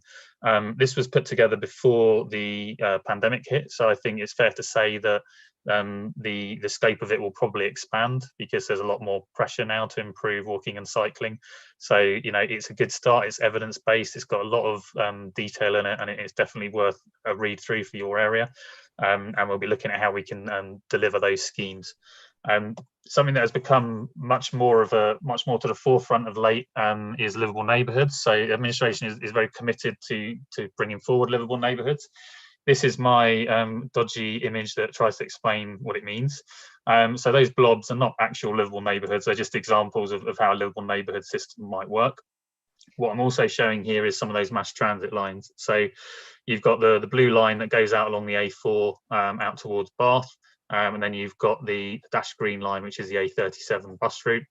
This was put together before the pandemic hit, so I think it's fair to say that the scope of it will probably expand because there's a lot more pressure now to improve walking and cycling. So it's a good start. It's evidence-based. It's got a lot of detail in it, and it's definitely worth a read through for your area. And we'll be looking at how we can deliver those schemes. Something that has become much more to the forefront of late is livable neighbourhoods. So administration is very committed to bringing forward livable neighbourhoods. This is my dodgy image that tries to explain what it means. So those blobs are not actual livable neighbourhoods. They're just examples of how a livable neighbourhood system might work. What I'm also showing here is some of those mass transit lines. So you've got the blue line that goes out along the A4 out towards Bath. And then you've got the dash green line, which is the A37 bus route.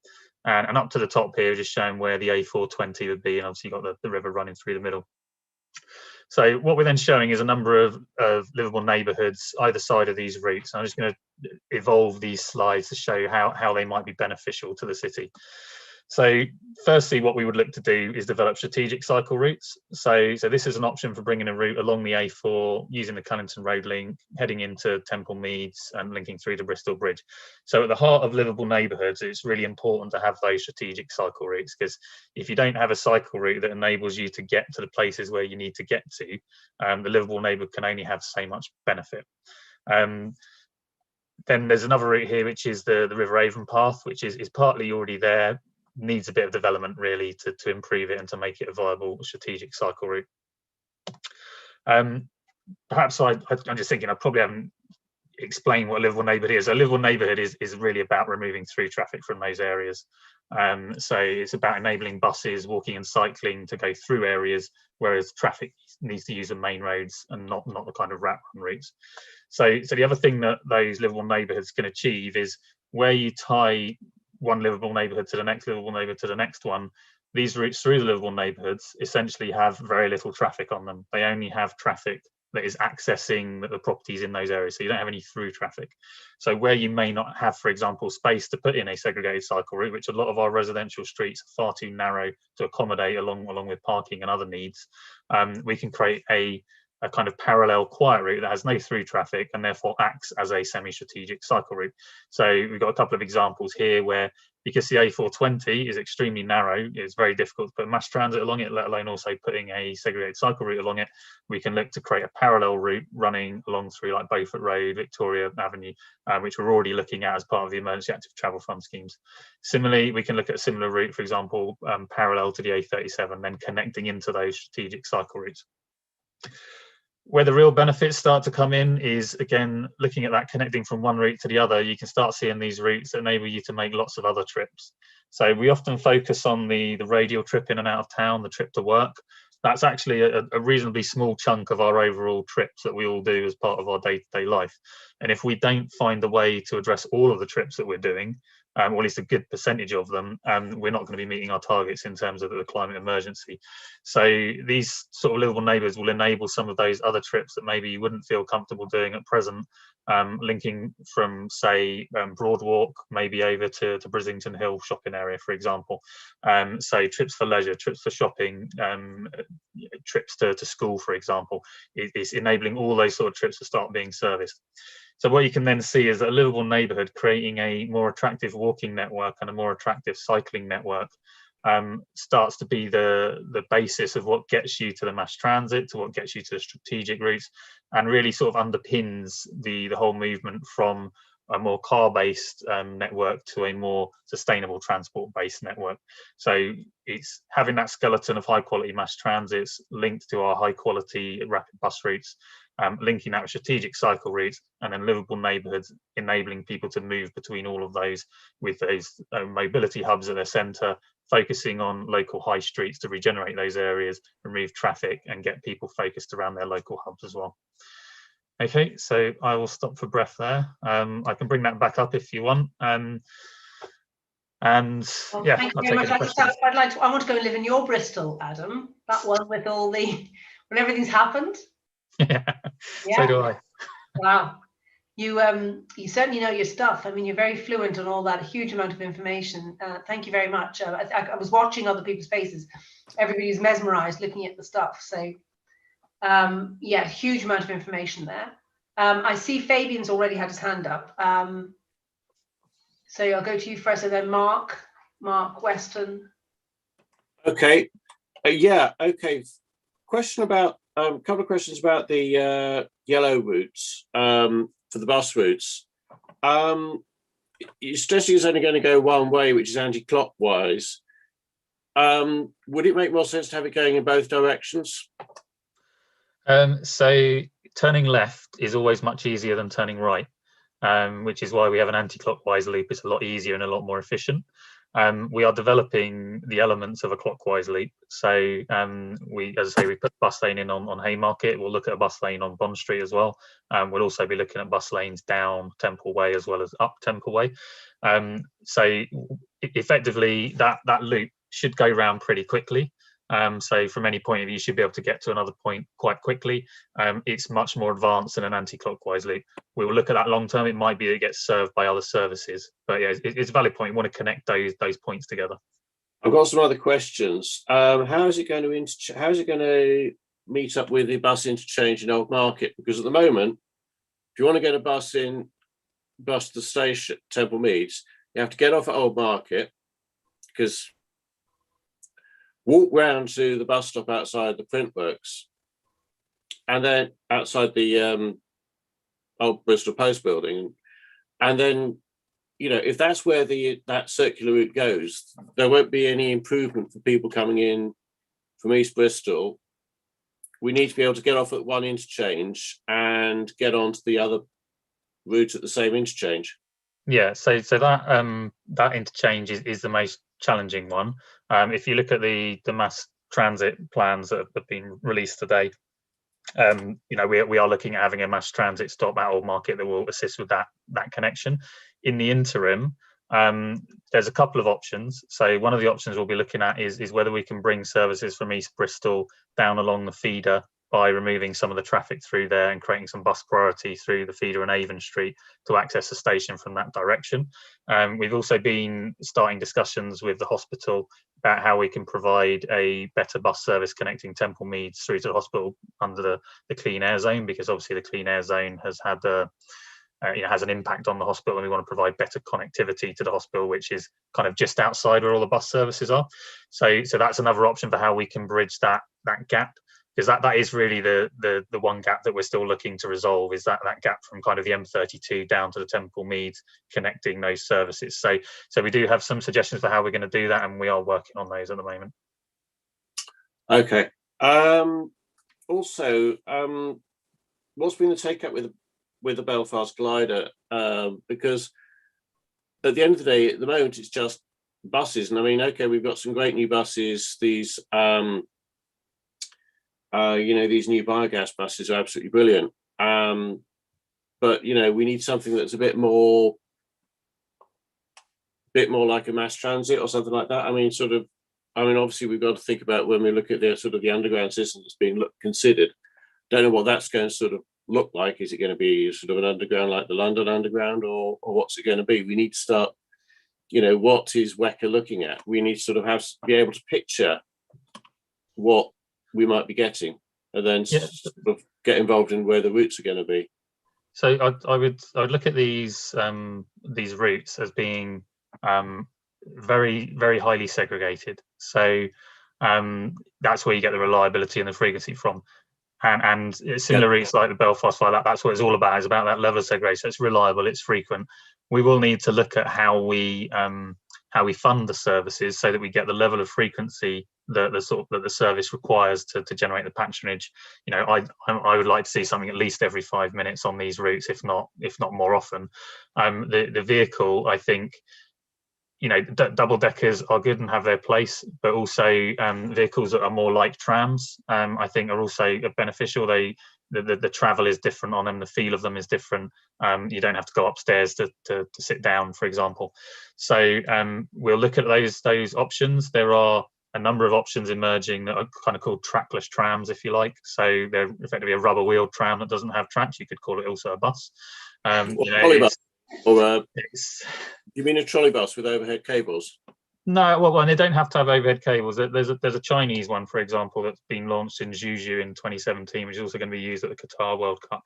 And up to the top here, just showing where the A420 would be. And obviously you've got the river running through the middle. So what we're then showing is a number of livable neighbourhoods either side of these routes. I'm just going to evolve these slides to show how they might be beneficial to the city. So firstly, what we would look to do is develop strategic cycle routes. So this is an option for bringing a route along the A4, using the Cunnington Road link, heading into Temple Meads and linking through to Bristol Bridge. So at the heart of livable neighbourhoods, it's really important to have those strategic cycle routes, because if you don't have a cycle route that enables you to get to the places where you need to get to, the livable neighbourhood can only have so much benefit. Then there's another route here, which is the River Avon path, which is partly already there, needs a bit of development really to improve it and to make it a viable strategic cycle route. Perhaps I'm just thinking I probably haven't explained what a livable neighbourhood is. A livable neighbourhood is really about removing through traffic from those areas. So it's about enabling buses, walking and cycling to go through areas, whereas traffic needs to use the main roads and not the kind of rat run routes. So the other thing that those livable neighbourhoods can achieve is where you tie one livable neighbourhood to the next livable neighbourhood to the next one, these routes through the livable neighbourhoods essentially have very little traffic on them. They only have traffic that is accessing the properties in those areas, so you don't have any through traffic. So where you may not have, for example, space to put in a segregated cycle route, which a lot of our residential streets are far too narrow to accommodate along with parking and other needs, we can create a kind of parallel quiet route that has no through traffic and therefore acts as a semi-strategic cycle route. So we've got a couple of examples here where, because the A420 is extremely narrow, it's very difficult to put mass transit along it, let alone also putting a segregated cycle route along it. We can look to create a parallel route running along through like Beaufort Road, Victoria Avenue, which we're already looking at as part of the Emergency Active Travel Fund schemes. Similarly, we can look at a similar route, for example, parallel to the A37, then connecting into those strategic cycle routes. Where the real benefits start to come in is, again, looking at that connecting from one route to the other. You can start seeing these routes that enable you to make lots of other trips. So we often focus on the radial trip in and out of town, the trip to work. That's actually a reasonably small chunk of our overall trips that we all do as part of our day-to-day life. And if we don't find a way to address all of the trips that we're doing, or at least a good percentage of them, we're not going to be meeting our targets in terms of the climate emergency. So these sort of livable neighbours will enable some of those other trips that maybe you wouldn't feel comfortable doing at present, linking from, say, Broadwalk, maybe over to Brislington Hill shopping area, for example. So trips for leisure, trips for shopping, trips to school, for example. It's enabling all those sort of trips to start being serviced. So what you can then see is that a livable neighbourhood creating a more attractive walking network and a more attractive cycling network starts to be the basis of what gets you to the mass transit, to what gets you to the strategic routes, and really sort of underpins the whole movement from a more car-based network to a more sustainable transport-based network. So it's having that skeleton of high-quality mass transits linked to our high-quality rapid bus routes, linking out strategic cycle routes, and then livable neighbourhoods, enabling people to move between all of those with those mobility hubs at their centre, focusing on local high streets to regenerate those areas, remove traffic, and get people focused around their local hubs as well. Okay, so I will stop for breath there. I can bring that back up if you want. And well, yeah, thank you I'll very take much. any questions. I want to go and live in your Bristol, Adam. That one with all when everything's happened. Yeah, so do I. Wow. You certainly know your stuff. I mean, you're very fluent on all that huge amount of information. Thank you very much. I was watching other people's faces. Everybody's mesmerized looking at the stuff. So yeah, huge amount of information there. I see Fabian's already had his hand up. So I'll go to you first, and then Mark Weston. Okay. Yeah. Okay. Question about a couple of questions about the yellow routes for the bus routes. You're stressing it's only going to go one way, which is anti-clockwise. Would it make more sense to have it going in both directions? So turning left is always much easier than turning right, which is why we have an anti-clockwise loop. It's a lot easier and a lot more efficient. We are developing the elements of a clockwise loop. So we, as I say, we put bus lane in on Haymarket. We'll look at a bus lane on Bond Street as well. We'll also be looking at bus lanes down Temple Way as well as up Temple Way. So effectively, that loop should go round pretty quickly. So from any point of view, you should be able to get to another point quite quickly. It's much more advanced than an anti-clockwise loop. We will look at that long term. It might be that it gets served by other services, but yeah, it's a valid point. You want to connect those points together. I've got some other questions. How is it going to meet up with the bus interchange in Old Market? Because at the moment, if you want to get a bus to the station, Temple Meads, you have to get off at Old Market, because walk round to the bus stop outside the Printworks, and then outside the old Bristol Post building, and then, you know, if that's where that circular route goes, there won't be any improvement for people coming in from East Bristol. We need to be able to get off at one interchange and get onto the other route at the same interchange. Yeah, so that that interchange is the most challenging one. If you look at the mass transit plans that have been released today, you know, we are looking at having a mass transit stop at Old Market that will assist with that connection. In the interim, there's a couple of options. So one of the options we'll be looking at is whether we can bring services from East Bristol down along the feeder by removing some of the traffic through there and creating some bus priority through the feeder and Avon Street to access the station from that direction. We've also been starting discussions with the hospital about how we can provide a better bus service connecting Temple Meads through to the hospital under the clean air zone, because obviously the clean air zone has had has an impact on the hospital, and we want to provide better connectivity to the hospital, which is kind of just outside where all the bus services are. So that's another option for how we can bridge that gap, because that is really the one gap that we're still looking to resolve, is that gap from kind of the M32 down to the Temple Meads, connecting those services. So we do have some suggestions for how we're going to do that, and we are working on those at the moment. Okay. Also, what's been the take up with the Belfast glider? Because at the end of the day, at the moment, it's just buses. And I mean, okay, we've got some great new buses. These, these new biogas buses are absolutely brilliant. But, you know, we need something that's a bit more like a mass transit or something like that. I mean, obviously we've got to think about when we look at the underground system that's being considered. Don't know what that's going to sort of look like. Is it going to be sort of an underground like the London Underground, or what's it going to be? We need to start, what is WECA looking at? We need to sort of be able to picture what we might be getting, and then sort of get involved in where the routes are going to be. So I would look at these routes as being very, very highly segregated. So that's where you get the reliability and the frequency from. And similar routes like the Belfast, that's what it's all about. It's about that level of segregation. It's reliable, it's frequent. We will need to look at how we fund the services so that we get the level of frequency that the service requires to generate the patronage. I would like to see something at least every 5 minutes on these routes, if not more often. The vehicle, I think, double deckers are good and have their place, but also vehicles that are more like trams, I think, are also beneficial. The travel is different on them, the feel of them is different. You don't have to go upstairs to sit down, for example. So we'll look at those options. There are a number of options emerging that are kind of called trackless trams, if you like. So they're effectively a rubber wheeled tram that doesn't have tracks. You could call it also a bus. You mean a trolley bus with overhead cables? No, well, and they don't have to have overhead cables. There's a Chinese one, for example, that's been launched in Zhuzhou in 2017, which is also going to be used at the Qatar World Cup,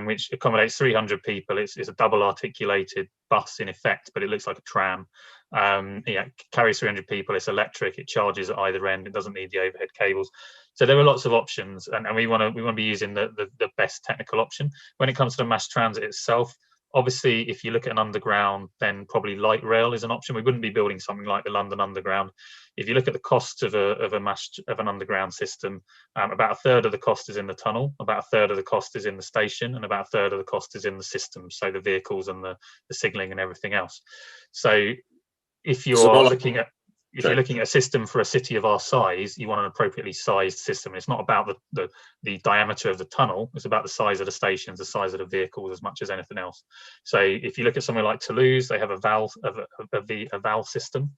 which accommodates 300 people. It's a double articulated bus in effect, but it looks like a tram. Carries 300 people. It's electric. It charges at either end. It doesn't need the overhead cables. So there are lots of options, and we want to be using the best technical option. When it comes to the mass transit itself, obviously, if you look at an underground, then probably light rail is an option. We wouldn't be building something like the London Underground. If you look at the costs of an underground system, about a third of the cost is in the tunnel, about a third of the cost is in the station, and about a third of the cost is in the system, so the vehicles and the signalling and everything else. So if you're looking at a system for a city of our size, you want an appropriately sized system. It's not about the diameter of the tunnel. It's about the size of the stations, the size of the vehicles, as much as anything else. So if you look at somewhere like Toulouse, they have a valve system,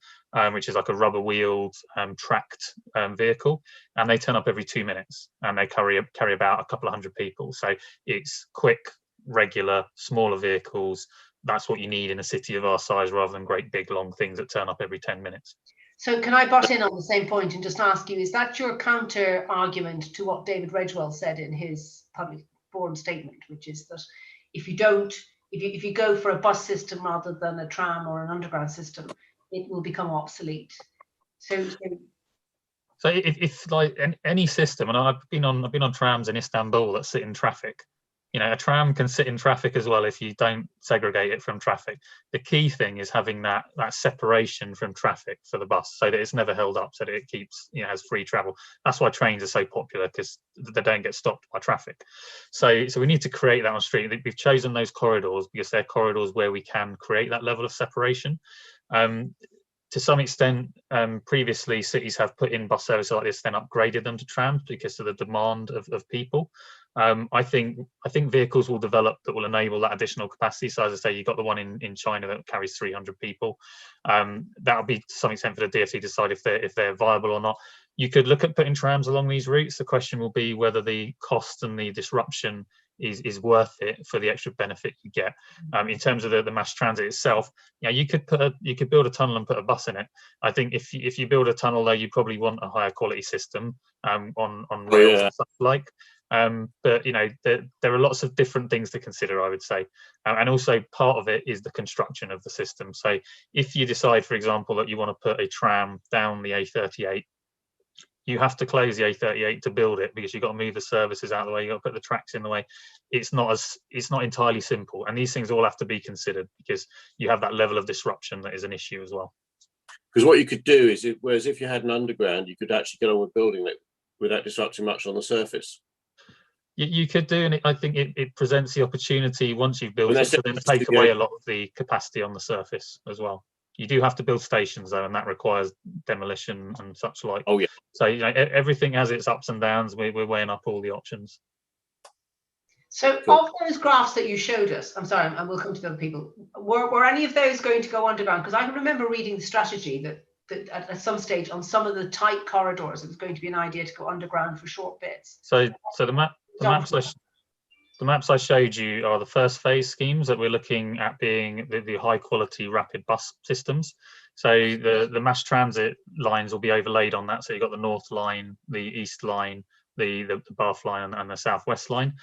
which is like a rubber wheeled tracked vehicle, and they turn up every 2 minutes, and they carry about a couple of hundred people. So it's quick, regular, smaller vehicles. That's what you need in a city of our size, rather than great big long things that turn up every 10 minutes. So can I butt in on the same point and just ask you, is that your counter argument to what David Redgewell said in his public forum statement, which is that if you go for a bus system rather than a tram or an underground system, it will become obsolete? So if like any system, and I've been on trams in Istanbul that sit in traffic, You know, a tram can sit in traffic as well if you don't segregate it from traffic. The key thing is having that separation from traffic for the bus, so that it's never held up, so that it keeps, you know, has free travel. That's why trains are so popular, because they don't get stopped by traffic. So we need to create that on street. We've chosen those corridors because they're corridors where we can create that level of separation. To some extent, previously cities have put in bus services like this, then upgraded them to trams because of the demand of people. I think vehicles will develop that will enable that additional capacity. So as I say, you've got the one in China that carries 300 people. That'll be to some extent for the DfT to decide if they're viable or not. You could look at putting trams along these routes. The question will be whether the cost and the disruption is worth it for the extra benefit you get. In terms of the mass transit itself, you know, you could build a tunnel and put a bus in it. I think if you build a tunnel, though, you probably want a higher quality system on rails and stuff like. But you know, there are lots of different things to consider, I would say, and also part of it is the construction of the system. So if you decide, for example, that you want to put a tram down the A38, you have to close the A38 to build it, because you've got to move the services out of the way, you've got to put the tracks in the way. It's not entirely simple, and these things all have to be considered because you have that level of disruption that is an issue as well. Because what you could do is, whereas if you had an underground, you could actually get on with building it without disrupting much on the surface. You could do, and I think it presents the opportunity once you've built it to then take away a lot of the capacity on the surface as well. You do have to build stations though, and that requires demolition and such like. Oh yeah. So you know, everything has its ups and downs. We're weighing up all the options. So of those graphs that you showed us, I'm sorry, and we'll come to the other people, were any of those going to go underground? Because I can remember reading the strategy that at some stage on some of the tight corridors, it was going to be an idea to go underground for short bits. So the maps I showed you are the first phase schemes that we're looking at being the high quality rapid bus systems. So the mass transit lines will be overlaid on that. So you've got the North Line, the East Line, the Bath Line and the Southwest Line.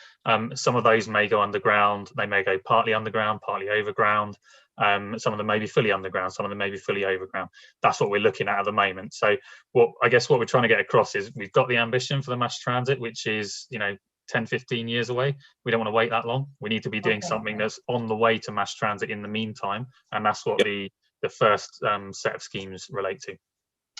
Some of those may go underground. They may go partly underground, partly overground. Some of them may be fully underground, some of them may be fully overground. That's what we're looking at the moment. So what we're trying to get across is we've got the ambition for the mass transit, which is, you know, 10, 15 years away. We don't want to wait that long. We need to be doing something that's on the way to mass transit in the meantime. And that's what the first set of schemes relate to.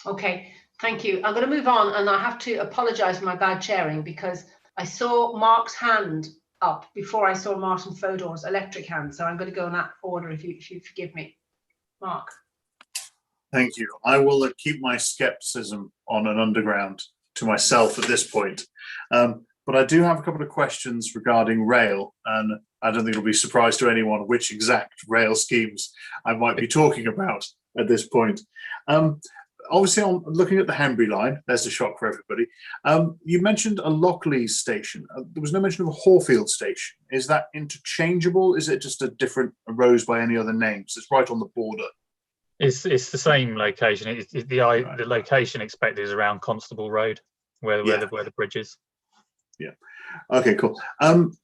Okay, thank you. I'm going to move on, and I have to apologise for my bad chairing because I saw Mark's hand up before I saw Martin Fodor's electric hand. So I'm going to go in that order if you forgive me. Mark. Thank you. I will keep my scepticism on an underground to myself at this point. But I do have a couple of questions regarding rail, and I don't think it'll be a surprise to anyone which exact rail schemes I might be talking about at this point. Obviously, on looking at the Henbury line, there's a shock for everybody. You mentioned a Lockleys station. There was no mention of a Horfield station. Is that interchangeable? Is it just a different arose by any other names? It's right on the border. It's the same location. The location expected is around Constable Road, where the bridge is. Yeah. Okay, cool.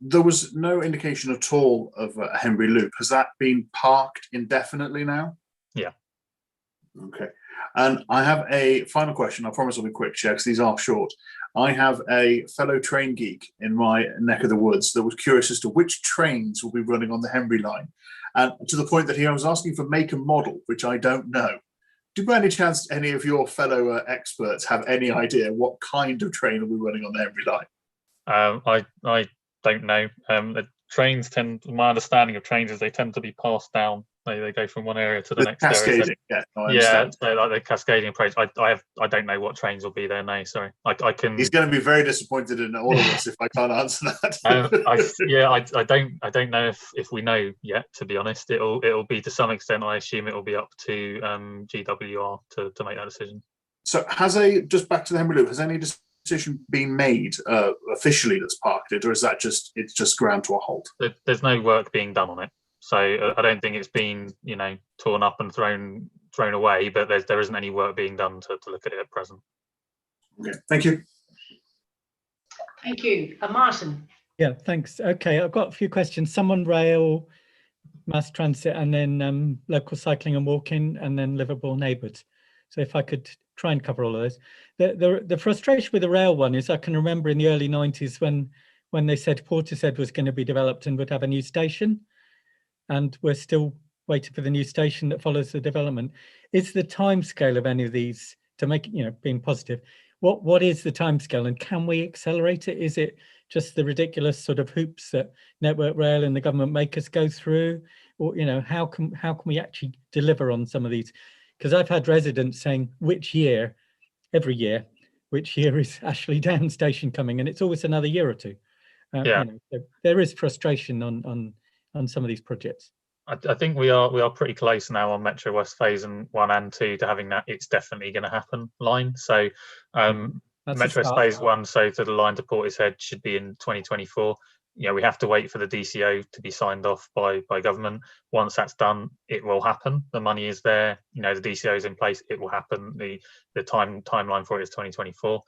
There was no indication at all of a Henbury Loop. Has that been parked indefinitely now? Yeah. Okay. And I have a final question. I promise I'll be quick, because these are short. I have a fellow train geek in my neck of the woods that was curious as to which trains will be running on the Henbury line. And to the point that he was asking for make and model, which I don't know. Do by any chance any of your fellow experts have any idea what kind of train will be running on the Henbury line? I don't know. The trains my understanding of trains is they tend to be passed down. They go from one area to the next area. So, so like the cascading approach. I don't know what trains will be there. No, sorry. I can. He's going to be very disappointed in all of us if I can't answer that. I don't know if we know yet. To be honest, it'll be to some extent. I assume it will be up to GWR to make that decision. So just back to the Henbury Loop, has any decision been made officially that's parked it, or is that it's just ground to a halt? There's no work being done on it. So I don't think it's been, torn up and thrown away, but there isn't any work being done to look at it at present. Okay, thank you. Thank you. Martin. Yeah, thanks. Okay, I've got a few questions. Some on rail, mass transit, and then local cycling and walking, and then livable neighbourhoods. So if I could try and cover all of those. The frustration with the rail one is I can remember in the early 90s when when they said Portishead was going to be developed and would have a new station, and we're still waiting for the new station that follows the development. Is the timescale of any of these, to make it, you know, being positive, what is the timescale, and can we accelerate it? Is it just the ridiculous sort of hoops that Network Rail and the government make us go through, or, you know, how can we actually deliver on some of these? Because I've had residents saying, every year, which year is Ashley Down station coming, and it's always another year or two. Yeah. You know, so there is frustration on some of these projects. I think we are pretty close now on Metro West phase 1 and 2 to having that it's definitely going to happen line. So Metro West phase 1, so to the line to Portishead, should be in 2024. You know, we have to wait for the DCO to be signed off by government. Once that's done, it will happen. The money is there. You know, the DCO is in place. It will happen. The timeline for it is 2024.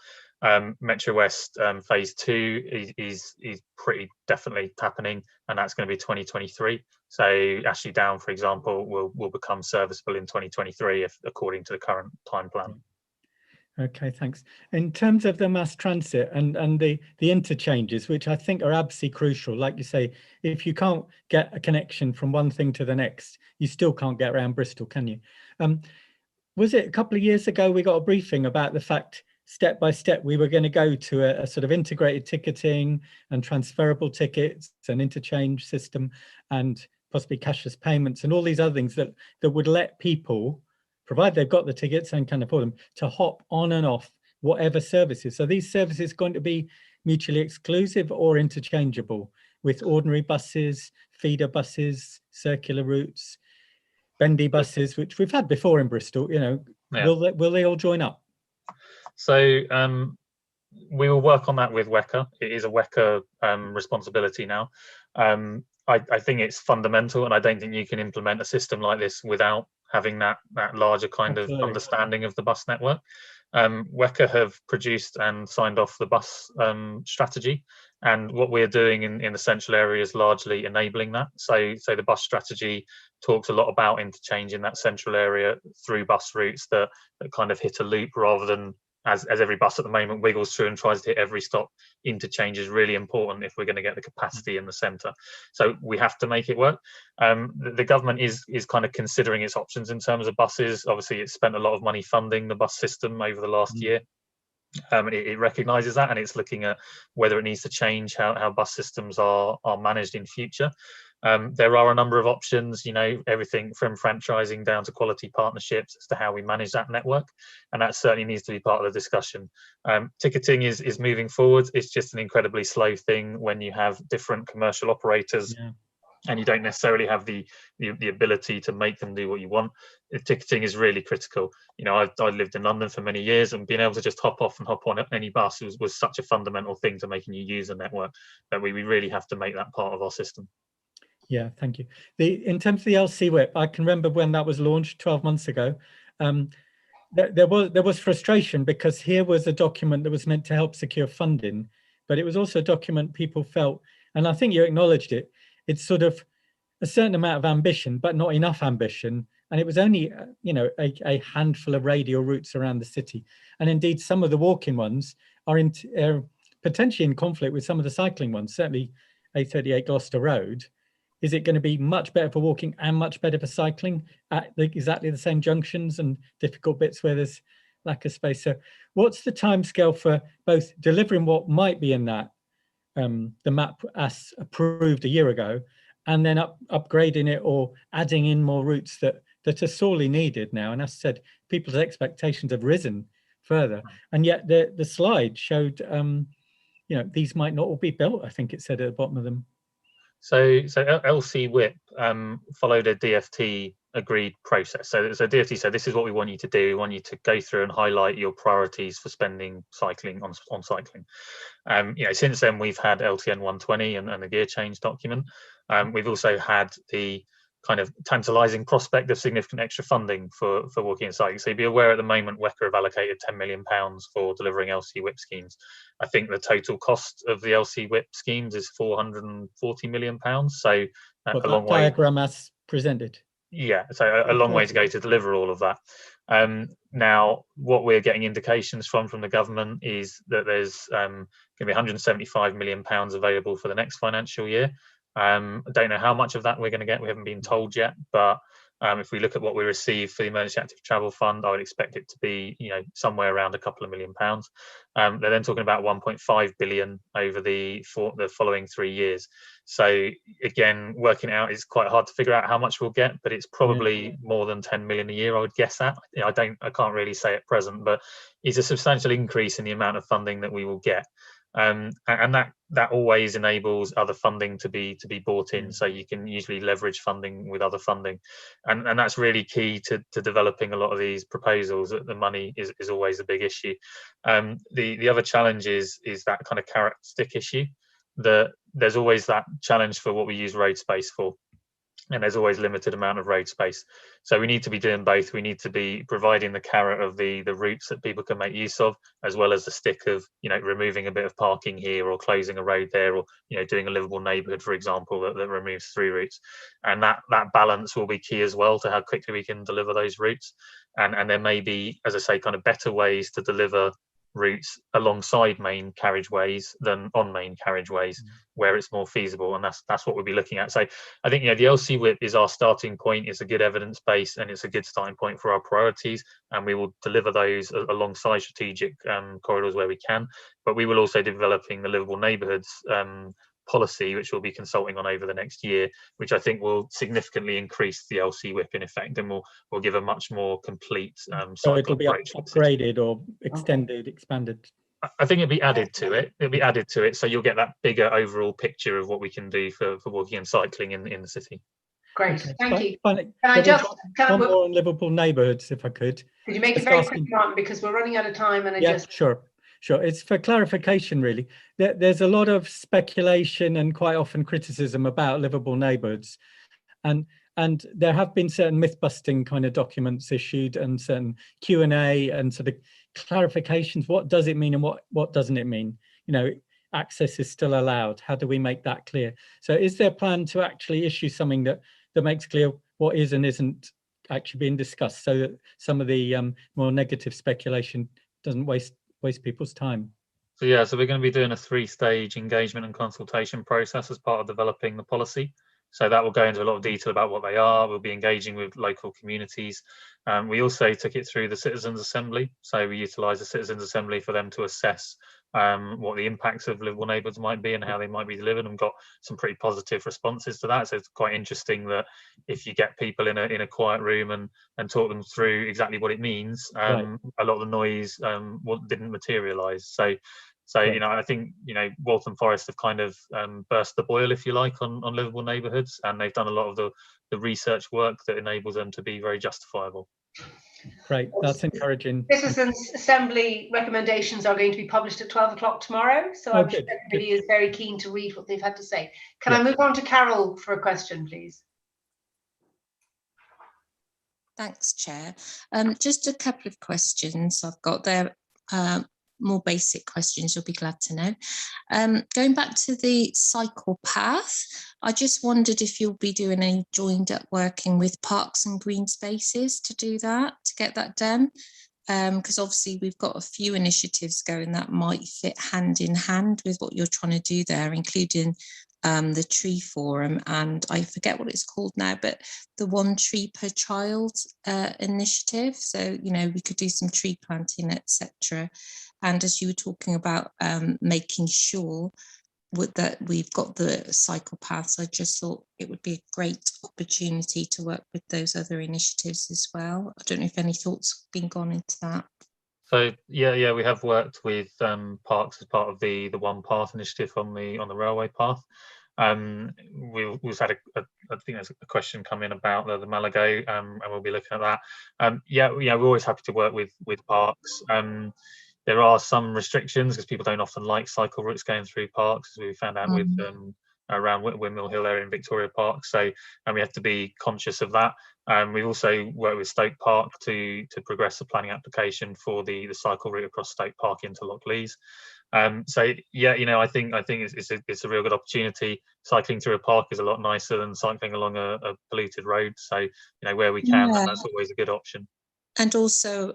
Metro West phase 2 is pretty definitely happening, and that's going to be 2023. So Ashley Down, for example, will become serviceable in 2023 if according to the current time plan. Okay, thanks. In terms of the mass transit and the interchanges, which I think are absolutely crucial, like you say, if you can't get a connection from one thing to the next, you still can't get around Bristol, can you? Was it a couple of years ago we got a briefing about the fact, step by step, we were going to go to a sort of integrated ticketing and transferable tickets and interchange system and possibly cashless payments and all these other things that would let people, provided they've got the tickets and can afford them, to hop on and off whatever services. So these services are going to be mutually exclusive or interchangeable with ordinary buses, feeder buses, circular routes, bendy buses, which we've had before in Bristol. You know, Yeah. will they all join up? So we will work on that with WECA. It is a WECA responsibility now. I think it's fundamental, and I don't think you can implement a system like this without having that larger kind of understanding of the bus network. WECA have produced and signed off the bus strategy, and what we're doing in the central area is largely enabling that. So the bus strategy talks a lot about interchange in that central area through bus routes that kind of hit a loop rather than as every bus at the moment wiggles through and tries to hit every stop. Interchange is really important if we're going to get the capacity in the centre. So we have to make it work. The government is kind of considering its options in terms of buses. Obviously, it's spent a lot of money funding the bus system over the last year. It recognises that, and it's looking at whether it needs to change how bus systems are managed in future. There are a number of options, you know, everything from franchising down to quality partnerships as to how we manage that network, and that certainly needs to be part of the discussion. Ticketing is moving forward. It's just an incredibly slow thing when you have different commercial operators. Yeah. And you don't necessarily have the ability to make them do what you want. Ticketing is really critical. You know, I lived in London for many years, and being able to just hop off and hop on any bus was such a fundamental thing to making you use the network that we really have to make that part of our system. Yeah, thank you. In terms of the LC whip, I can remember when that was launched 12 months ago. There was frustration because here was a document that was meant to help secure funding, but it was also a document people felt, and I think you acknowledged it, it's sort of a certain amount of ambition, but not enough ambition. And it was only, you know, a handful of radial routes around the city. And indeed, some of the walking ones are potentially in conflict with some of the cycling ones, certainly A38 Gloucester Road. Is it going to be much better for walking and much better for cycling at exactly the same junctions and difficult bits where there's lack of space? So what's the timescale for both delivering what might be in that, the map as approved a year ago, and then upgrading it or adding in more routes that are sorely needed now? And as I said, people's expectations have risen further. And yet the slide showed, you know, these might not all be built, I think it said at the bottom of them. So LC WIP followed a DFT agreed process. So DFT said, this is what we want you to do. We want you to go through and highlight your priorities for spending cycling on cycling. You know, since then we've had LTN 120 and the gear change document. We've also had the kind of tantalising prospect of significant extra funding for walking and cycling. So you'd be aware at the moment WECA have allocated £10 million for delivering LC WIP schemes. I think the total cost of the LC WIP schemes is £440 million. So a long way. Diagram as presented. Yeah, so a long way to go to deliver all of that. Now, what we're getting indications from the government is that there's going to be £175 million available for the next financial year. I don't know how much of that we're going to get. We haven't been told yet, but if we look at what we received for the Emergency Active Travel Fund, I would expect it to be, somewhere around a couple of £1 million. They're then talking about 1.5 billion over the following 3 years. So again, working it out is quite hard to figure out how much we'll get, but it's probably more than 10 million a year, I would guess at. I can't really say at present, but it's a substantial increase in the amount of funding that we will get. And that always enables other funding to be brought in, so you can usually leverage funding with other funding, and that's really key to developing a lot of these proposals. That the money is always a big issue. The other challenge is that kind of carrot stick issue. There's always that challenge for what we use road space for, and there's always limited amount of road space. So we need to be doing both. We need to be providing the carrot of the routes that people can make use of, as well as the stick of, removing a bit of parking here or closing a road there, or, doing a livable neighbourhood, for example, that removes 3 routes. And that balance will be key as well to how quickly we can deliver those routes. And there may be, as I say, kind of better ways to deliver routes alongside main carriageways than on main carriageways where it's more feasible, and that's what we'll be looking at. So I think the LC whip is our starting point. It's a good evidence base, and it's a good starting point for our priorities, and we will deliver those alongside strategic corridors where we can. But we will also be developing the livable neighbourhoods policy, which we'll be consulting on over the next year, which I think will significantly increase the LC whip in effect, and will give a much more complete so it'll be upgraded or extended, expanded. I think it'll be added to it. It'll be added to it, so you'll get that bigger overall picture of what we can do for walking and cycling in the city. Great, okay. Thank you. Can I just one more on livable neighbourhoods, if I could? Could you make it very quick, Martin, because we're running out of time, and Sure. It's for clarification, really. There's a lot of speculation and quite often criticism about livable neighbourhoods, and there have been certain myth-busting kind of documents issued, and certain Q&A and sort of clarifications. What does it mean, and what doesn't it mean? Access is still allowed. How do we make that clear? So is there a plan to actually issue something that makes clear what is and isn't actually being discussed, so that some of the more negative speculation doesn't waste people's time? So we're going to be doing a 3-stage engagement and consultation process as part of developing the policy. So that will go into a lot of detail about what they are. We'll be engaging with local communities. We also took it through the Citizens Assembly. So we utilised the Citizens Assembly for them to assess what the impacts of livable neighbourhoods might be and how they might be delivered, and got some pretty positive responses to that. So it's quite interesting that if you get people in a quiet room and talk them through exactly what it means, a lot of the noise didn't materialise. So I think Waltham Forest have kind of burst the boil, if you like, on livable neighbourhoods, and they've done a lot of the research work that enables them to be very justifiable. Great, that's encouraging. Citizens Assembly recommendations are going to be published at 12 o'clock tomorrow, so I'm sure everybody is very keen to read what they've had to say. Can I move on to Carol for a question, please? Thanks, Chair. Just a couple of questions I've got there. More basic questions, you'll be glad to know. Going back to the cycle path, I just wondered if you'll be doing any joined up working with parks and green spaces to do that, to get that done. Because obviously we've got a few initiatives going that might fit hand in hand with what you're trying to do there, including the tree forum, and I forget what it's called now, but the 1 tree per child initiative. So, we could do some tree planting, etc. And as you were talking about making sure that we've got the cycle paths, I just thought it would be a great opportunity to work with those other initiatives as well. I don't know if any thoughts have been gone into that. So we have worked with parks as part of the One Path initiative on the railway path. We've had I think there's a question come in about the Malago, and we'll be looking at that. We're always happy to work with parks. There are some restrictions because people don't often like cycle routes going through parks, as we found out with around Windmill Hill area in Victoria Park. So, and we have to be conscious of that. We've also worked with Stoke Park to progress the planning application for the cycle route across Stoke Park into Lochleys. So yeah, I think it's a real good opportunity. Cycling through a park is a lot nicer than cycling along a polluted road. So where we can, Yeah. that's always a good option. And also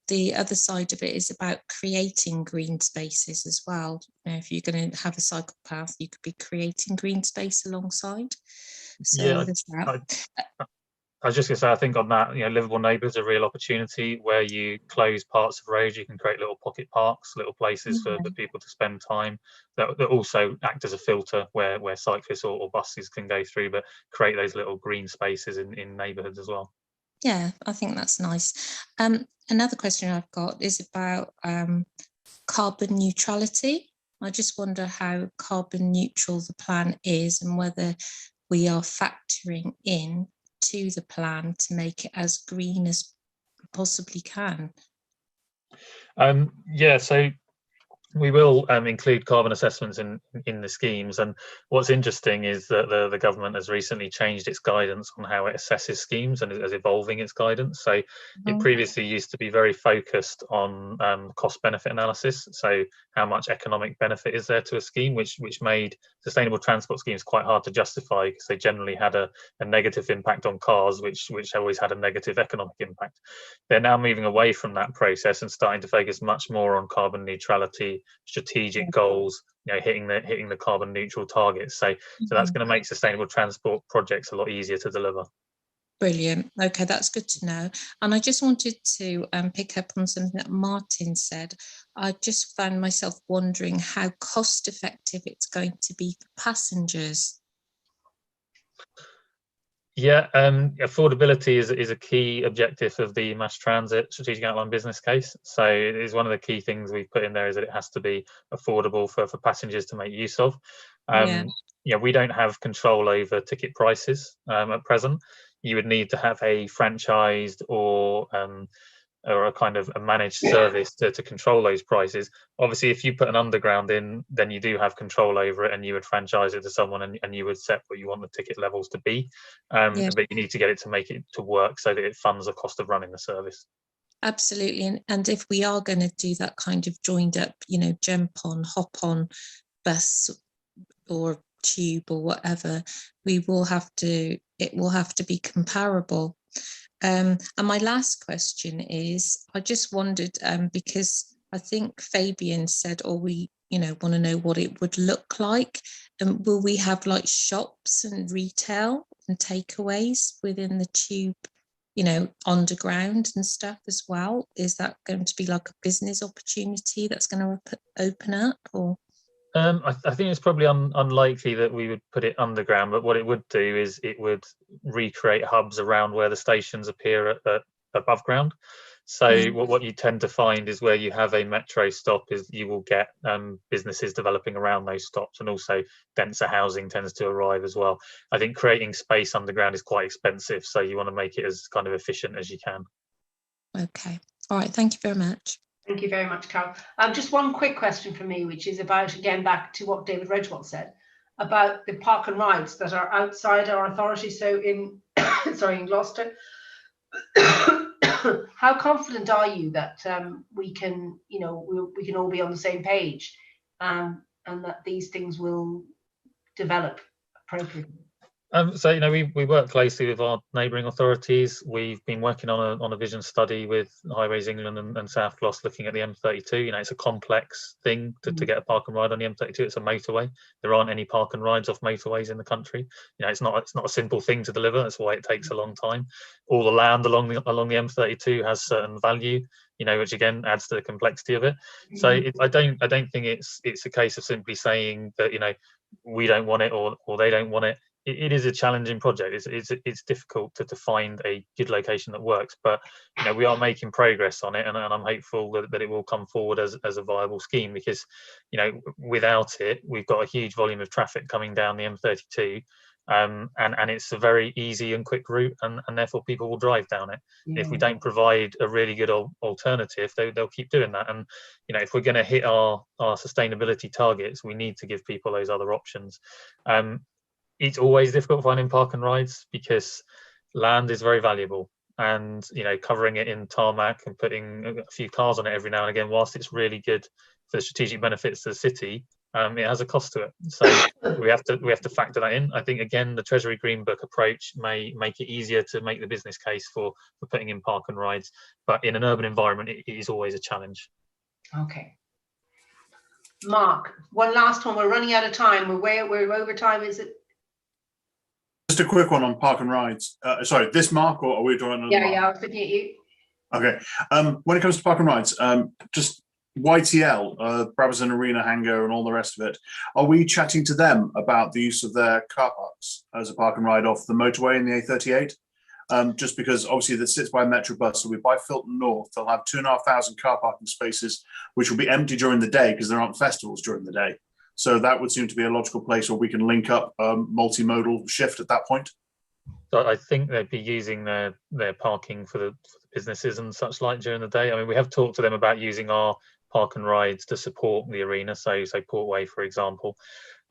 the other side of it is about creating green spaces as well. If you're going to have a cycle path, you could be creating green space alongside. So Yeah, there's that. I was just going to say, I think on that, livable neighbourhoods are a real opportunity where you close parts of roads, you can create little pocket parks, little places for people to spend time that also act as a filter where cyclists or buses can go through, but create those little green spaces in neighbourhoods as well. Yeah, I think that's nice. Another question I've got is about carbon neutrality. I just wonder how carbon neutral the plan is and whether we are factoring in to the plan to make it as green as we possibly can. Yeah, so we will include carbon assessments in the schemes, and what's interesting is that the government has recently changed its guidance on how it assesses schemes and is evolving its guidance. So it previously used to be very focused on cost benefit analysis, so how much economic benefit is there to a scheme, which made sustainable transport schemes quite hard to justify because they generally had a negative impact on cars, which always had a negative economic impact. They're now moving away from that process and starting to focus much more on carbon neutrality, strategic goals, hitting the carbon neutral targets. So that's going to make sustainable transport projects a lot easier to deliver. Brilliant. Okay, that's good to know. And I just wanted to pick up on something that Martin said. I just found myself wondering how cost effective it's going to be for passengers. Yeah, affordability is a key objective of the mass transit strategic outline business case. So it is one of the key things we've put in there is that it has to be affordable for passengers to make use of. We don't have control over ticket prices at present. You would need to have a franchised or a kind of a managed service to control those prices. Obviously, if you put an underground in, then you do have control over it and you would franchise it to someone and you would set what you want the ticket levels to be. But you need to get it to make it to work so that it funds the cost of running the service. Absolutely. And if we are going to do that kind of joined up, jump on, hop on bus or tube or whatever, it will have to be comparable. And my last question is, I just wondered, because I think Fabian said, we want to know what it would look like. And will we have like shops and retail and takeaways within the tube, underground and stuff as well? Is that going to be like a business opportunity that's going to open up, or? I think it's probably unlikely that we would put it underground, but what it would do is it would recreate hubs around where the stations appear at above ground. So what you tend to find is where you have a metro stop is you will get businesses developing around those stops, and also denser housing tends to arrive as well. I think creating space underground is quite expensive, so you want to make it as kind of efficient as you can. Okay. All right. Thank you very much. Thank you very much, Carol. Just one quick question for me, which is about, again, back to what David Redgwall said about the park and rides that are outside our authority. So in Gloucester, how confident are you that we can all be on the same page, and that these things will develop appropriately? So we work closely with our neighbouring authorities. We've been working on a vision study with Highways England and South Gloss, looking at the M32. It's a complex thing to get a park and ride on the M32. It's a motorway. There aren't any park and rides off motorways in the country. It's not a simple thing to deliver. That's why it takes a long time. All the land along the M32 has certain value, which again adds to the complexity of it. So I don't think it's a case of simply saying that we don't want it or they don't want it. It is a challenging project. It's difficult to find a good location that works, but we are making progress on it, and I'm hopeful that it will come forward as a viable scheme, because without it, we've got a huge volume of traffic coming down the M32, and it's a very easy and quick route, and therefore people will drive down it. If we don't provide a really good alternative, they'll keep doing that. And if we're going to hit our sustainability targets, we need to give people those other options. It's always difficult finding park and rides because land is very valuable, and covering it in tarmac and putting a few cars on it every now and again, whilst it's really good for the strategic benefits to the city, it has a cost to it. So we have to factor that in. I think again the Treasury Green Book approach may make it easier to make the business case for putting in park and rides, but in an urban environment it is always a challenge. Okay. Mark, one last one. We're running out of time. We're over time. Is it? Just a quick one on park and rides. Sorry, this Mark, or are we doing another? Yeah, I was looking at you. Okay. When it comes to park and rides, just YTL, Brabazon Arena Hangar and all the rest of it, are we chatting to them about the use of their car parks as a park and ride off the motorway in the A38? Just because obviously that sits by Metrobus, so we by Filton North, they'll have 2,500 car parking spaces, which will be empty during the day because there aren't festivals during the day. So that would seem to be a logical place where we can link up multimodal shift at that point. So I think they'd be using their parking for the businesses and such like during the day. I mean, we have talked to them about using our park and rides to support the arena. So Portway, for example,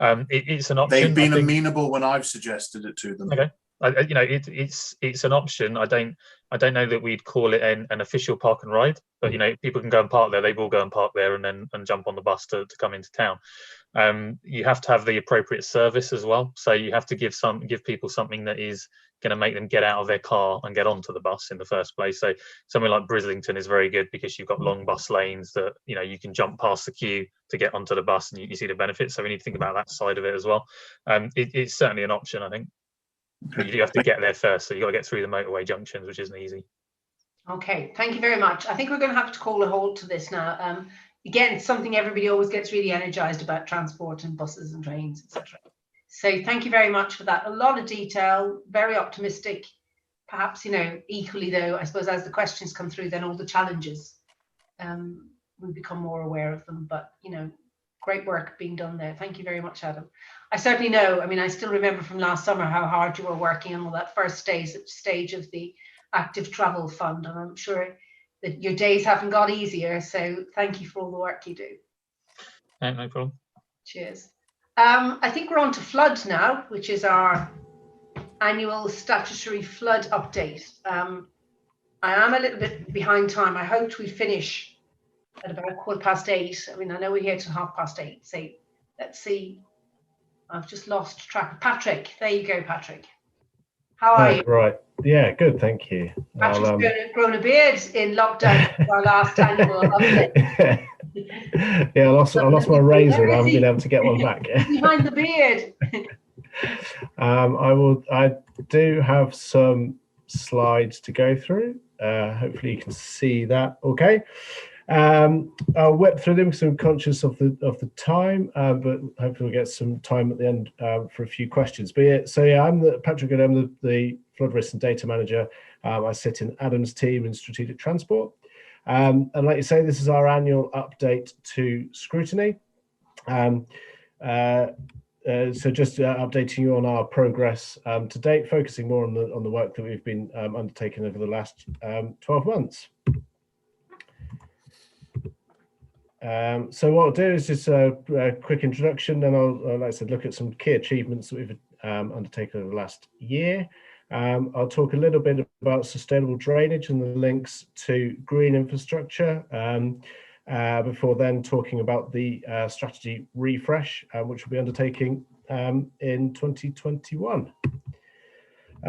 it's an option. They've been amenable when I've suggested it to them. Okay. It's an option. I don't know that we'd call it an official park and ride, but people can go and park there. They will go and park there and jump on the bus to come into town. You have to have the appropriate service as well. So you have to give people something that is going to make them get out of their car and get onto the bus in the first place. So somewhere like Brislington is very good because you've got long bus lanes that you can jump past the queue to get onto the bus, and you see the benefits. So we need to think about that side of it as well. It's certainly an option, I think. But you do have to get there first, so you've got to get through the motorway junctions, which isn't easy. Okay, thank you very much. I think we're going to have to call a halt to this now. Again, it's something everybody always gets really energized about, transport and buses and trains, etc. So thank you very much for that. A lot of detail, very optimistic. Perhaps, equally though, I suppose as the questions come through, then all the challenges, we become more aware of them. But, great work being done there. Thank you very much, Adam. I certainly know, I still remember from last summer how hard you were working on all that first stage of the Active Travel Fund, and I'm sure that your days haven't got easier, so thank you for all the work you do. No problem. Cheers. I think we're on to flood now, which is our annual statutory flood update. I am a little bit behind time. I hoped we'd finish at about 8:15. I know we're here till 8:30, so let's see. I've just lost track of Patrick. There you go, Patrick. How are you? Right. Yeah, good. Thank you. Patrick's grown a beard in lockdown for our last annual update. Yeah, I lost my razor and I haven't been able to get one back. Behind the beard. I do have some slides to go through. Hopefully you can see that okay. I'll whip through them because I'm conscious of the time, but hopefully we'll get some time at the end for a few questions. But I'm Patrick, and I'm the Flood Risk and Data Manager. I sit in Adam's team in Strategic Transport. And like you say, this is our annual update to Scrutiny. So just updating you on our progress to date, focusing more on the work that we've been undertaking over the last 12 months. So what I'll do is just a quick introduction, then I'll, like I said, look at some key achievements that we've undertaken over the last year. I'll talk a little bit about sustainable drainage and the links to green infrastructure, before then talking about the strategy refresh, which we'll be undertaking in 2021.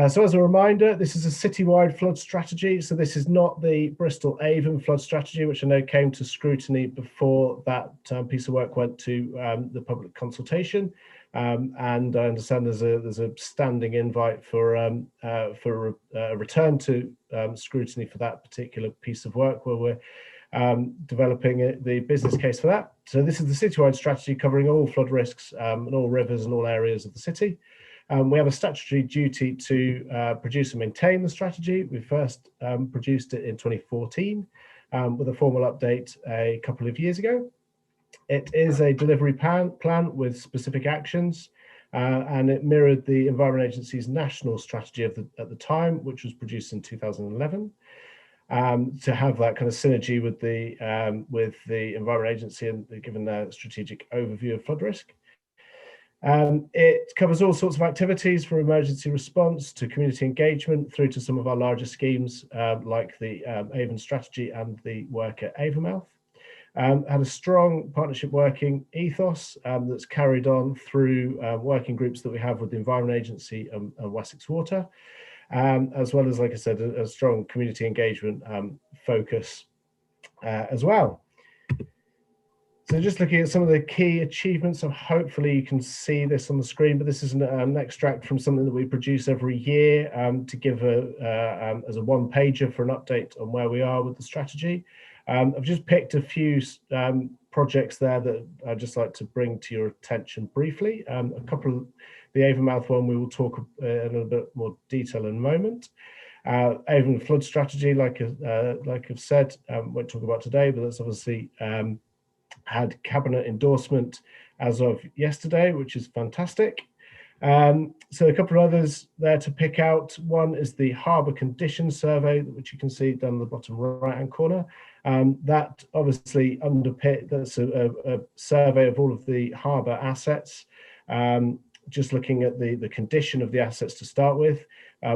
So as a reminder, this is a citywide flood strategy. So this is not the Bristol Avon flood strategy, which I know came to scrutiny before that piece of work went to the public consultation. And I understand there's a standing invite for a return to scrutiny for that particular piece of work, where we're developing the business case for that. So this is the citywide strategy covering all flood risks and all rivers and all areas of the city. We have a statutory duty to produce and maintain the strategy. We first produced it in 2014 with a formal update a couple of years ago. It is a delivery plan with specific actions, and it mirrored the Environment Agency's national strategy at the time, which was produced in 2011. To have that kind of synergy with the Environment Agency and given their strategic overview of flood risk. It covers all sorts of activities from emergency response to community engagement through to some of our larger schemes like the Avon strategy and the work at Avonmouth. Had a strong partnership working ethos that's carried on through working groups that we have with the Environment Agency and Wessex Water, as well as, like I said, a strong community engagement focus as well. So just looking at some of the key achievements, so hopefully you can see this on the screen, but this is an extract from something that we produce every year to give as a one-pager for an update on where we are with the strategy. I've just picked a few projects there that I'd just like to bring to your attention briefly. A couple of the Avonmouth one we will talk in a little bit more detail in a moment. Avon flood strategy, like I've said, won't talk about today, but that's obviously had cabinet endorsement as of yesterday, which is fantastic. So a couple of others there to pick out. One is the harbour condition survey, which you can see down the bottom right hand corner. That obviously that's a survey of all of the harbour assets, just looking at the condition of the assets to start with,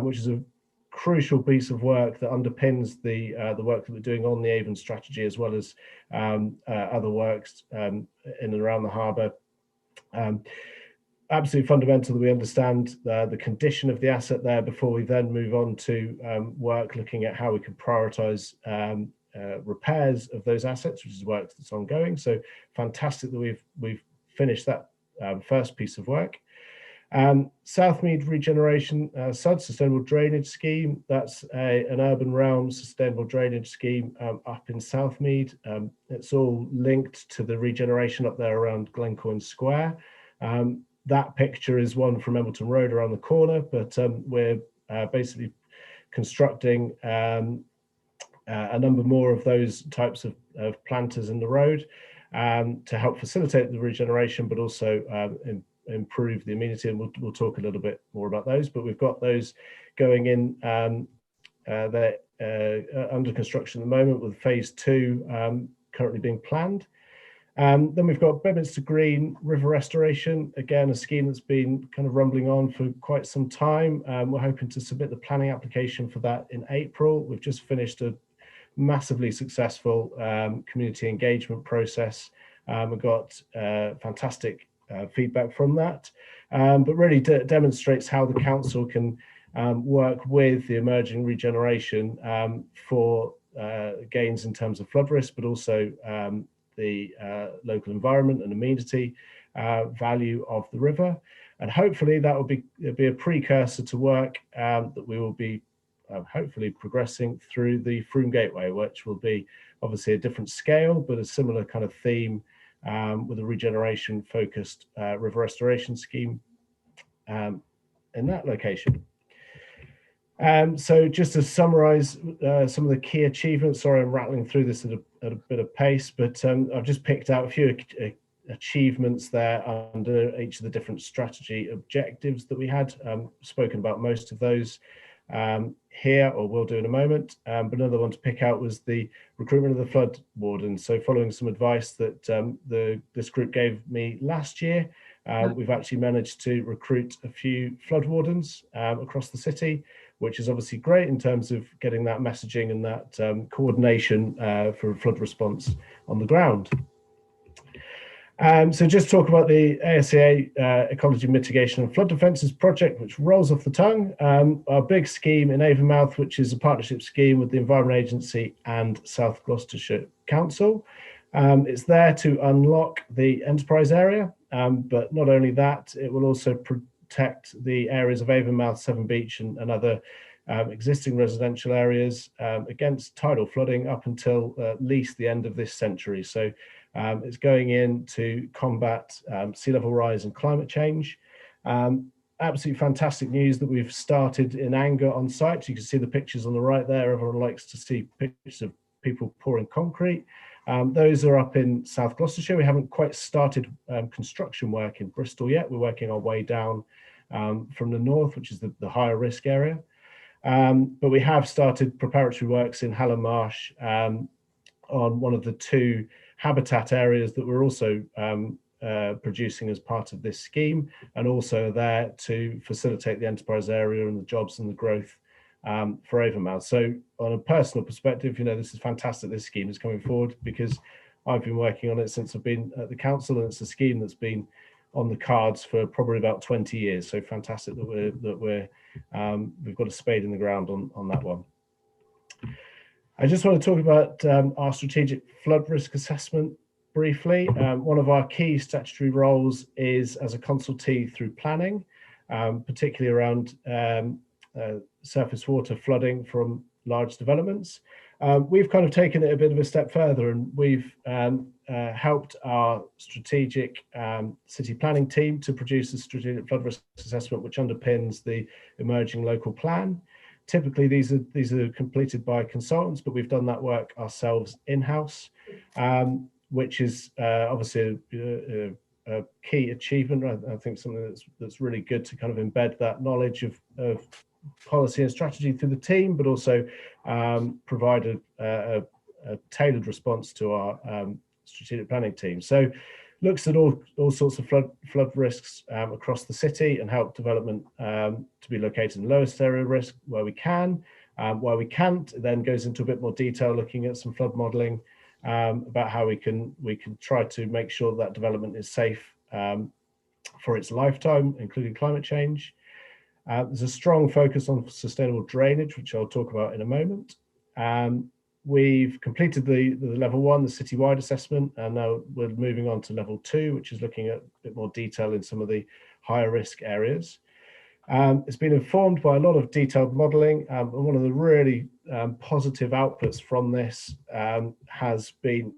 which is a crucial piece of work that underpins the work that we're doing on the Avon strategy, as well as other works in and around the harbour. Absolutely fundamental that we understand the condition of the asset there before we then move on to work looking at how we can prioritise repairs of those assets, which is work that's ongoing. So fantastic that we've finished that first piece of work. Southmead Regeneration SUD, Sustainable Drainage Scheme. That's an urban realm sustainable drainage scheme up in Southmead. It's all linked to the regeneration up there around Glencoyne Square. That picture is one from Embleton Road around the corner, but we're basically constructing a number more of those types of planters in the road to help facilitate the regeneration, but also improve the amenity, and we'll talk a little bit more about those. But we've got those going in they're under construction at the moment, with phase 2 currently being planned. Then we've got Bedminster Green River Restoration, again a scheme that's been kind of rumbling on for quite some time. We're hoping to submit the planning application for that in April. We've just finished a massively successful community engagement process. We've got fantastic feedback from that, but really demonstrates how the council can work with the emerging regeneration for gains in terms of flood risk, but also the local environment and amenity value of the river. And hopefully that will be a precursor to work that we will be hopefully progressing through the Froome Gateway, which will be obviously a different scale, but a similar kind of theme with a regeneration focused river restoration scheme in that location. So just to summarize some of the key achievements, sorry I'm rattling through this at a bit of pace, but I've just picked out a few achievements there under each of the different strategy objectives that we had. Spoken about most of those here, or will do in a moment, but another one to pick out was the recruitment of the flood warden. So following some advice that this group gave me last year, we've actually managed to recruit a few flood wardens across the city, which is obviously great in terms of getting that messaging and that coordination for flood response on the ground. So just talk about the ASCA Ecology Mitigation and Flood Defences project, which rolls off the tongue. Our big scheme in Avonmouth, which is a partnership scheme with the Environment Agency and South Gloucestershire Council. It's there to unlock the enterprise area, but not only that, it will also protect the areas of Avonmouth, Severn Beach and other existing residential areas against tidal flooding up until at least the end of this century. So it's going in to combat sea level rise and climate change. Absolutely fantastic news that we've started in anger on site. You can see the pictures on the right there. Everyone likes to see pictures of people pouring concrete. Those are up in South Gloucestershire. We haven't quite started construction work in Bristol yet. We're working our way down from the north, which is the higher risk area. But we have started preparatory works in Hallam Marsh on one of the two habitat areas that we're also producing as part of this scheme, and also there to facilitate the enterprise area and the jobs and the growth for Avonmouth. So on a personal perspective, this is fantastic this scheme is coming forward, because I've been working on it since I've been at the council, and it's a scheme that's been on the cards for probably about 20 years. So fantastic that we've got a spade in the ground on that one. I just want to talk about our strategic flood risk assessment briefly. One of our key statutory roles is as a consultee through planning, particularly around surface water flooding from large developments. We've kind of taken it a bit of a step further, and we've helped our strategic city planning team to produce a strategic flood risk assessment which underpins the emerging local plan. Typically, these are completed by consultants, but we've done that work ourselves in-house, which is obviously a key achievement. I think something that's really good to kind of embed that knowledge of policy and strategy through the team, but also provide a tailored response to our strategic planning team. So looks at all sorts of flood risks across the city, and help development to be located in lowest area risk where we can. Where we can't, it then goes into a bit more detail, looking at some flood modelling about how we can try to make sure that development is safe for its lifetime, including climate change. There's a strong focus on sustainable drainage, which I'll talk about in a moment. We've completed the level 1, the citywide assessment, and now we're moving on to level 2, which is looking at a bit more detail in some of the higher risk areas. It's been informed by a lot of detailed modelling, and one of the really positive outputs from this has been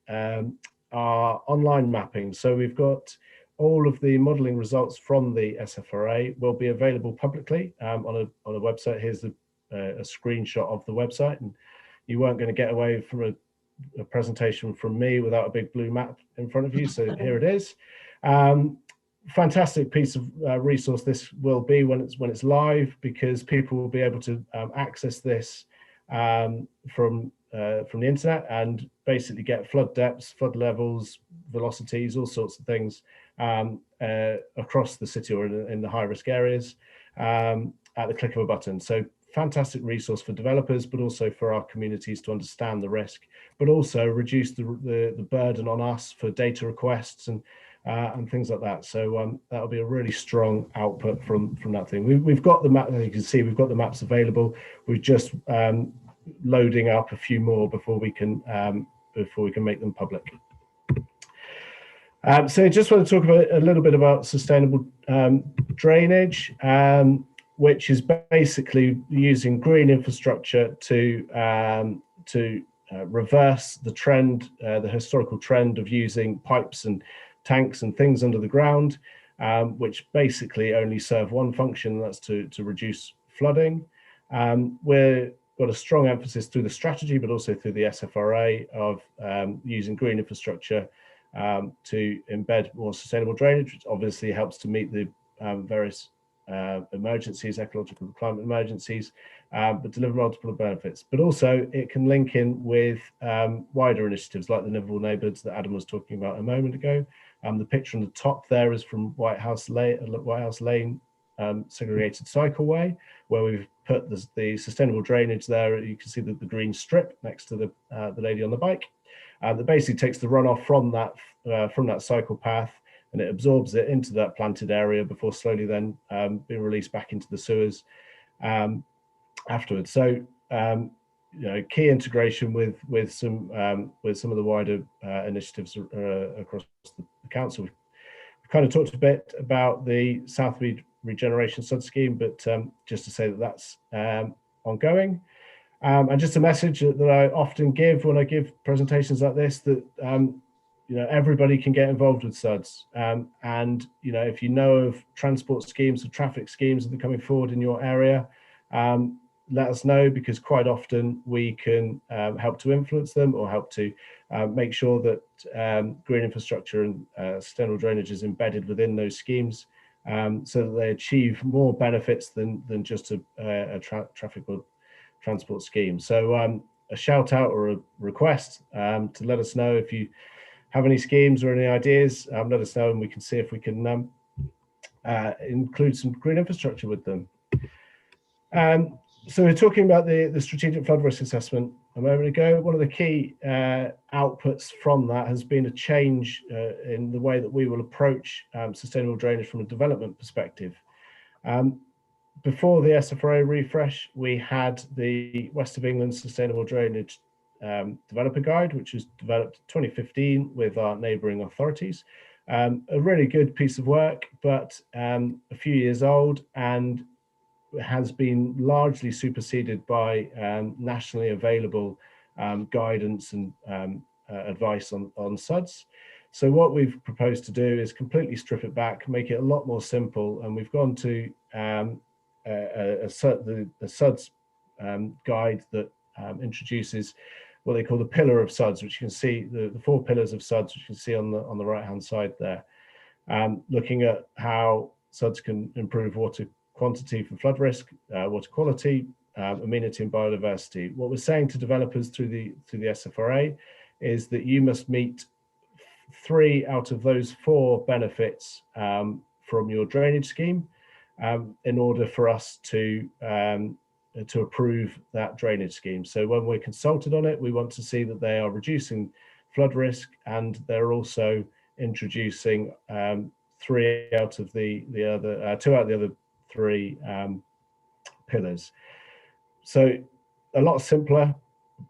our online mapping. So we've got all of the modelling results from the SFRA will be available publicly on a website. Here's a screenshot of the website, and you weren't going to get away from a presentation from me without a big blue map in front of you. So here it is. Fantastic piece of resource this will be when it's live, because people will be able to access this from the internet and basically get flood depths, flood levels, velocities, all sorts of things across the city or in the high risk areas at the click of a button. So fantastic resource for developers, but also for our communities to understand the risk, but also reduce the burden on us for data requests and things like that. So that'll be a really strong output from that thing. We've got the map, as you can see, we've got the maps available. We're just loading up a few more before we can make them public. So I just want to talk about a little bit about sustainable drainage, which is basically using green infrastructure to reverse the trend, the historical trend of using pipes and tanks and things under the ground, which basically only serve one function, and that's to reduce flooding. We've got a strong emphasis through the strategy, but also through the SFRA of using green infrastructure to embed more sustainable drainage, which obviously helps to meet the various emergencies, ecological and climate emergencies, but deliver multiple benefits. But also it can link in with wider initiatives like the livable neighbourhoods that Adam was talking about a moment ago. The picture on the top there is from White House Lane segregated cycleway, where we've put the sustainable drainage there. You can see the green strip next to the lady on the bike that basically takes the runoff from that cycle path, and it absorbs it into that planted area before slowly then being released back into the sewers afterwards. So key integration with some of the wider initiatives across the council. We've kind of talked a bit about the South Regeneration Scrutiny scheme, but just to say that that's ongoing. And just a message that I often give when I give presentations like this, that everybody can get involved with SUDS, and if you know of transport schemes or traffic schemes that are coming forward in your area, let us know, because quite often we can help to influence them or help to make sure that green infrastructure and sustainable drainage is embedded within those schemes, so that they achieve more benefits than just a traffic or transport scheme. So a shout out or a request to let us know if you have any schemes or any ideas, let us know, and we can see if we can include some green infrastructure with them. So we're talking about the strategic flood risk assessment a moment ago. One of the key outputs from that has been a change in the way that we will approach sustainable drainage from a development perspective. Before the SFRA refresh, we had the West of England Sustainable Drainage Developer Guide, which was developed in 2015 with our neighbouring authorities. A really good piece of work, but a few years old, and has been largely superseded by nationally available guidance and advice on SUDS. So what we've proposed to do is completely strip it back, make it a lot more simple, and we've gone to a SUDS guide that introduces what they call the pillar of SUDS, which you can see, the 4 pillars of SUDS, which you can see on the right hand side there, looking at how SUDS can improve water quantity for flood risk, water quality, amenity and biodiversity. What we're saying to developers through the SFRA is that you must meet 3 out of those 4 benefits from your drainage scheme in order for us to approve that drainage scheme. So when we're consulted on it, we want to see that they are reducing flood risk, and they're also introducing 2 out of the other 3 pillars. So a lot simpler,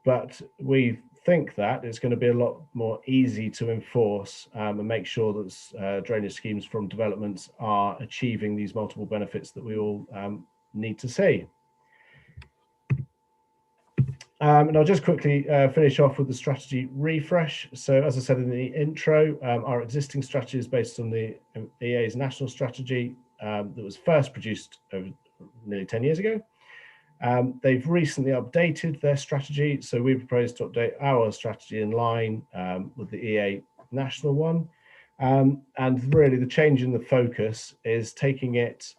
but we think that it's going to be a lot more easy to enforce and make sure that drainage schemes from developments are achieving these multiple benefits that we all need to see. And I'll just quickly finish off with the strategy refresh. So as I said in the intro, our existing strategy is based on the EA's national strategy that was first produced over nearly 10 years ago. They've recently updated their strategy, so we propose to update our strategy in line with the EA national one. And really the change in the focus is taking it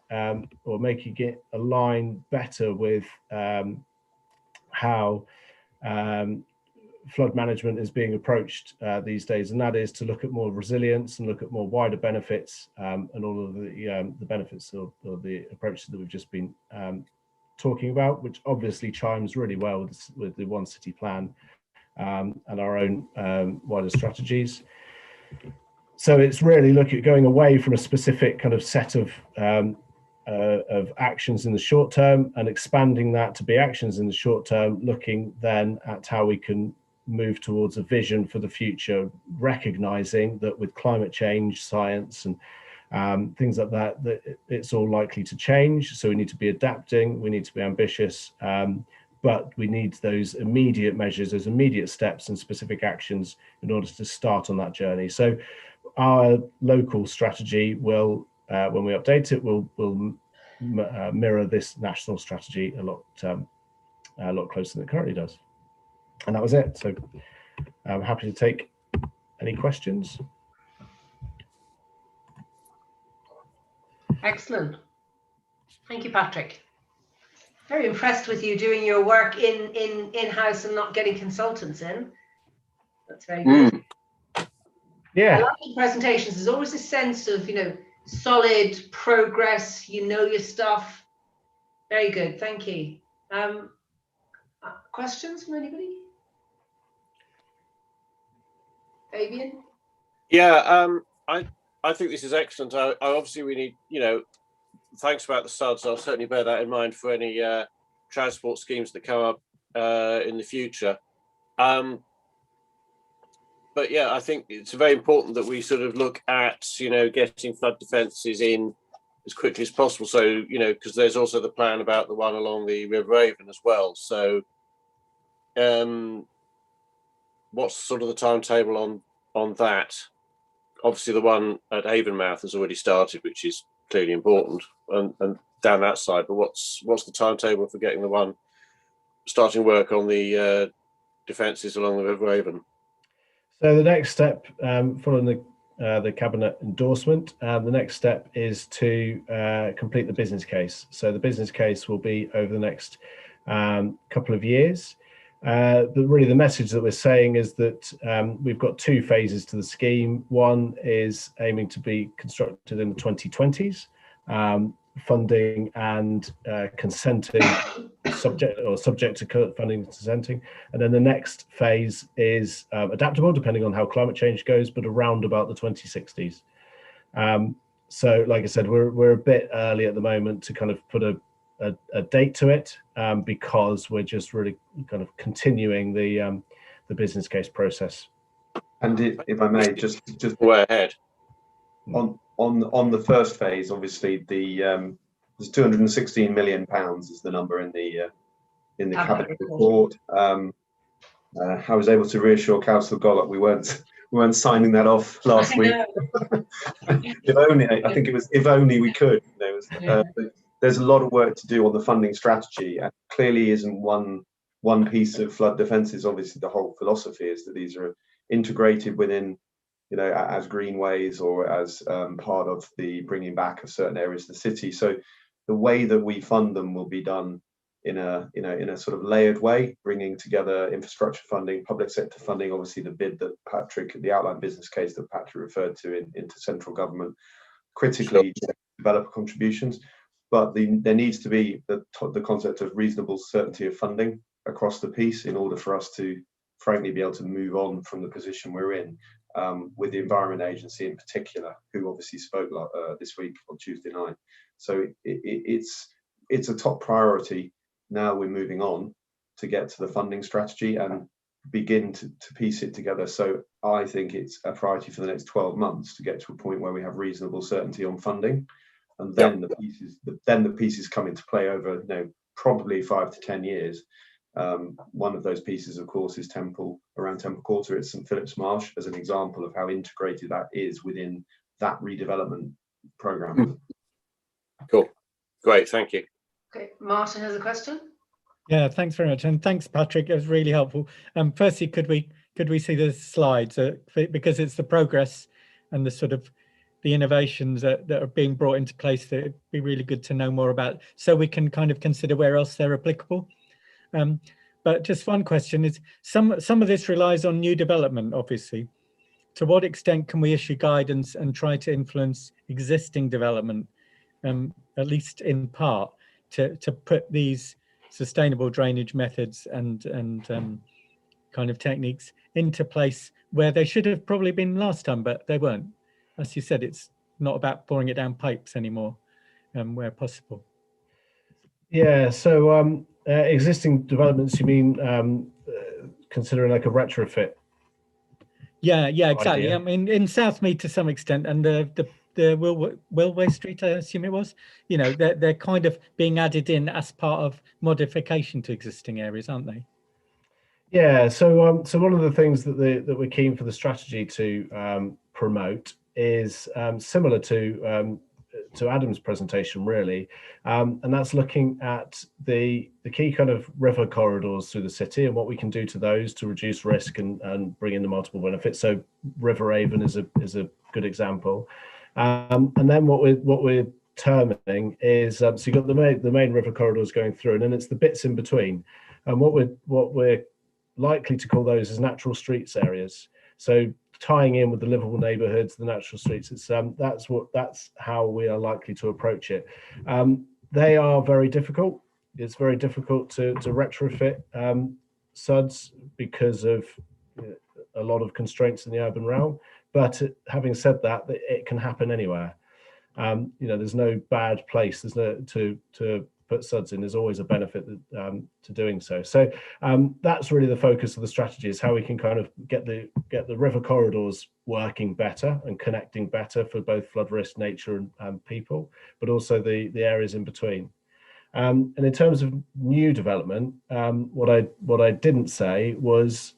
or making it align better with how flood management is being approached these days, and that is to look at more resilience and look at more wider benefits and all of the benefits or the approaches that we've just been talking about, which obviously chimes really well with the One City plan and our own wider strategies. So it's really looking at going away from a specific kind of set of actions in the short term and expanding that to be actions in the short term, looking then at how we can move towards a vision for the future, recognizing that with climate change, science and things like that, that it's all likely to change. So we need to be adapting, we need to be ambitious, but we need those immediate measures, those immediate steps and specific actions in order to start on that journey. So our local strategy will, when we update it, will mirror this national strategy a lot closer than it currently does. And that was it. So I'm happy to take any questions. Excellent. Thank you, Patrick. Very impressed with you doing your work in-house and not getting consultants in. That's very good. Yeah. I like the presentations. There's always a sense of, solid progress, your stuff. Very good. Thank you. Questions from anybody? Fabian? Yeah, I think this is excellent. I obviously we need, thanks about the SUDS. I'll certainly bear that in mind for any transport schemes that come up in the future. But yeah, I think it's very important that we sort of look at, getting flood defences in as quickly as possible. So, because there's also the plan about the one along the River Avon as well. So what's sort of the timetable on that? Obviously, the one at Avonmouth has already started, which is clearly important, and down that side. But what's the timetable for getting the one starting work on the defences along the River Avon? So the next step, following the cabinet endorsement, the next step is to complete the business case. So the business case will be over the next couple of years. really the message that we're saying is that we've got 2 phases to the scheme. One is aiming to be constructed in the 2020s, funding and consenting, subject to funding and consenting. And then the next phase is adaptable depending on how climate change goes, but around about the 2060s. So like I said, we're a bit early at the moment to kind of put a date to it, because we're just really kind of continuing the business case process. And if I may, just way ahead on the first phase, obviously there's 216 million pounds is the number in the cabinet report. I was able to reassure Councillor Gollop we weren't signing that off last week. If only, I think it was, if only we could. But there's a lot of work to do on the funding strategy, and clearly isn't one piece of flood defences. Obviously, the whole philosophy is that these are integrated within, as greenways or as part of the bringing back of certain areas of the city. So the way that we fund them will be done in a sort of layered way, bringing together infrastructure funding, public sector funding, obviously the bid that the outline business case that Patrick referred to into central government, critically developer contributions. But there needs to be the concept of reasonable certainty of funding across the piece in order for us to, frankly, be able to move on from the position we're in, with the Environment Agency in particular, who obviously spoke this week on Tuesday night. So it's a top priority. Now we're moving on to get to the funding strategy and begin to piece it together. So I think it's a priority for the next 12 months to get to a point where we have reasonable certainty on funding, and then the pieces come into play over probably 5 to 10 years. One of those pieces, of course, is around Temple Quarter. It's St Philip's Marsh as an example of how integrated that is within that redevelopment programme. Cool, great, thank you. Okay, Martin has a question. Yeah, thanks very much, and thanks, Patrick. It was really helpful. Firstly, could we see the slides, because it's the progress and the sort of the innovations that are being brought into place that it'd be really good to know more about, so we can kind of consider where else they're applicable. But just one question is, some of this relies on new development, obviously. To what extent can we issue guidance and try to influence existing development, at least in part, to put these sustainable drainage methods and kind of techniques into place where they should have probably been last time, but they weren't? As you said, it's not about pouring it down pipes anymore, where possible. Yeah, so existing developments, you mean considering like a retrofit? Yeah, exactly. Idea. I mean, in Southmead to some extent, and the Willway Street, I assume it was, they're kind of being added in as part of modification to existing areas, aren't they? Yeah, so one of the things that we're keen for the strategy to promote is similar to Adam's presentation, really, and that's looking at the key kind of river corridors through the city and what we can do to those to reduce risk and bring in the multiple benefits. So River Avon is a good example, and then what we're terming is so you've got the main river corridors going through, and then it's the bits in between, and what we're likely to call those as natural streets areas. So tying in with the livable neighbourhoods, the natural streets, it's that's how we are likely to approach it. They are very difficult. It's very difficult to retrofit SUDs because of a lot of constraints in the urban realm. But having said that, it can happen anywhere. There's no bad place. There's no to put SUDs in. There's always a benefit to doing so. So that's really the focus of the strategy, is how we can kind of get the river corridors working better and connecting better for both flood risk, nature and people, but also the areas in between. And in terms of new development, what I didn't say was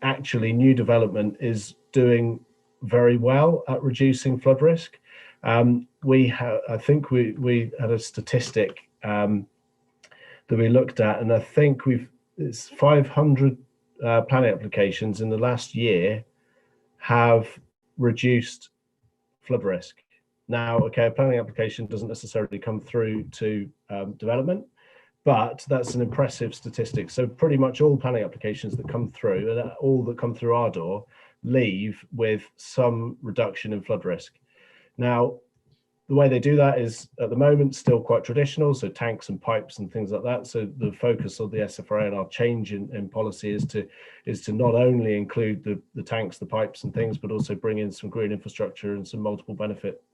actually new development is doing very well at reducing flood risk. I think we had a statistic that we looked at, and I think it's 500 planning applications in the last year have reduced flood risk. Now, okay, a planning application doesn't necessarily come through to development, but that's an impressive statistic. So pretty much all planning applications that come through, and all that come through our door, leave with some reduction in flood risk. Now, the way they do that is at the moment still quite traditional, so tanks and pipes and things like that. So the focus of the SFRA and our change in policy is to not only include the tanks, the pipes and things, but also bring in some green infrastructure and some multiple benefit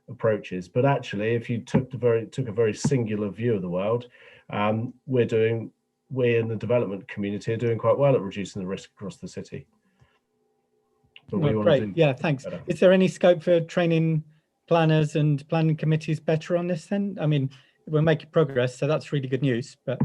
approaches. But actually, if you took a very singular view of the world, we in the development community are doing quite well at reducing the risk across the city. But we want to do yeah, thanks. better. Is there any scope for training planners and planning committees better on this then? I mean, we're making progress, so that's really good news, but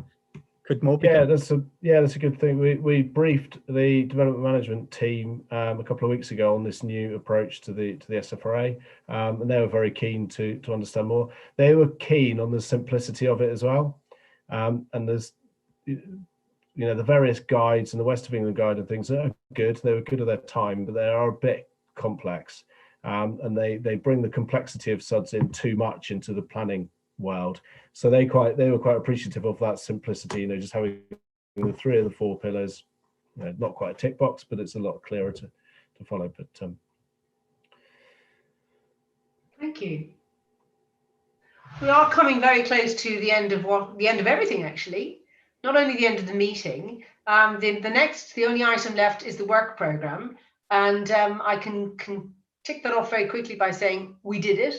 could more be done? That's a good thing. We briefed the development management team a couple of weeks ago on this new approach to the SFRA, and they were very keen to understand more. They were keen on the simplicity of it as well, and there's the various guides and the West of England guide and things are good. They were good at their time, but they are a bit complex. And they bring the complexity of SUDs in too much into the planning world. So they were quite appreciative of that simplicity, just having the 3 of the 4 pillars, not quite a tick box, but it's a lot clearer to follow. But thank you. We are coming very close to the end of everything, actually. Not only the end of the meeting. The only item left is the work programme, and I can tick that off very quickly by saying we did it.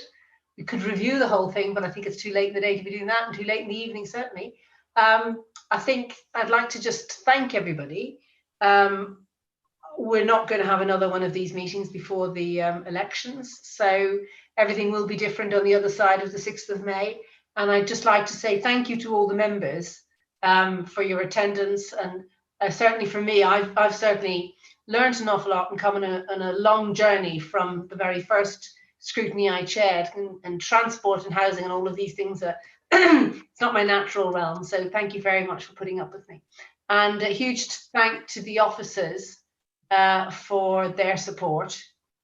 We could review the whole thing, but I think it's too late in the day to be doing that, and too late in the evening, certainly. I think I'd like to just thank everybody. We're not going to have another one of these meetings before the elections, so everything will be different on the other side of the 6th of May. And I'd just like to say thank you to all the members for your attendance, and certainly for me, I've certainly learned an awful lot and come on a long journey from the very first scrutiny I chaired, and transport and housing and all of these things are it's not my natural realm. So thank you very much for putting up with me, and a huge thank to the officers for their support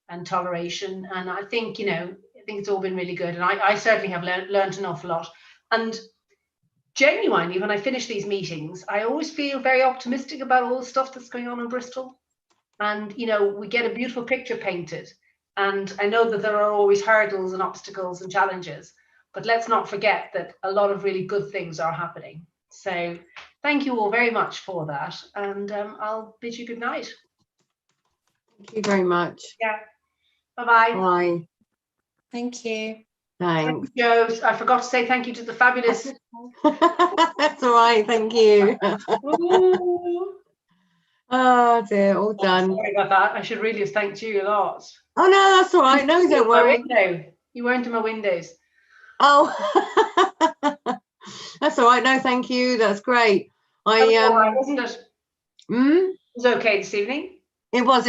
and toleration. And I think it's all been really good, and I certainly have learned an awful lot. And genuinely, when I finish these meetings, I always feel very optimistic about all the stuff that's going on in Bristol. And, we get a beautiful picture painted. And I know that there are always hurdles and obstacles and challenges, but let's not forget that a lot of really good things are happening. So thank you all very much for that. And I'll bid you good night. Thank you very much. Yeah. Bye-bye. Bye. Thank you. Thanks. Joe, I forgot to say thank you to the fabulous. That's all right. Thank you. Oh dear, all done. Sorry about that. I should really have thanked you a lot. Oh no, that's all right. No, don't worry. You weren't in my windows. Oh, that's all right. No, thank you. That's great. All right, wasn't it? Mm? It was okay this evening. It was.